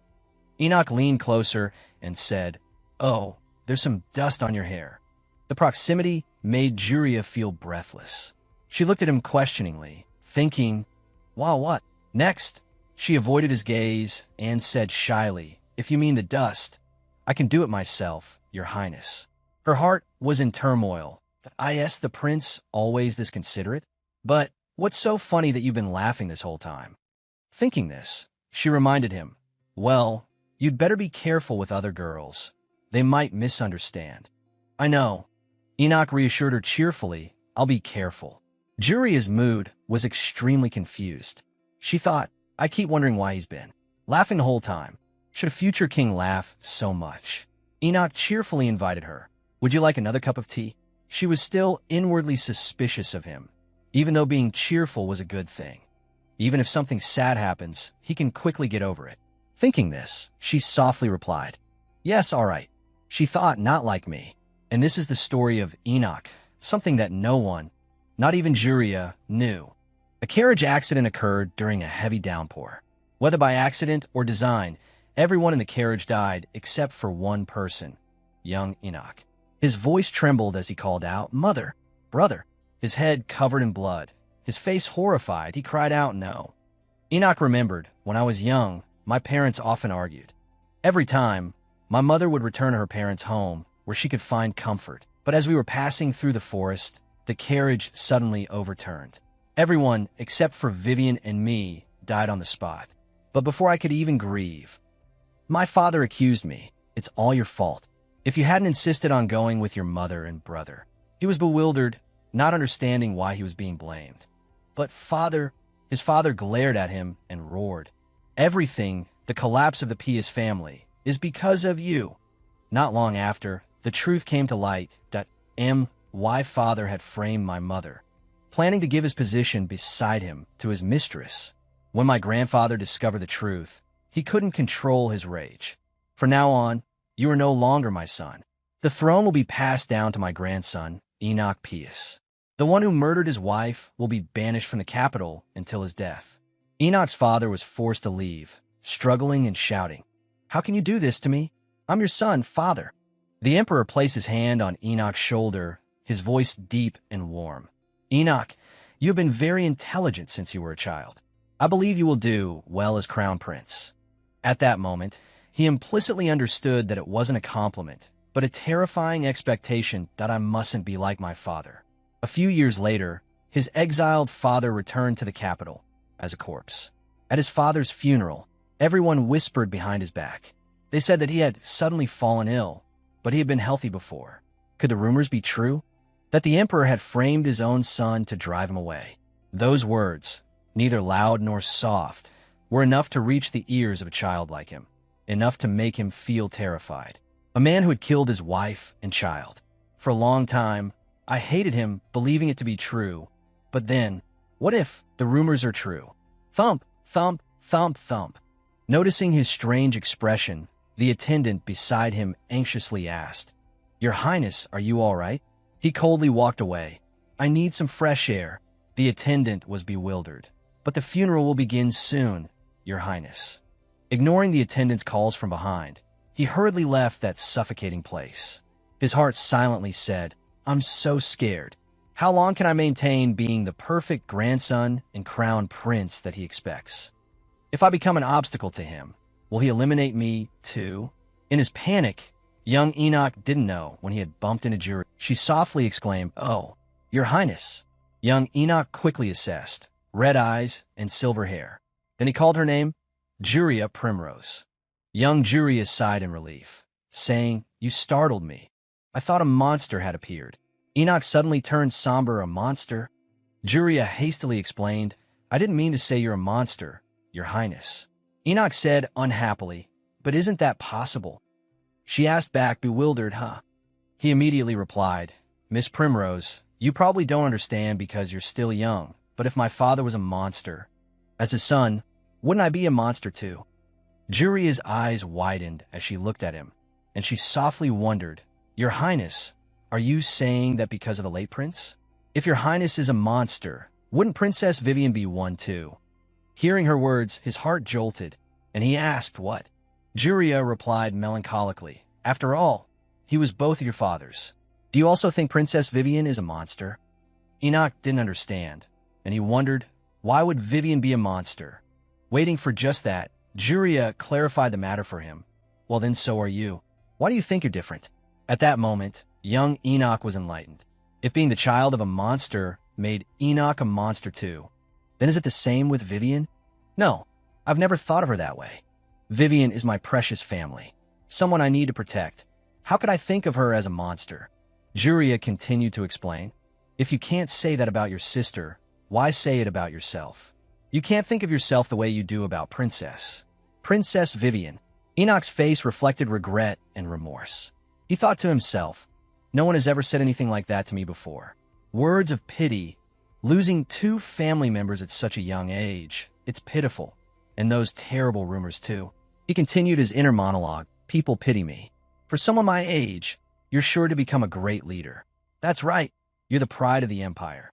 Enoch leaned closer and said, oh, there's some dust on your hair. The proximity made Julia feel breathless. She looked at him questioningly, thinking, wow, what? Next, she avoided his gaze and said shyly, if you mean the dust, I can do it myself, Your Highness. Her heart was in turmoil. Is the prince always this considerate? But what's so funny that you've been laughing this whole time? Thinking this, she reminded him, well, you'd better be careful with other girls. They might misunderstand. I know. Enoch reassured her cheerfully, I'll be careful. Julia's mood was extremely confused. She thought, I keep wondering why he's been laughing the whole time. Should a future king laugh so much? Enoch cheerfully invited her. Would you like another cup of tea? She was still inwardly suspicious of him, even though being cheerful was a good thing. Even if something sad happens, he can quickly get over it. Thinking this, she softly replied, "Yes, all right." She thought not like me. And this is the story of Enoch, something that no one, not even Juria, knew. A carriage accident occurred during a heavy downpour. Whether by accident or design, everyone in the carriage died except for one person, young Enoch. His voice trembled as he called out, "Mother, brother." His head covered in blood. His face horrified, he cried out, "No." Enoch remembered, when I was young, my parents often argued. Every time, my mother would return to her parents' home, where she could find comfort. But as we were passing through the forest, the carriage suddenly overturned. Everyone, except for Vivian and me, died on the spot. But before I could even grieve, my father accused me. "It's all your fault. If you hadn't insisted on going with your mother and brother." He was bewildered, not understanding why he was being blamed. "But father," his father glared at him and roared, "Everything, the collapse of the Pius family, is because of you." Not long after, the truth came to light that my father had framed my mother, planning to give his position beside him to his mistress. When my grandfather discovered the truth, he couldn't control his rage. "From now on, you are no longer my son. The throne will be passed down to my grandson, Enoch Pius. The one who murdered his wife will be banished from the capital until his death." Enoch's father was forced to leave, struggling and shouting, "How can you do this to me? I'm your son, father." The emperor placed his hand on Enoch's shoulder, his voice deep and warm. "Enoch, you have been very intelligent since you were a child. I believe you will do well as crown prince." At that moment, he implicitly understood that it wasn't a compliment, but a terrifying expectation that I mustn't be like my father. A few years later, his exiled father returned to the capital as a corpse. At his father's funeral, everyone whispered behind his back. They said that he had suddenly fallen ill, but he had been healthy before. Could the rumors be true? That the emperor had framed his own son to drive him away. Those words, neither loud nor soft, were enough to reach the ears of a child like him, enough to make him feel terrified. A man who had killed his wife and child. For a long time, I hated him, believing it to be true. But then, what if the rumors are true? Thump, thump, thump, thump. Noticing his strange expression, the attendant beside him anxiously asked, "Your Highness, are you all right?" He coldly walked away. "I need some fresh air." The attendant was bewildered. "But the funeral will begin soon, Your Highness." Ignoring the attendant's calls from behind, he hurriedly left that suffocating place. His heart silently said, "I'm so scared. How long can I maintain being the perfect grandson and crown prince that he expects? If I become an obstacle to him, will he eliminate me too?" In his panic, young Enoch didn't know when he had bumped into Juria. She softly exclaimed, "Oh, Your Highness." Young Enoch quickly assessed, red eyes and silver hair. Then he called her name, Juria Primrose. Young Juria sighed in relief, saying, "You startled me. I thought a monster had appeared." Enoch suddenly turned somber. "A monster?" Juria hastily explained, "I didn't mean to say you're a monster, Your Highness." Enoch said unhappily, "But isn't that possible?" She asked back, bewildered, "Huh?" He immediately replied, "Miss Primrose, you probably don't understand because you're still young, but if my father was a monster, as his son, wouldn't I be a monster too?" Juria's eyes widened as she looked at him, and she softly wondered, "Your Highness, are you saying that because of the late prince? If Your Highness is a monster, wouldn't Princess Vivian be one too?" Hearing her words, his heart jolted, and he asked what. Juria replied melancholically, "After all, he was both your fathers. Do you also think Princess Vivian is a monster?" Enoch didn't understand, and he wondered, why would Vivian be a monster? Waiting for just that, Juria clarified the matter for him. "Well then, so are you. Why do you think you're different?" At that moment, young Enoch was enlightened. If being the child of a monster made Enoch a monster too, then is it the same with Vivian? No, I've never thought of her that way. Vivian is my precious family, someone I need to protect. How could I think of her as a monster? Juria continued to explain, "If you can't say that about your sister, why say it about yourself? You can't think of yourself the way you do about Princess Vivian." Enoch's face reflected regret and remorse. He thought to himself, "No one has ever said anything like that to me before. Words of pity, Losing two family members at such a young age, it's pitiful. And those terrible rumors, too. He continued his inner monologue. People pity me. For someone my age, you're sure to become a great leader. That's right. You're the pride of the empire.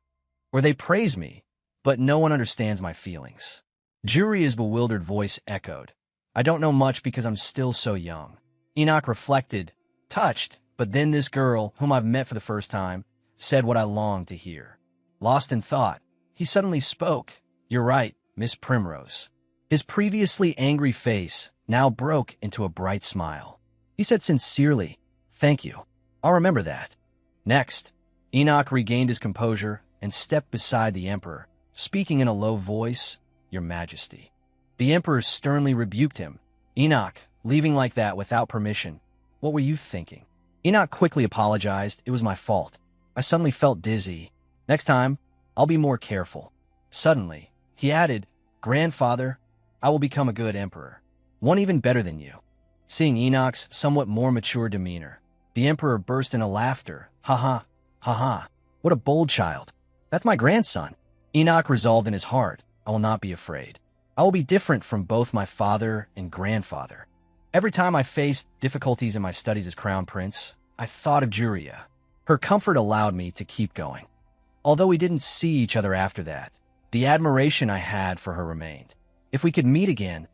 Or they praise me, but no one understands my feelings. Juria's bewildered voice echoed. I don't know much because I'm still so young. Enoch reflected, touched, but then this girl, whom I've met for the first time, said what I longed to hear. Lost in thought, he suddenly spoke. You're right, Miss Primrose. His previously angry face now broke into a bright smile. He said sincerely, thank you. I'll remember that. Next, Enoch regained his composure and stepped beside the emperor, speaking in a low voice, Your Majesty. The emperor sternly rebuked him. Enoch, leaving like that without permission. What were you thinking? Enoch quickly apologized. It was my fault. I suddenly felt dizzy. Next time, I'll be more careful. Suddenly, he added, Grandfather, I will become a good emperor. One even better than you. Seeing Enoch's somewhat more mature demeanor, the emperor burst into laughter. Ha ha, ha ha. What a bold child. That's my grandson. Enoch resolved in his heart, I will not be afraid. I will be different from both my father and grandfather. Every time I faced difficulties in my studies as crown prince, I thought of Juria. Her comfort allowed me to keep going. Although we didn't see each other after that, the admiration I had for her remained. If we could meet again,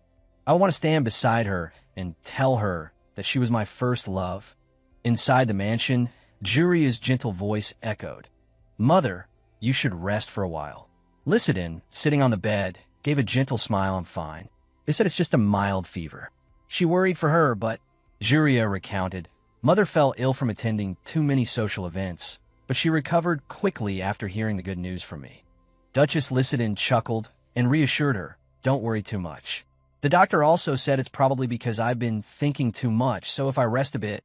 I want to stand beside her and tell her that she was my first love. Inside the mansion, Juria's gentle voice echoed. Mother, you should rest for a while. Lycidon, sitting on the bed, gave a gentle smile. I'm fine. They said it's just a mild fever. She worried for her, but Juria recounted. Mother fell ill from attending too many social events, but she recovered quickly after hearing the good news from me. Duchess Lycidon chuckled and reassured her, don't worry too much. The doctor also said it's probably because I've been thinking too much, so if I rest a bit,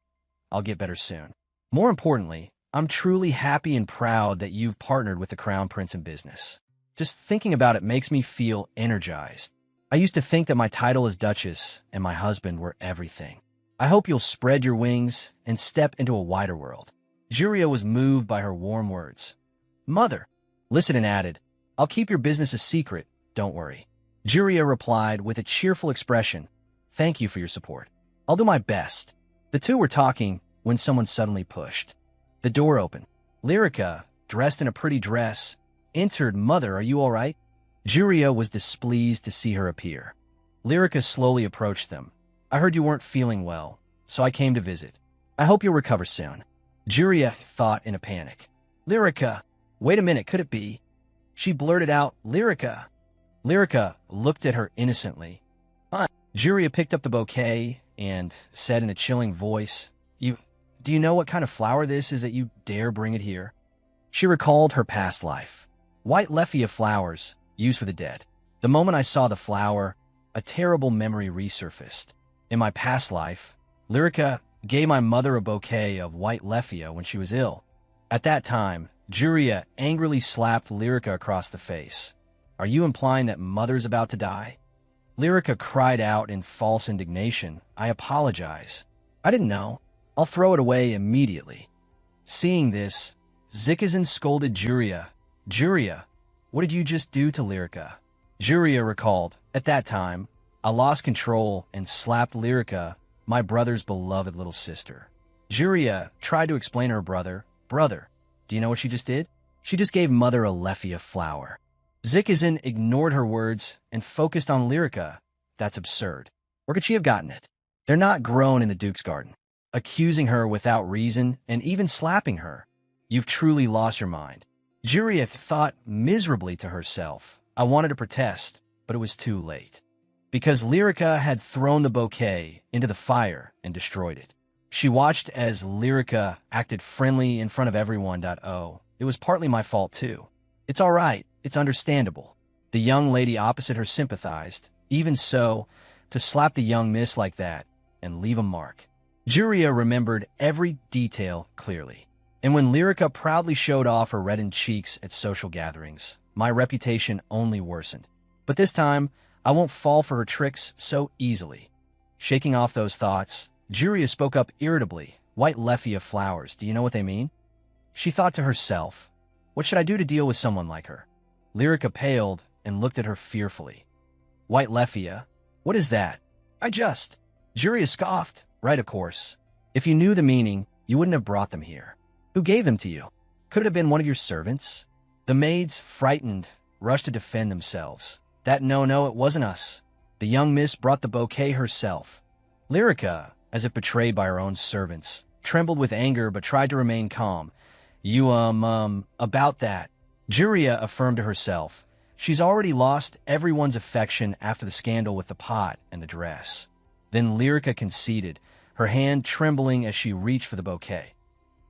I'll get better soon. More importantly, I'm truly happy and proud that you've partnered with the Crown Prince in business. Just thinking about it makes me feel energized. I used to think that my title as Duchess and my husband were everything. I hope you'll spread your wings and step into a wider world. Juria was moved by her warm words. Mother, Lycidon added, I'll keep your business a secret, don't worry. Juria replied with a cheerful expression, thank you for your support. I'll do my best. The two were talking when someone suddenly pushed. The door opened. Lyrica, dressed in a pretty dress, entered. Mother, are you all right? Juria was displeased to see her appear. Lyrica slowly approached them. I heard you weren't feeling well, so I came to visit. I hope you'll recover soon. Juria thought in a panic. Lyrica, wait a minute, could it be? She blurted out, Lyrica. Lyrica looked at her innocently. Juria picked up the bouquet and said in a chilling voice, Do you know what kind of flower this is that you dare bring it here? She recalled her past life. White leffia flowers, used for the dead. The moment I saw the flower, a terrible memory resurfaced. In my past life, Lyrica gave my mother a bouquet of white leffia when she was ill. At that time, Juria angrily slapped Lyrica across the face. Are you implying that mother's about to die? Lyrica cried out in false indignation. I apologize. I didn't know. I'll throw it away immediately. Seeing this, Zikazin scolded Juria. Juria, what did you just do to Lyrica? Juria recalled, at that time, I lost control and slapped Lyrica, my brother's beloved little sister. Juria tried to explain to her brother, Brother, do you know what she just did? She just gave mother a leffia flower. Zikazin ignored her words and focused on Lyrica. That's absurd. Where could she have gotten it? They're not grown in the Duke's garden. Accusing her without reason and even slapping her. You've truly lost your mind. Juria thought miserably to herself. I wanted to protest, but it was too late. Because Lyrica had thrown the bouquet into the fire and destroyed it. She watched as Lyrica acted friendly in front of everyone. Oh, it was partly my fault too. It's all right. It's understandable. The young lady opposite her sympathized. Even so, to slap the young miss like that and leave a mark. Juria remembered every detail clearly. And when Lyrica proudly showed off her reddened cheeks at social gatherings, my reputation only worsened. But this time, I won't fall for her tricks so easily. Shaking off those thoughts, Juria spoke up irritably. White leffia flowers, do you know what they mean? She thought to herself, What should I do to deal with someone like her? Lyrica paled and looked at her fearfully. White Leffia? What is that? Juria scoffed. Right, of course. If you knew the meaning, you wouldn't have brought them here. Who gave them to you? Could it have been one of your servants? The maids, frightened, rushed to defend themselves. No, it wasn't us. The young miss brought the bouquet herself. Lyrica, as if betrayed by her own servants, trembled with anger but tried to remain calm. About that. Juria affirmed to herself. She's already lost everyone's affection after the scandal with the pot and the dress. Then Lyrica conceded, her hand trembling as she reached for the bouquet.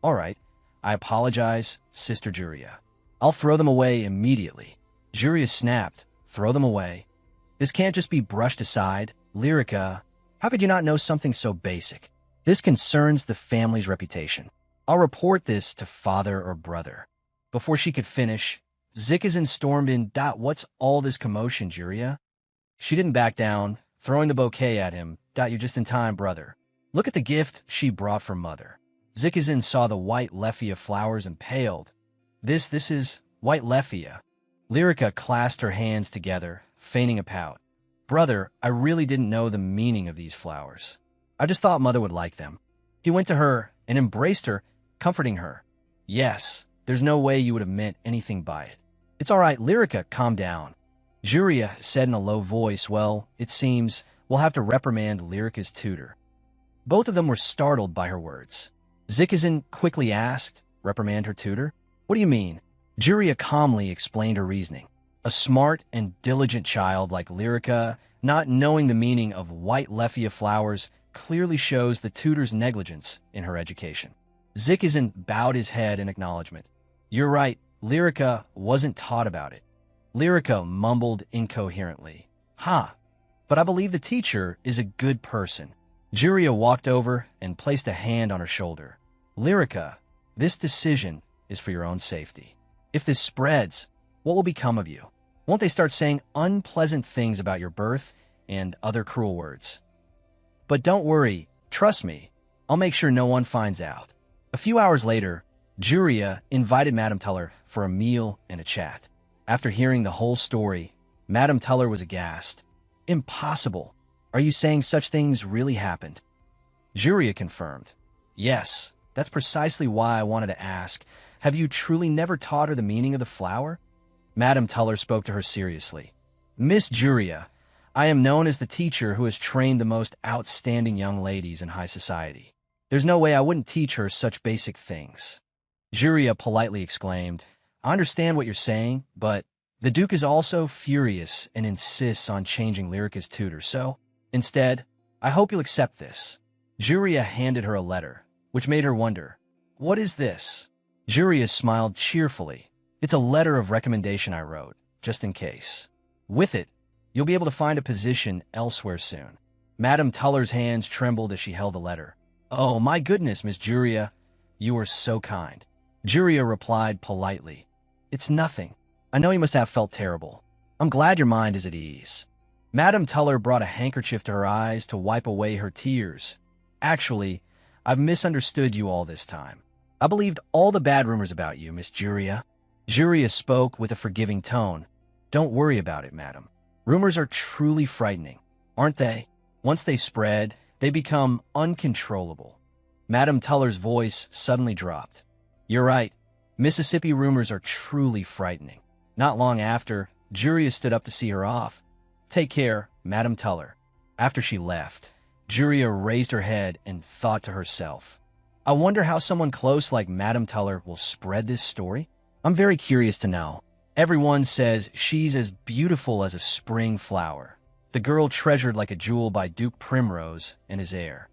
All right, I apologize, Sister Juria. I'll throw them away immediately. Juria snapped. Throw them away? This can't just be brushed aside. Lyrica, how could you not know something so basic? This concerns the family's reputation. I'll report this to father or brother. Before she could finish, Zikazin stormed in. What's all this commotion, Juria? She didn't back down, throwing the bouquet at him. You're just in time, brother. Look at the gift she brought for mother. Zikazin saw the white Leffia flowers and paled. This is white Leffia. Lyrica clasped her hands together, feigning a pout. Brother, I really didn't know the meaning of these flowers. I just thought mother would like them. He went to her and embraced her, comforting her. Yes, there's no way you would have meant anything by it. It's all right, Lyrica, calm down. Juria said in a low voice, well, it seems we'll have to reprimand Lyrica's tutor. Both of them were startled by her words. Zikazin quickly asked, reprimand her tutor? What do you mean? Juria calmly explained her reasoning. A smart and diligent child like Lyrica, not knowing the meaning of white Leffia flowers, clearly shows the tutor's negligence in her education. Zikazin bowed his head in acknowledgement. You're right, Lyrica wasn't taught about it. Lyrica mumbled incoherently. But I believe the teacher is a good person. Juria walked over and placed a hand on her shoulder. Lyrica, this decision is for your own safety. If this spreads, what will become of you? Won't they start saying unpleasant things about your birth and other cruel words? But don't worry, trust me, I'll make sure no one finds out. A few hours later, Juria invited Madame Teller for a meal and a chat. After hearing the whole story, Madame Teller was aghast. Impossible. Are you saying such things really happened? Juria confirmed. Yes, that's precisely why I wanted to ask. Have you truly never taught her the meaning of the flower? Madame Teller spoke to her seriously. Miss Juria, I am known as the teacher who has trained the most outstanding young ladies in high society. There's no way I wouldn't teach her such basic things. Juria politely exclaimed, I understand what you're saying, but the Duke is also furious and insists on changing Lyrica's tutor, so instead, I hope you'll accept this. Juria handed her a letter, which made her wonder, what is this? Juria smiled cheerfully. It's a letter of recommendation I wrote, just in case. With it, you'll be able to find a position elsewhere soon. Madame Teller's hands trembled as she held the letter. Oh, my goodness, Miss Juria, you are so kind. Juria replied politely. It's nothing. I know you must have felt terrible. I'm glad your mind is at ease. Madame Teller brought a handkerchief to her eyes to wipe away her tears. Actually, I've misunderstood you all this time. I believed all the bad rumors about you, Miss Juria. Juria spoke with a forgiving tone. Don't worry about it, madam. Rumors are truly frightening, aren't they? Once they spread, they become uncontrollable. Madame Teller's voice suddenly dropped. You're right. Mississippi rumors are truly frightening. Not long after, Juria stood up to see her off. Take care, Madame Teller. After she left, Juria raised her head and thought to herself, I wonder how someone close like Madame Teller will spread this story? I'm very curious to know. Everyone says she's as beautiful as a spring flower, the girl treasured like a jewel by Duke Primrose and his heir.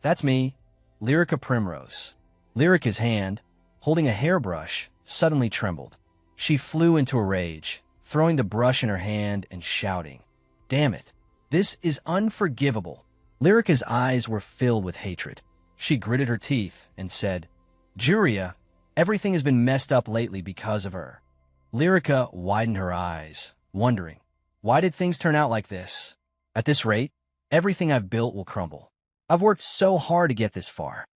That's me, Lyrica Primrose. Lyrica's hand, holding a hairbrush, suddenly trembled. She flew into a rage, throwing the brush in her hand and shouting, Damn it, this is unforgivable. Lyrica's eyes were filled with hatred. She gritted her teeth and said, Juria, everything has been messed up lately because of her. Lyrica widened her eyes, wondering, why did things turn out like this? At this rate, everything I've built will crumble. I've worked so hard to get this far.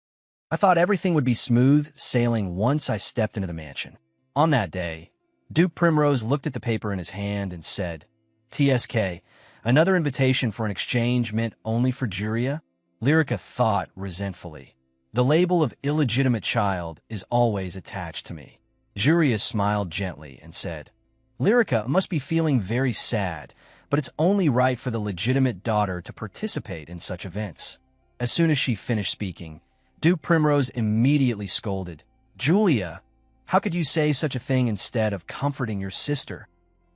I thought everything would be smooth sailing once I stepped into the mansion. On that day, Duke Primrose looked at the paper in his hand and said, TSK, another invitation for an exchange meant only for Julia? Lyrica thought resentfully. The label of illegitimate child is always attached to me. Julia smiled gently and said, Lyrica must be feeling very sad, but it's only right for the legitimate daughter to participate in such events. As soon as she finished speaking, Duke Primrose immediately scolded, Julia, how could you say such a thing instead of comforting your sister?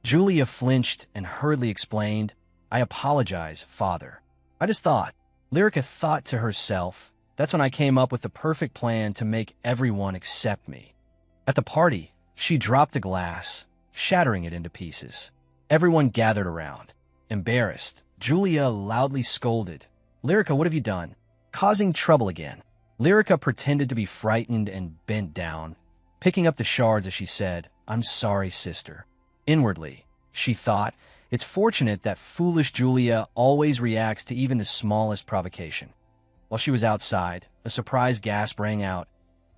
Julia flinched and hurriedly explained, I apologize, father. I just thought. Lyrica thought to herself, that's when I came up with the perfect plan to make everyone accept me. At the party, she dropped a glass, shattering it into pieces. Everyone gathered around. Embarrassed, Julia loudly scolded, Lyrica, what have you done? Causing trouble again. Lyrica pretended to be frightened and bent down, picking up the shards as she said, I'm sorry, sister. Inwardly, she thought, it's fortunate that foolish Julia always reacts to even the smallest provocation. While she was outside, a surprised gasp rang out.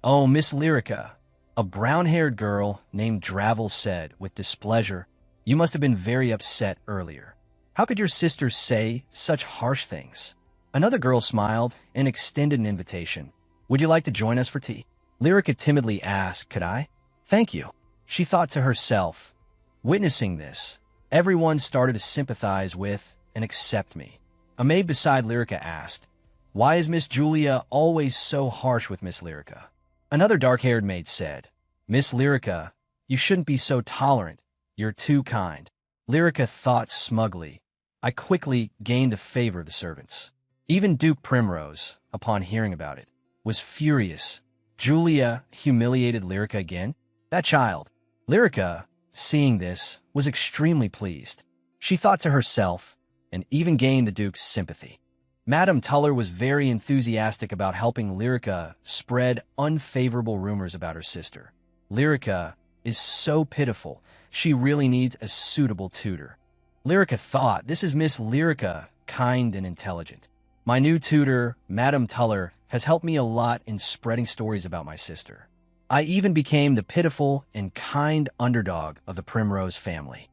Oh, Miss Lyrica, a brown-haired girl named Dravel said with displeasure, you must have been very upset earlier. How could your sister say such harsh things? Another girl smiled and extended an invitation. Would you like to join us for tea? Lyrica timidly asked, could I? Thank you. She thought to herself. Witnessing this, everyone started to sympathize with and accept me. A maid beside Lyrica asked, why is Miss Julia always so harsh with Miss Lyrica? Another dark-haired maid said, Miss Lyrica, you shouldn't be so tolerant. You're too kind. Lyrica thought smugly. I quickly gained the favor of the servants. Even Duke Primrose, upon hearing about it, was furious. Julia humiliated Lyrica again? That child. Lyrica, seeing this, was extremely pleased. She thought to herself, and even gained the Duke's sympathy. Madame Tuller was very enthusiastic about helping Lyrica spread unfavorable rumors about her sister. Lyrica is so pitiful, she really needs a suitable tutor. Lyrica thought, this is Miss Lyrica, kind and intelligent. My new tutor, Madame Tuller, has helped me a lot in spreading stories about my sister. I even became the pitiful and kind underdog of the Primrose family,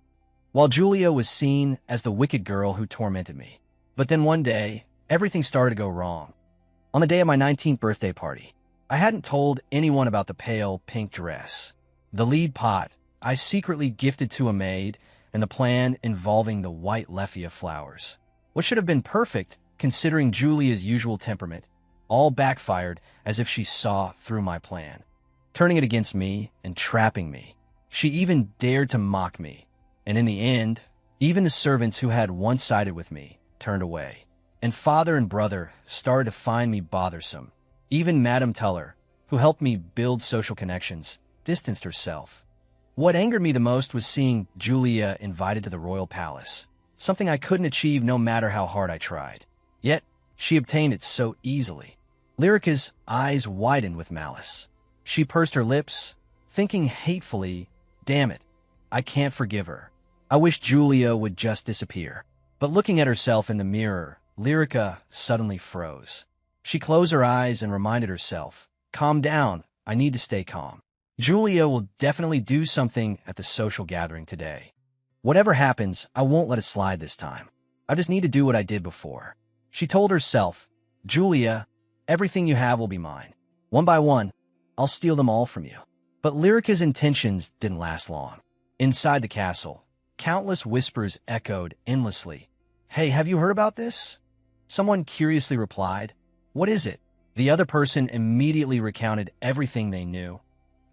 while Julia was seen as the wicked girl who tormented me. But then one day, everything started to go wrong. On the day of my 19th birthday party, I hadn't told anyone about the pale pink dress. The lead pot I secretly gifted to a maid, and the plan involving the white leffia flowers. What should have been perfect, considering Julia's usual temperament, all backfired as if she saw through my plan, turning it against me and trapping me. She even dared to mock me, and in the end, even the servants who had once sided with me turned away. And father and brother started to find me bothersome. Even Madame Tuller, who helped me build social connections, distanced herself. What angered me the most was seeing Julia invited to the royal palace, something I couldn't achieve no matter how hard I tried. Yet, she obtained it so easily. Lyrica's eyes widened with malice. She pursed her lips, thinking hatefully, damn it, I can't forgive her. I wish Julia would just disappear. But looking at herself in the mirror, Lyrica suddenly froze. She closed her eyes and reminded herself, calm down, I need to stay calm. Julia will definitely do something at the social gathering today. Whatever happens, I won't let it slide this time. I just need to do what I did before. She told herself, Julia, everything you have will be mine. One by one, I'll steal them all from you. But Lyrica's intentions didn't last long. Inside the castle, countless whispers echoed endlessly. Hey, have you heard about this? Someone curiously replied, what is it? The other person immediately recounted everything they knew.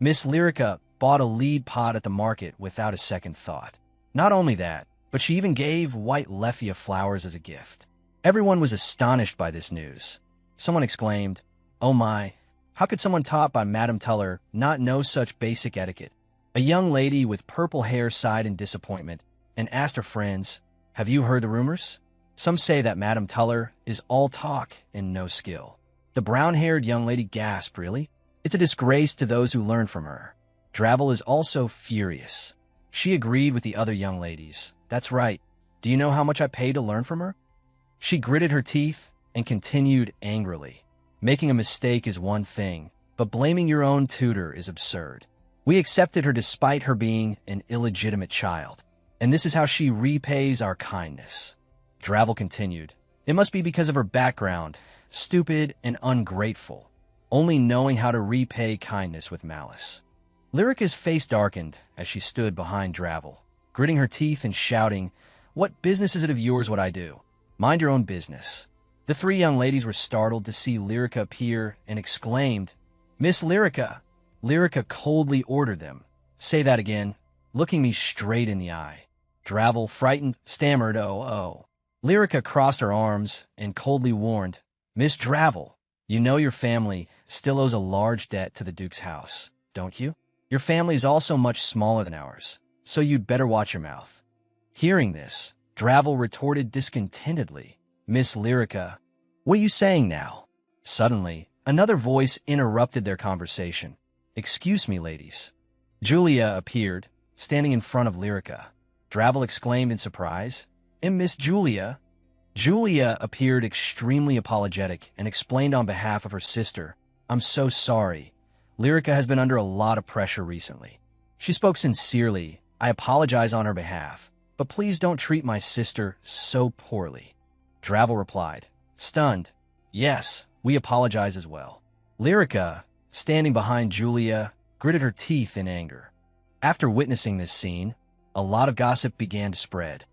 Miss Lyrica bought a lead pot at the market without a second thought. Not only that, but she even gave white leffia flowers as a gift. Everyone was astonished by this news. Someone exclaimed, oh my, how could someone taught by Madame Tuller not know such basic etiquette? A young lady with purple hair sighed in disappointment and asked her friends, have you heard the rumors? Some say that Madame Tuller is all talk and no skill. The brown-haired young lady gasped, really? It's a disgrace to those who learn from her. Dravel is also furious. She agreed with the other young ladies. That's right. Do you know how much I paid to learn from her? She gritted her teeth and continued angrily. Making a mistake is one thing, but blaming your own tutor is absurd. We accepted her despite her being an illegitimate child. And this is how she repays our kindness. Dravel continued. It must be because of her background, stupid and ungrateful, only knowing how to repay kindness with malice. Lyrica's face darkened as she stood behind Dravel, gritting her teeth and shouting, "What business is it of yours what I do? Mind your own business." The three young ladies were startled to see Lyrica appear and exclaimed, "Miss Lyrica!" Lyrica coldly ordered them, "Say that again," looking me straight in the eye. Dravel, frightened, stammered, "Oh." Lyrica crossed her arms and coldly warned, "Miss Dravel, you know your family still owes a large debt to the Duke's house, don't you? Your family is also much smaller than ours, so you'd better watch your mouth." Hearing this, Dravel retorted discontentedly, "Miss Lyrica, what are you saying now?" Suddenly, another voice interrupted their conversation. "Excuse me, ladies." Julia appeared, standing in front of Lyrica. Dravel exclaimed in surprise, "And Miss Julia?" Julia appeared extremely apologetic and explained on behalf of her sister, "I'm so sorry. Lyrica has been under a lot of pressure recently. She spoke sincerely. I apologize on her behalf, but please don't treat my sister so poorly." Dravel replied, stunned, "Yes, we apologize as well." Lyrica, standing behind Julia, gritted her teeth in anger. After witnessing this scene, a lot of gossip began to spread.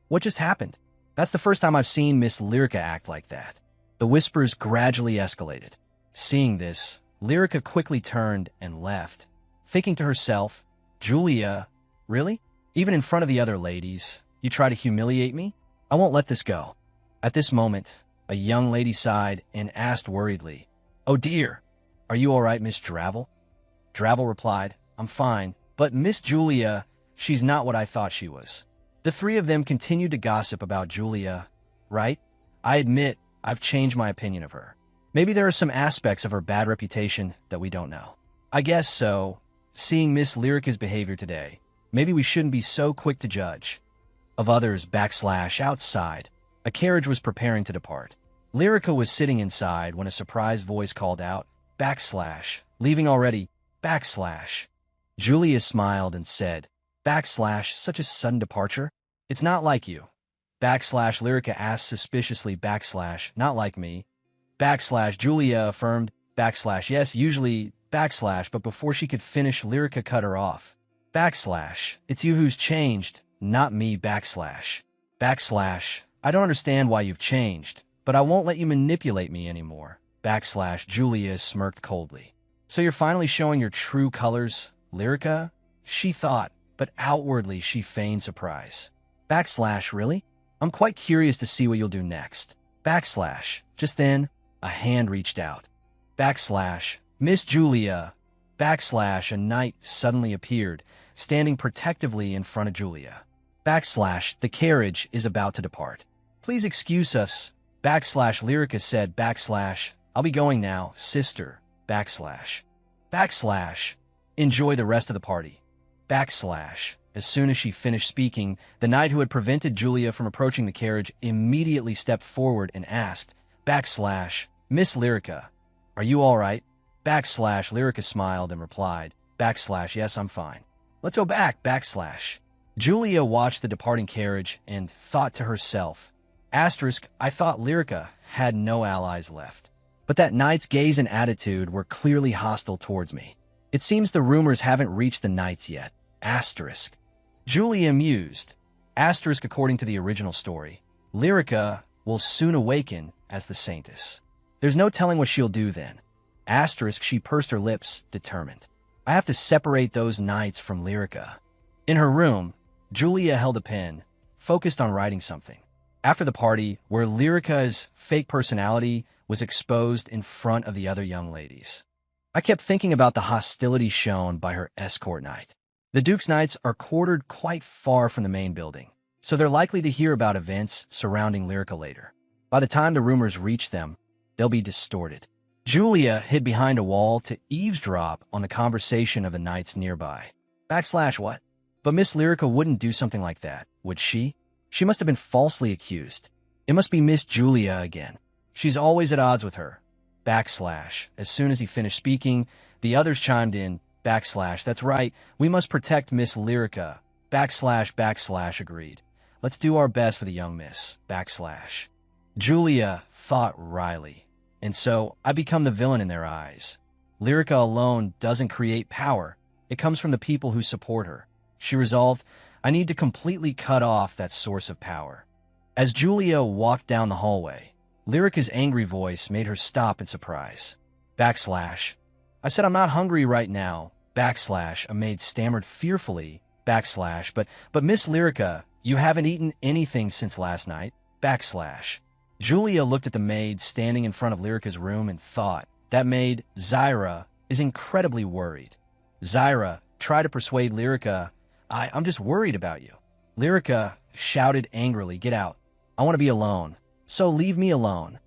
"What just happened? That's the first time I've seen Miss Lyrica act like that." The whispers gradually escalated. Seeing this, Lyrica quickly turned and left, thinking to herself, "Julia, really? Even in front of the other ladies, you try to humiliate me? I won't let this go." At this moment, a young lady sighed and asked worriedly, "Oh dear, are you all right, Miss Dravel?" Dravel replied, "I'm fine, but Miss Julia, she's not what I thought she was." The three of them continued to gossip about Julia, right? I admit, I've changed my opinion of her. Maybe there are some aspects of her bad reputation that we don't know. I guess so. Seeing Miss Lyrica's behavior today, maybe we shouldn't be so quick to judge. Of others, outside, a carriage was preparing to depart. Lyrica was sitting inside when a surprise voice called out, "Leaving already, Julia smiled and said, "Such a sudden departure? It's not like you." Lyrica asked suspiciously, "Not like me." Julia affirmed, "Yes, usually, but before she could finish, Lyrica cut her off. It's you who's changed, not me, I don't understand why you've changed, but I won't let you manipulate me anymore. Julia smirked coldly. "So you're finally showing your true colors, Lyrica?" She thought, but outwardly she feigned surprise. Really? I'm quite curious to see what you'll do next. Just then, a hand reached out. Miss Julia. A knight suddenly appeared, standing protectively in front of Julia. The carriage is about to depart. "Please excuse us," Lyrica said, "I'll be going now, sister, Enjoy the rest of the party." As soon as she finished speaking, the knight who had prevented Julia from approaching the carriage immediately stepped forward and asked, "Miss Lyrica, are you all right?" Lyrica smiled and replied, "Yes, I'm fine. Let's go back, Julia watched the departing carriage and thought to herself, I thought Lyrica had no allies left. But that knight's gaze and attitude were clearly hostile towards me. It seems the rumors haven't reached the knights yet. Julia mused. According to the original story, Lyrica will soon awaken as the Saintess. There's no telling what she'll do then. She pursed her lips, determined. I have to separate those knights from Lyrica. In her room, Julia held a pen, focused on writing something. After the party, where Lyrica's fake personality was exposed in front of the other young ladies, I kept thinking about the hostility shown by her escort knight. The Duke's knights are quartered quite far from the main building, so they're likely to hear about events surrounding Lyrica later. By the time the rumors reach them, they'll be distorted. Julia hid behind a wall to eavesdrop on the conversation of the knights nearby. What? But Miss Lyrica wouldn't do something like that, would she? She must have been falsely accused. It must be Miss Julia again. She's always at odds with her. As soon as he finished speaking, the others chimed in. backslash, that's right, we must protect Miss Lyrica, backslash, backslash, agreed. Let's do our best for the young miss, backslash. Julia thought wryly, and so I become the villain in their eyes. Lyrica alone doesn't create power. It comes from the people who support her. She resolved, I need to completely cut off that source of power. As Julia walked down the hallway, Lyrica's angry voice made her stop in surprise. Backslash. I said I'm not hungry right now. Backslash. A maid stammered fearfully. Backslash. But Miss Lyrica, you haven't eaten anything since last night. Backslash. Julia looked at the maid standing in front of Lyrica's room and thought, that maid, Zyra, is incredibly worried. Zyra, try to persuade Lyrica, I'm just worried about you. Lyrica shouted angrily, get out. I want to be alone. So leave me alone.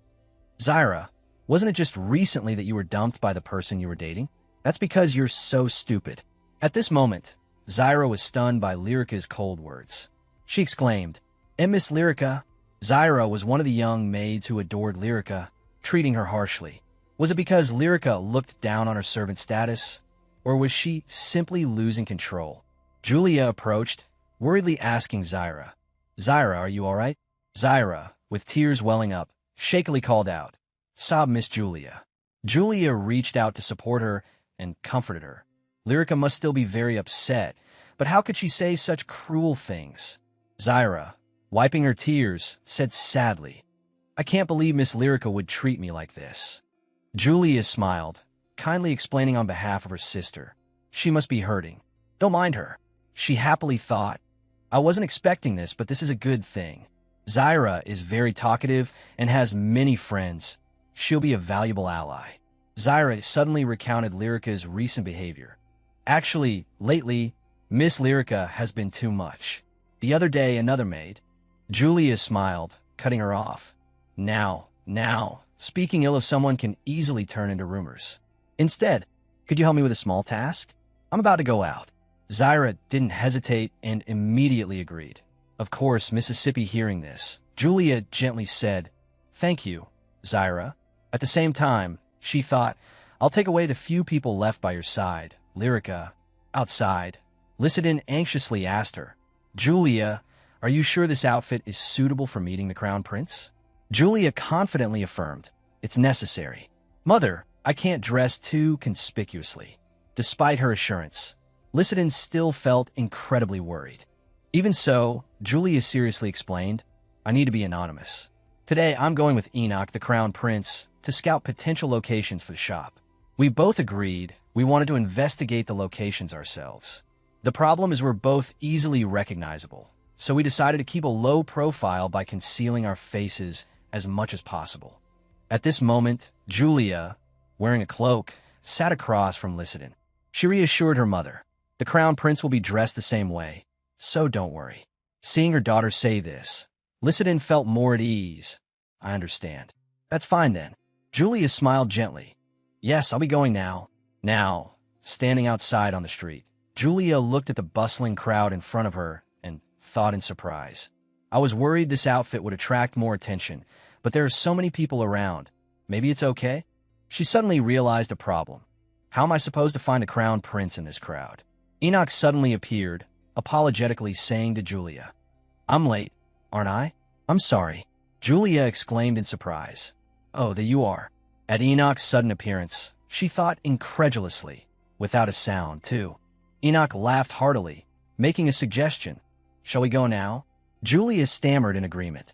Zyra, wasn't it just recently that you were dumped by the person you were dating? That's because you're so stupid. At this moment, Zyra was stunned by Lyrica's cold words. She exclaimed, and Miss Lyrica? Zyra was one of the young maids who adored Lyrica, treating her harshly. Was it because Lyrica looked down on her servant status? Or was she simply losing control? Julia approached, worriedly asking Zyra, Zyra, are you all right? Zyra, with tears welling up, shakily called out, sobbed Miss Julia. Julia reached out to support her and comforted her. Lyrica must still be very upset, but how could she say such cruel things? Zyra, wiping her tears, said sadly, I can't believe Miss Lyrica would treat me like this. Julia smiled, kindly explaining on behalf of her sister. She must be hurting. Don't mind her. She happily thought, I wasn't expecting this, but this is a good thing. Zyra is very talkative and has many friends. She'll be a valuable ally. Zyra suddenly recounted Lyrica's recent behavior. Actually, lately, Miss Lyrica has been too much. The other day, another maid. Julia smiled, cutting her off. Now, speaking ill of someone can easily turn into rumors. Instead, could you help me with a small task? I'm about to go out. Zyra didn't hesitate and immediately agreed. Of course, Mississippi hearing this, Julia gently said, thank you, Zyra. At the same time, she thought, I'll take away the few people left by your side. Lyrica, outside. Lycidin anxiously asked her, Julia, are you sure this outfit is suitable for meeting the Crown Prince? Julia confidently affirmed, it's necessary. Mother, I can't dress too conspicuously. Despite her assurance, Lycidin still felt incredibly worried. Even so, Julia seriously explained, I need to be anonymous. Today, I'm going with Enoch, the Crown Prince, to scout potential locations for the shop. We both agreed we wanted to investigate the locations ourselves. The problem is we're both easily recognizable, so we decided to keep a low profile by concealing our faces as much as possible. At this moment, Julia, wearing a cloak, sat across from Lycidin. She reassured her mother, the Crown Prince will be dressed the same way, so don't worry. Seeing her daughter say this, Lycidin felt more at ease. I understand. That's fine then. Julia smiled gently. Yes, I'll be going now. Now, standing outside on the street, Julia looked at the bustling crowd in front of her and thought in surprise. I was worried this outfit would attract more attention, but there are so many people around. Maybe it's okay? She suddenly realized a problem. How am I supposed to find a Crown Prince in this crowd? Enoch suddenly appeared, apologetically saying to Julia, I'm late, aren't I? I'm sorry. Julia exclaimed in surprise. Oh, there you are. At Enoch's sudden appearance, she thought incredulously, without a sound, too. Enoch laughed heartily, making a suggestion. Shall we go now? Julia stammered in agreement.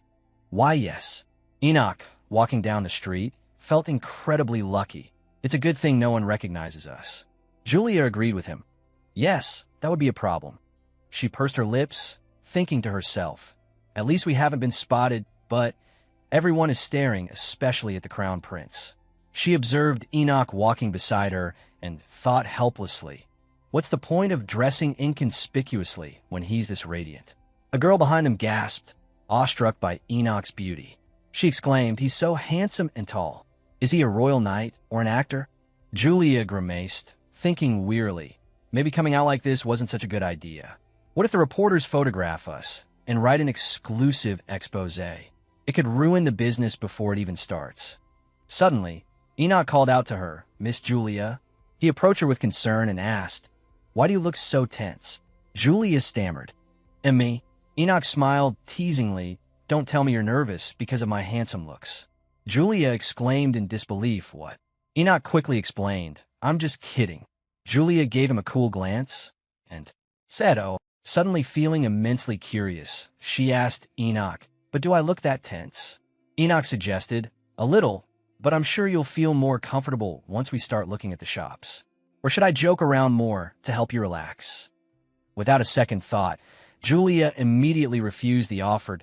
Why, yes. Enoch, walking down the street, felt incredibly lucky. It's a good thing no one recognizes us. Julia agreed with him. Yes, that would be a problem. She pursed her lips, thinking to herself, at least we haven't been spotted, but everyone is staring, especially at the Crown Prince. She observed Enoch walking beside her and thought helplessly, what's the point of dressing inconspicuously when he's this radiant? A girl behind him gasped, awestruck by Enoch's beauty. She exclaimed, he's so handsome and tall. Is he a royal knight or an actor? Julia grimaced, thinking wearily, maybe coming out like this wasn't such a good idea. What if the reporters photograph us and write an exclusive expose? It could ruin the business before it even starts. Suddenly, Enoch called out to her, Miss Julia. He approached her with concern and asked, "Why do you look so tense?" Julia stammered, "And me?" Enoch smiled teasingly. "Don't tell me you're nervous because of my handsome looks." Julia exclaimed in disbelief. "What?" Enoch quickly explained, "I'm just kidding." Julia gave him a cool glance and said, "Oh." Suddenly feeling immensely curious, she asked Enoch, "But do I look that tense?" Enoch suggested, "A little, but I'm sure you'll feel more comfortable once we start looking at the shops. Or should I joke around more to help you relax?" Without a second thought, Julia immediately refused the offer,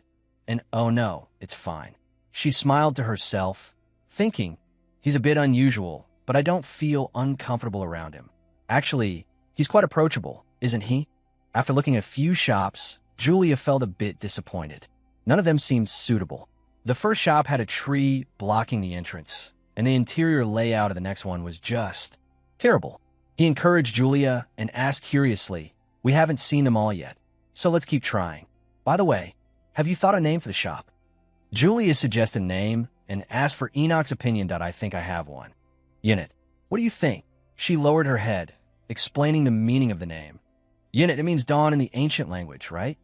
and "Oh no, it's fine." She smiled to herself, thinking, "He's a bit unusual, but I don't feel uncomfortable around him. Actually, he's quite approachable, isn't he?" After looking at a few shops, Julia felt a bit disappointed. None of them seemed suitable. The first shop had a tree blocking the entrance, and the interior layout of the next one was just terrible. He encouraged Julia and asked curiously, "We haven't seen them all yet, so let's keep trying. By the way, have you thought a name for the shop?" Julia suggested a name and asked for Enoch's opinion. "I think I have one." "Unit, what do you think?" She lowered her head, explaining the meaning of the name. "Unit, it means dawn in the ancient language, right?"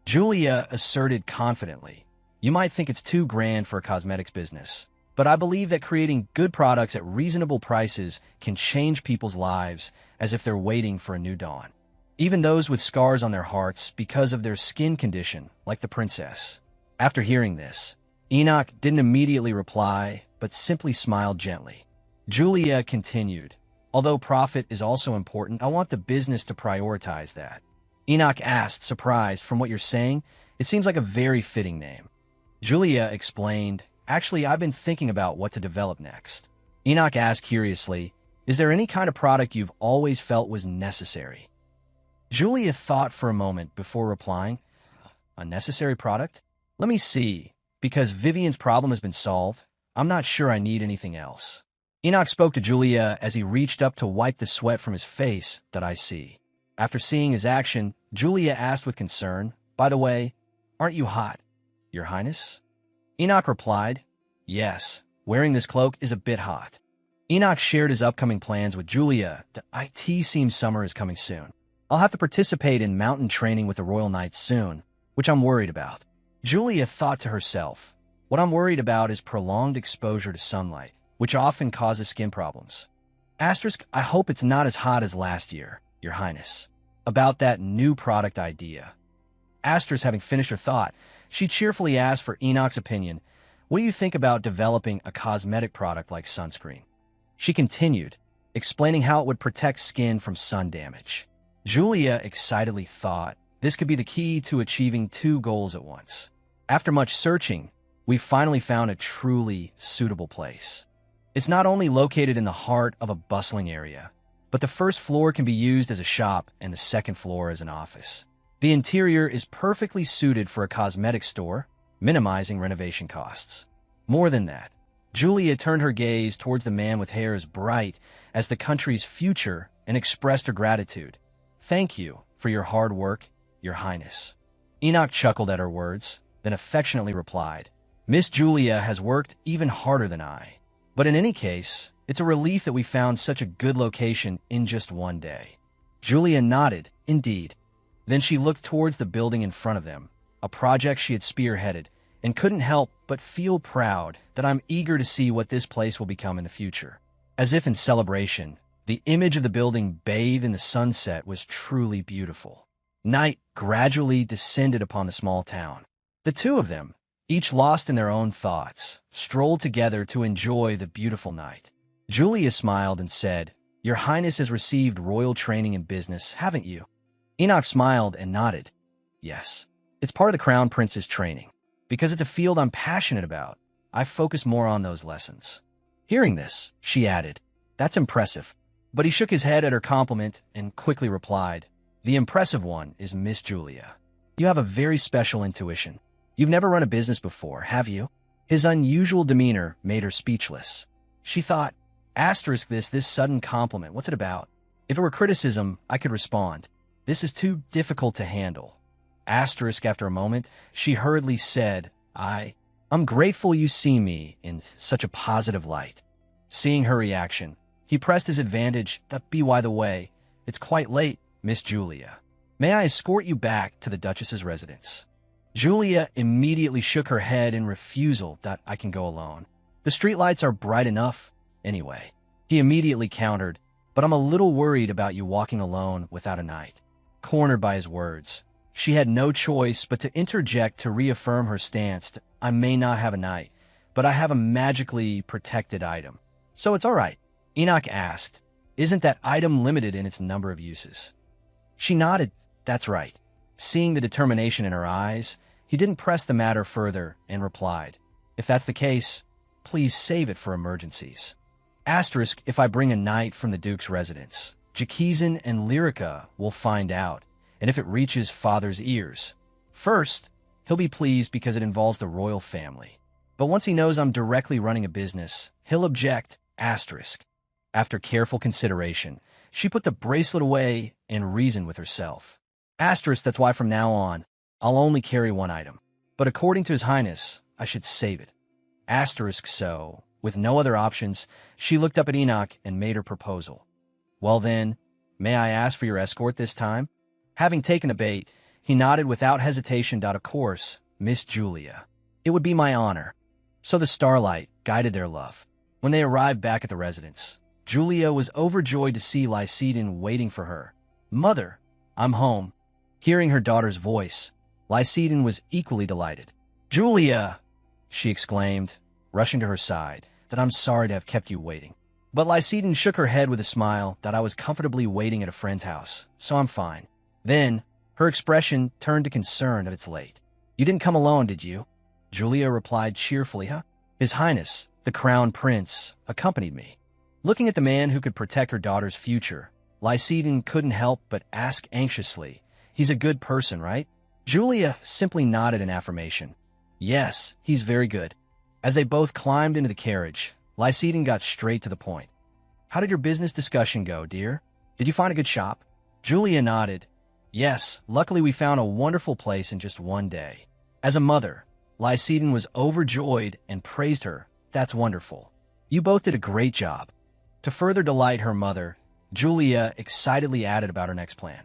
Julia asserted confidently, "You might think it's too grand for a cosmetics business, but I believe that creating good products at reasonable prices can change people's lives as if they're waiting for a new dawn. Even those with scars on their hearts because of their skin condition, like the princess." After hearing this, Enoch didn't immediately reply, but simply smiled gently. Julia continued, "Although profit is also important, I want the business to prioritize that." Enoch asked, surprised, "From what you're saying, it seems like a very fitting name." Julia explained, "Actually, I've been thinking about what to develop next." Enoch asked curiously, "Is there any kind of product you've always felt was necessary?" Julia thought for a moment before replying, "A necessary product? Let me see. Because Vivian's problem has been solved, I'm not sure I need anything else." Enoch spoke to Julia as he reached up to wipe the sweat from his face. "That I see." After seeing his action, Julia asked with concern, "By the way, aren't you hot, Your Highness?" Enoch replied, "Yes, wearing this cloak is a bit hot." Enoch shared his upcoming plans with Julia. "The IT seems summer is coming soon. I'll have to participate in mountain training with the Royal Knights soon, which I'm worried about." Julia thought to herself, "What I'm worried about is prolonged exposure to sunlight, which often causes skin problems. Asterisk, I hope it's not as hot as last year, Your Highness." About that new product idea. Asterisk, having finished her thought, she cheerfully asked for Enoch's opinion. "What do you think about developing a cosmetic product like sunscreen?" She continued, explaining how it would protect skin from sun damage. Julia excitedly thought this could be the key to achieving two goals at once. After much searching, we finally found a truly suitable place. It's not only located in the heart of a bustling area, but the first floor can be used as a shop and the second floor as an office. The interior is perfectly suited for a cosmetic store, minimizing renovation costs. More than that, Julia turned her gaze towards the man with hair as bright as the country's future and expressed her gratitude. "Thank you for your hard work, Your Highness." Enoch chuckled at her words, then affectionately replied, "Miss Julia has worked even harder than I. But in any case, it's a relief that we found such a good location in just one day." Julia nodded, "Indeed." Then she looked towards the building in front of them, a project she had spearheaded, and couldn't help but feel proud that I'm eager to see what this place will become in the future. As if in celebration, the image of the building bathed in the sunset was truly beautiful. Night gradually descended upon the small town. The two of them, each lost in their own thoughts, strolled together to enjoy the beautiful night. Julia smiled and said, "Your Highness has received royal training in business, haven't you?" Enoch smiled and nodded. "Yes, it's part of the Crown Prince's training. Because it's a field I'm passionate about, I focus more on those lessons." Hearing this, she added, "That's impressive." But he shook his head at her compliment and quickly replied, "The impressive one is Miss Julia. You have a very special intuition. You've never run a business before, have you?" His unusual demeanor made her speechless. She thought, asterisk this sudden compliment, what's it about? If it were criticism, I could respond. This is too difficult to handle. Asterisk after a moment, she hurriedly said, I'm grateful you see me in such a positive light." Seeing her reaction, He pressed his advantage. That be by the way, it's quite late, Miss Julia. May I escort you back to the Duchess's residence? Julia immediately shook her head in refusal. I can go alone. The streetlights are bright enough, anyway. He immediately countered, but I'm a little worried about you walking alone without a knight. Cornered by his words, she had no choice but to interject to reaffirm her stance. I may not have a knight, but I have a magically protected item. So it's all right. Enoch asked, isn't that item limited in its number of uses? She nodded. That's right. Seeing the determination in her eyes, he didn't press the matter further and replied, if that's the case, please save it for emergencies. Asterisk, if I bring a knight from the Duke's residence, Jakizan and Lyrica will find out, and if it reaches father's ears. First, he'll be pleased because it involves the royal family. But once he knows I'm directly running a business, he'll object, asterisk. After careful consideration, she put the bracelet away and reasoned with herself. Asterisk, that's why from now on, I'll only carry one item. But according to His Highness, I should save it. Asterisk, so, with no other options, she looked up at Enoch and made her proposal. Well then, may I ask for your escort this time? Having taken a bait, he nodded without hesitation. Of course, Miss Julia. It would be my honor. So the starlight guided their love. When they arrived back at the residence, Julia was overjoyed to see Lycedon waiting for her. Mother, I'm home. Hearing her daughter's voice, Lycedon was equally delighted. Julia, she exclaimed, rushing to her side, that I'm sorry to have kept you waiting. But Lycedon shook her head with a smile that I was comfortably waiting at a friend's house, so I'm fine. Then, her expression turned to concern that it's late. You didn't come alone, did you? Julia replied cheerfully, His Highness, the Crown Prince, accompanied me. Looking at the man who could protect her daughter's future, Lycedon couldn't help but ask anxiously, he's a good person, right? Julia simply nodded in affirmation. Yes, he's very good. As they both climbed into the carriage, Lycedon got straight to the point. How did your business discussion go, dear? Did you find a good shop? Julia nodded. Yes, luckily we found a wonderful place in just one day. As a mother, Lycedon was overjoyed and praised her. That's wonderful. You both did a great job. To further delight her mother, Julia excitedly added about her next plan.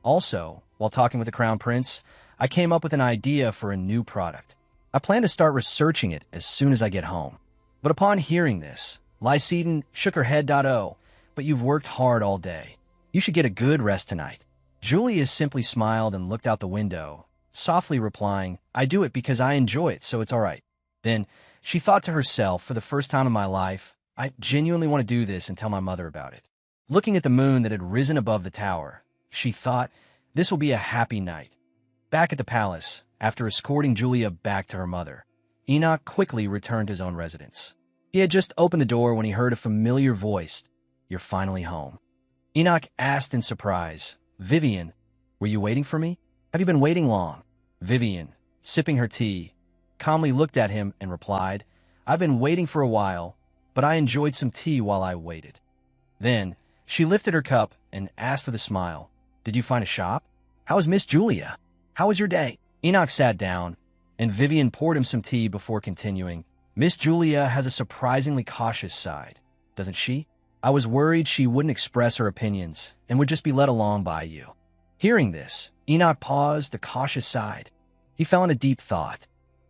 Also, while talking with the Crown Prince, I came up with an idea for a new product. I plan to start researching it as soon as I get home. But upon hearing this, Lycedon shook her head. Oh, but you've worked hard all day. You should get a good rest tonight. Julia simply smiled and looked out the window, softly replying, I do it because I enjoy it, so it's all right. Then she thought to herself, for the first time in my life, I genuinely want to do this and tell my mother about it. Looking at the moon that had risen above the tower, she thought, this will be a happy night. Back at the palace, after escorting Julia back to her mother, Enoch quickly returned to his own residence. He had just opened the door when he heard a familiar voice. You're finally home. Enoch asked in surprise, Vivian, were you waiting for me? Have you been waiting long? Vivian, sipping her tea, calmly looked at him and replied, I've been waiting for a while, but I enjoyed some tea while I waited. Then, she lifted her cup and asked with a smile, Did you find a shop? How is Miss Julia? How was your day? Enoch sat down, and Vivian poured him some tea before continuing, Miss Julia has a surprisingly cautious side, doesn't she? I was worried she wouldn't express her opinions and would just be led along by you. Hearing this, Enoch paused, a cautious side. He fell into deep thought.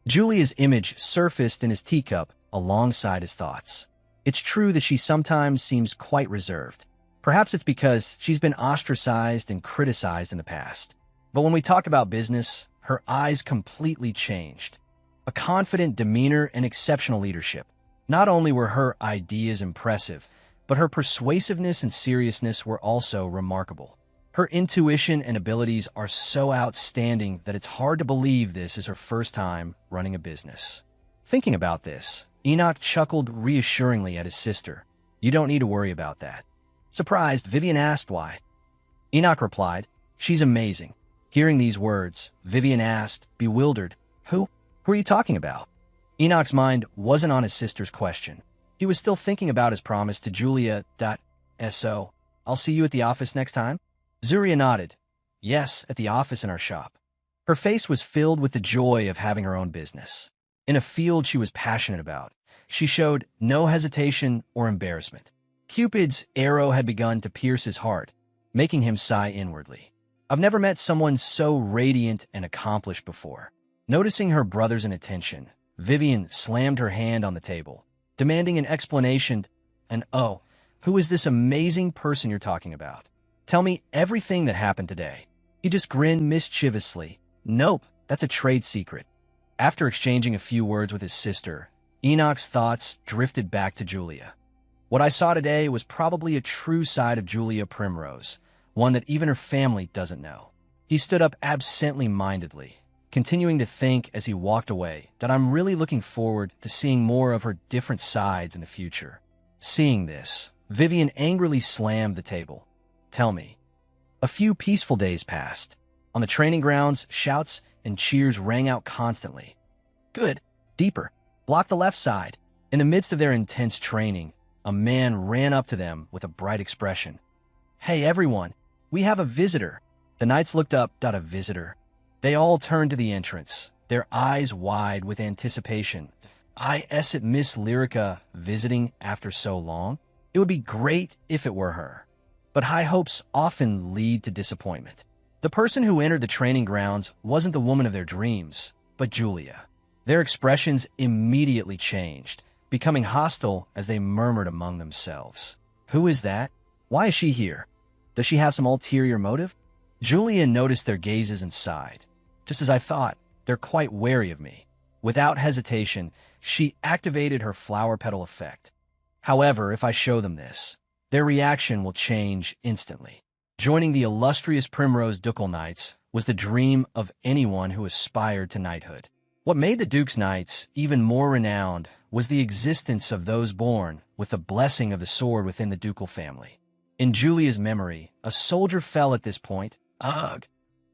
Julia's image surfaced in his teacup alongside his thoughts. It's true that she sometimes seems quite reserved. Perhaps it's because she's been ostracized and criticized in the past. But when we talk about business, her eyes completely changed. A confident demeanor and exceptional leadership. Not only were her ideas impressive, but her persuasiveness and seriousness were also remarkable. Her intuition and abilities are so outstanding that it's hard to believe this is her first time running a business. Thinking about this, Enoch chuckled reassuringly at his sister. You don't need to worry about that. Surprised, Vivian asked why. Enoch replied, She's amazing. Hearing these words, Vivian asked, bewildered, Who are you talking about? Enoch's mind wasn't on his sister's question. He was still thinking about his promise to Julia. So, I'll see you at the office next time? Zuria nodded. Yes, at the office in our shop. Her face was filled with the joy of having her own business. In a field she was passionate about, she showed no hesitation or embarrassment. Cupid's arrow had begun to pierce his heart, making him sigh inwardly. I've never met someone so radiant and accomplished before. Noticing her brother's inattention, Vivian slammed her hand on the table, demanding an explanation. And oh, who is this amazing person you're talking about? Tell me everything that happened today. He just grinned mischievously. Nope, that's a trade secret. After exchanging a few words with his sister, Enoch's thoughts drifted back to Julia. What I saw today was probably a true side of Julia Primrose, one that even her family doesn't know. He stood up absently-mindedly, continuing to think as he walked away that I'm really looking forward to seeing more of her different sides in the future. Seeing this, Vivian angrily slammed the table. Tell me. A few peaceful days passed. On the training grounds, shouts and cheers rang out constantly. Good. Deeper. Block the left side. In the midst of their intense training, a man ran up to them with a bright expression. Hey, everyone. We have a visitor. The knights looked up. A visitor. They all turned to the entrance, their eyes wide with anticipation. Is it Miss Lyrica visiting after so long? It would be great if it were her. But high hopes often lead to disappointment. The person who entered the training grounds wasn't the woman of their dreams, but Julia. Their expressions immediately changed, becoming hostile as they murmured among themselves. Who is that? Why is she here? Does she have some ulterior motive? Julia noticed their gazes and sighed. Just as I thought, they're quite wary of me. Without hesitation, she activated her flower petal effect. However, if I show them this, their reaction will change instantly. Joining the illustrious Primrose Ducal Knights was the dream of anyone who aspired to knighthood. What made the Duke's Knights even more renowned was the existence of those born with the blessing of the sword within the ducal family. In Julia's memory, a soldier fell at this point. Ugh!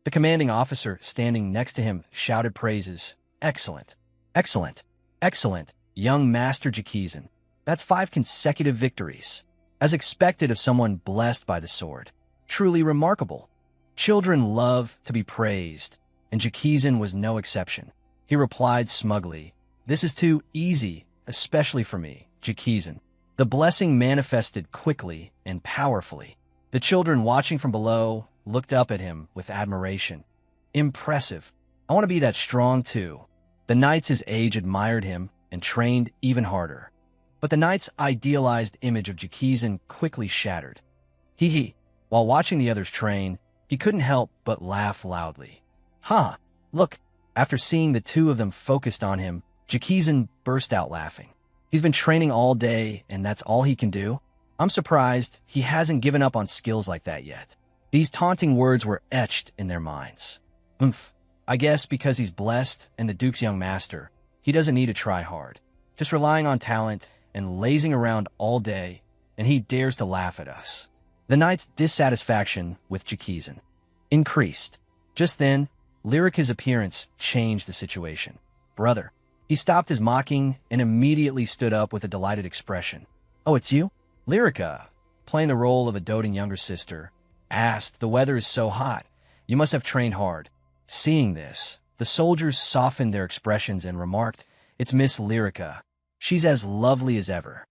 The commanding officer standing next to him shouted praises. Excellent. Excellent. Excellent, young Master Jakizan. That's 5 consecutive victories. As expected of someone blessed by the sword. Truly remarkable. Children love to be praised, and Jakizan was no exception. He replied smugly, This is too easy, especially for me, Jakizan. The blessing manifested quickly and powerfully. The children watching from below looked up at him with admiration. Impressive. I want to be that strong too. The knights his age admired him and trained even harder. But the knight's idealized image of Jakizan quickly shattered. Hee. While watching the others train, he couldn't help but laugh loudly. Huh, look. After seeing the two of them focused on him, Jakizan burst out laughing. He's been training all day, and that's all he can do? I'm surprised he hasn't given up on skills like that yet. These taunting words were etched in their minds. I guess because he's blessed and the Duke's young master, he doesn't need to try hard. Just relying on talent and lazing around all day, and he dares to laugh at us. The knight's dissatisfaction with Jakizan increased. Just then, Lyrica's appearance changed the situation. Brother. He stopped his mocking and immediately stood up with a delighted expression. Oh, it's you? Lyrica, playing the role of a doting younger sister, asked, The weather is so hot. You must have trained hard. Seeing this, the soldiers softened their expressions and remarked, It's Miss Lyrica. She's as lovely as ever.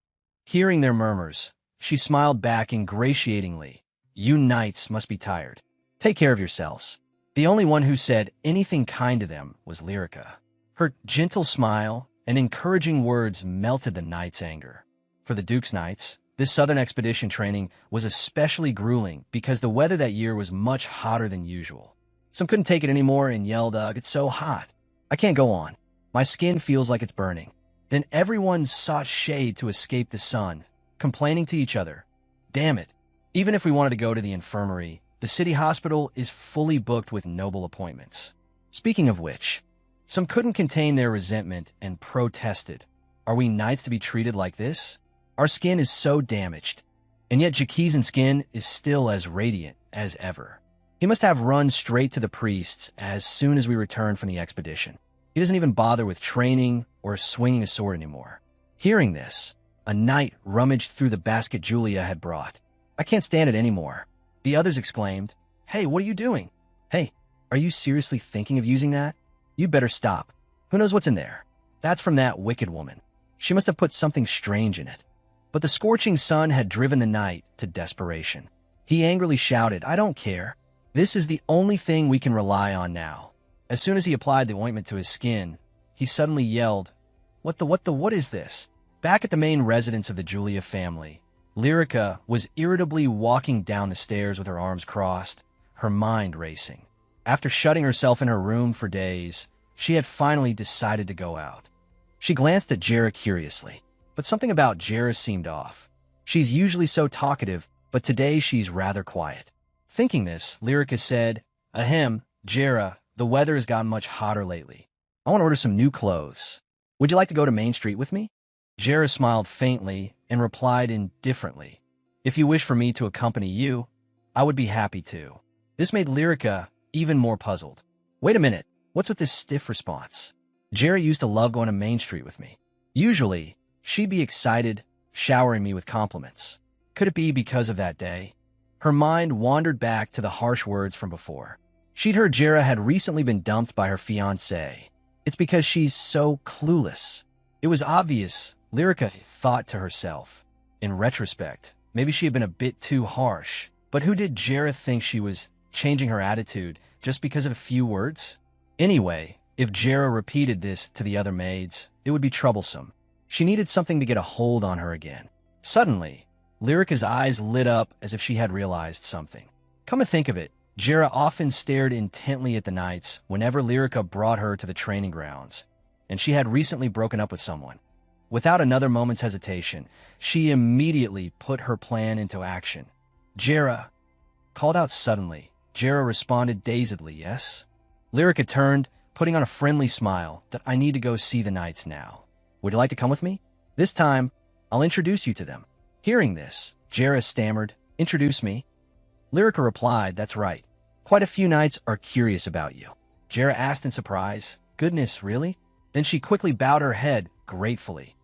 Hearing their murmurs, she smiled back ingratiatingly. You knights must be tired. Take care of yourselves. The only one who said anything kind to them was Lyrica. Her gentle smile and encouraging words melted the knights' anger. For the Duke's Knights, this southern expedition training was especially grueling because the weather that year was much hotter than usual. Some couldn't take it anymore and yelled, It's so hot. I can't go on. My skin feels like it's burning. Then everyone sought shade to escape the sun, complaining to each other. Damn it. Even if we wanted to go to the infirmary, the city hospital is fully booked with noble appointments. Speaking of which, some couldn't contain their resentment and protested. Are we knights to be treated like this? Our skin is so damaged, and yet Jakizan's skin is still as radiant as ever. He must have run straight to the priests as soon as we return from the expedition. He doesn't even bother with training or swinging a sword anymore. Hearing this, a knight rummaged through the basket Julia had brought. I can't stand it anymore. The others exclaimed, Hey, what are you doing? Hey, are you seriously thinking of using that? You better stop. Who knows what's in there? That's from that wicked woman. She must have put something strange in it. But the scorching sun had driven the knight to desperation. He angrily shouted, "I don't care. This is the only thing we can rely on now." As soon as he applied the ointment to his skin, he suddenly yelled, what is this?" Back at the main residence of the Julia family, Lyrica was irritably walking down the stairs with her arms crossed, her mind racing. After shutting herself in her room for days, she had finally decided to go out. She glanced at Jera curiously, but something about Jera seemed off. She's usually so talkative, but today she's rather quiet. Thinking this, Lyrica said, "Ahem, Jera, the weather has gotten much hotter lately. I want to order some new clothes. Would you like to go to Main Street with me?" Jera smiled faintly and replied indifferently, "If you wish for me to accompany you, I would be happy to." This made Lyrica even more puzzled. Wait a minute, what's with this stiff response? Jera used to love going to Main Street with me. Usually, she'd be excited, showering me with compliments. Could it be because of that day? Her mind wandered back to the harsh words from before. She'd heard Jera had recently been dumped by her fiancé. It's because she's so clueless. It was obvious, Lyrica thought to herself. In retrospect, maybe she had been a bit too harsh. But who did Jera think she was, changing her attitude just because of a few words? Anyway, if Jera repeated this to the other maids, it would be troublesome. She needed something to get a hold on her again. Suddenly, Lyrica's eyes lit up as if she had realized something. Come to think of it, Jera often stared intently at the knights whenever Lyrica brought her to the training grounds, and she had recently broken up with someone. Without another moment's hesitation, she immediately put her plan into action. "Jera," called out suddenly. Jera responded dazedly, "Yes?" Lyrica turned, putting on a friendly smile, "That I need to go see the knights now. Would you like to come with me? This time, I'll introduce you to them." Hearing this, Jera stammered, "Introduce me?" Lyrica replied, "That's right. Quite a few knights are curious about you." Jera asked in surprise, "Goodness, really?" Then she quickly bowed her head gratefully.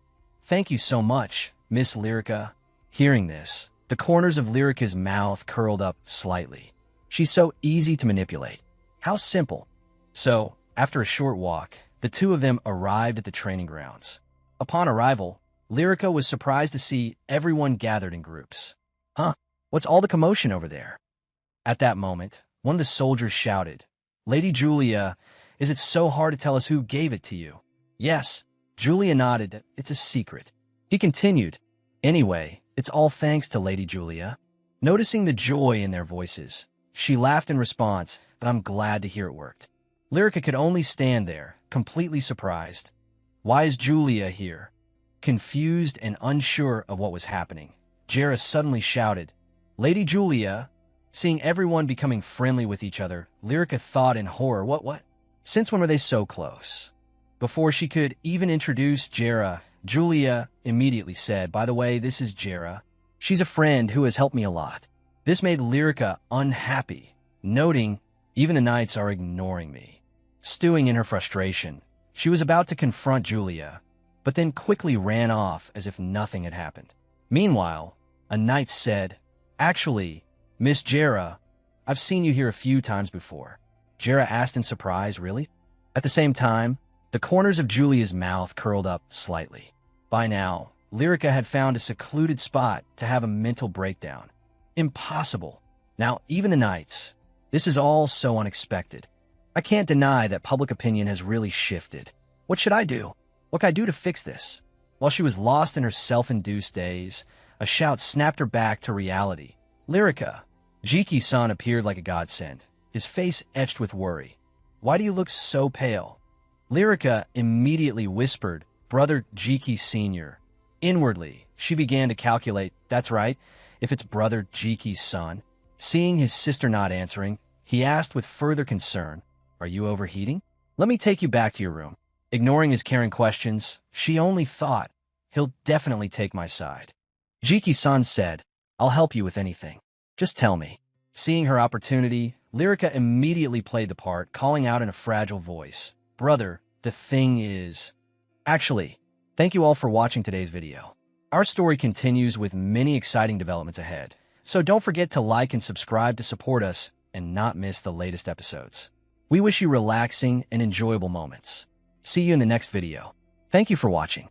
"Thank you so much, Miss Lyrica." Hearing this, the corners of Lyrica's mouth curled up slightly. She's so easy to manipulate. How simple. So, after a short walk, the two of them arrived at the training grounds. Upon arrival, Lyrica was surprised to see everyone gathered in groups. "Huh, what's all the commotion over there?" At that moment, one of the soldiers shouted, "Lady Julia, is it so hard to tell us who gave it to you?" "Yes," Julia nodded, "it's a secret." He continued, "Anyway, it's all thanks to Lady Julia." Noticing the joy in their voices, she laughed in response, "But I'm glad to hear it worked." Lyrica could only stand there, completely surprised. Why is Julia here? Confused and unsure of what was happening, Jera suddenly shouted, "Lady Julia!" Seeing everyone becoming friendly with each other, Lyrica thought in horror, What? Since when were they so close? Before she could even introduce Jera, Julia immediately said, "By the way, this is Jera. She's a friend who has helped me a lot." This made Lyrica unhappy, noting, "Even the knights are ignoring me." Stewing in her frustration, she was about to confront Julia, but then quickly ran off as if nothing had happened. Meanwhile, a knight said, "Actually, Miss Jera, I've seen you here a few times before." Jera asked in surprise, "Really?" At the same time, the corners of Julia's mouth curled up slightly. By now, Lyrica had found a secluded spot to have a mental breakdown. Impossible. Now, even the knights. This is all so unexpected. I can't deny that public opinion has really shifted. What should I do? What can I do to fix this? While she was lost in her self-induced daze, a shout snapped her back to reality. "Lyrica!" Jiki-san appeared like a godsend, his face etched with worry. "Why do you look so pale?" Lyrica immediately whispered, "Brother Jiki Sr." Inwardly, she began to calculate, that's right, if it's Brother Jiki's son. Seeing his sister not answering, he asked with further concern, "Are you overheating? Let me take you back to your room." Ignoring his caring questions, she only thought, "He'll definitely take my side." Jiki-san said, "I'll help you with anything. Just tell me." Seeing her opportunity, Lyrica immediately played the part, calling out in a fragile voice, "Brother, the thing is..." Actually, thank you all for watching today's video. Our story continues with many exciting developments ahead, so don't forget to like and subscribe to support us and not miss the latest episodes. We wish you relaxing and enjoyable moments. See you in the next video. Thank you for watching.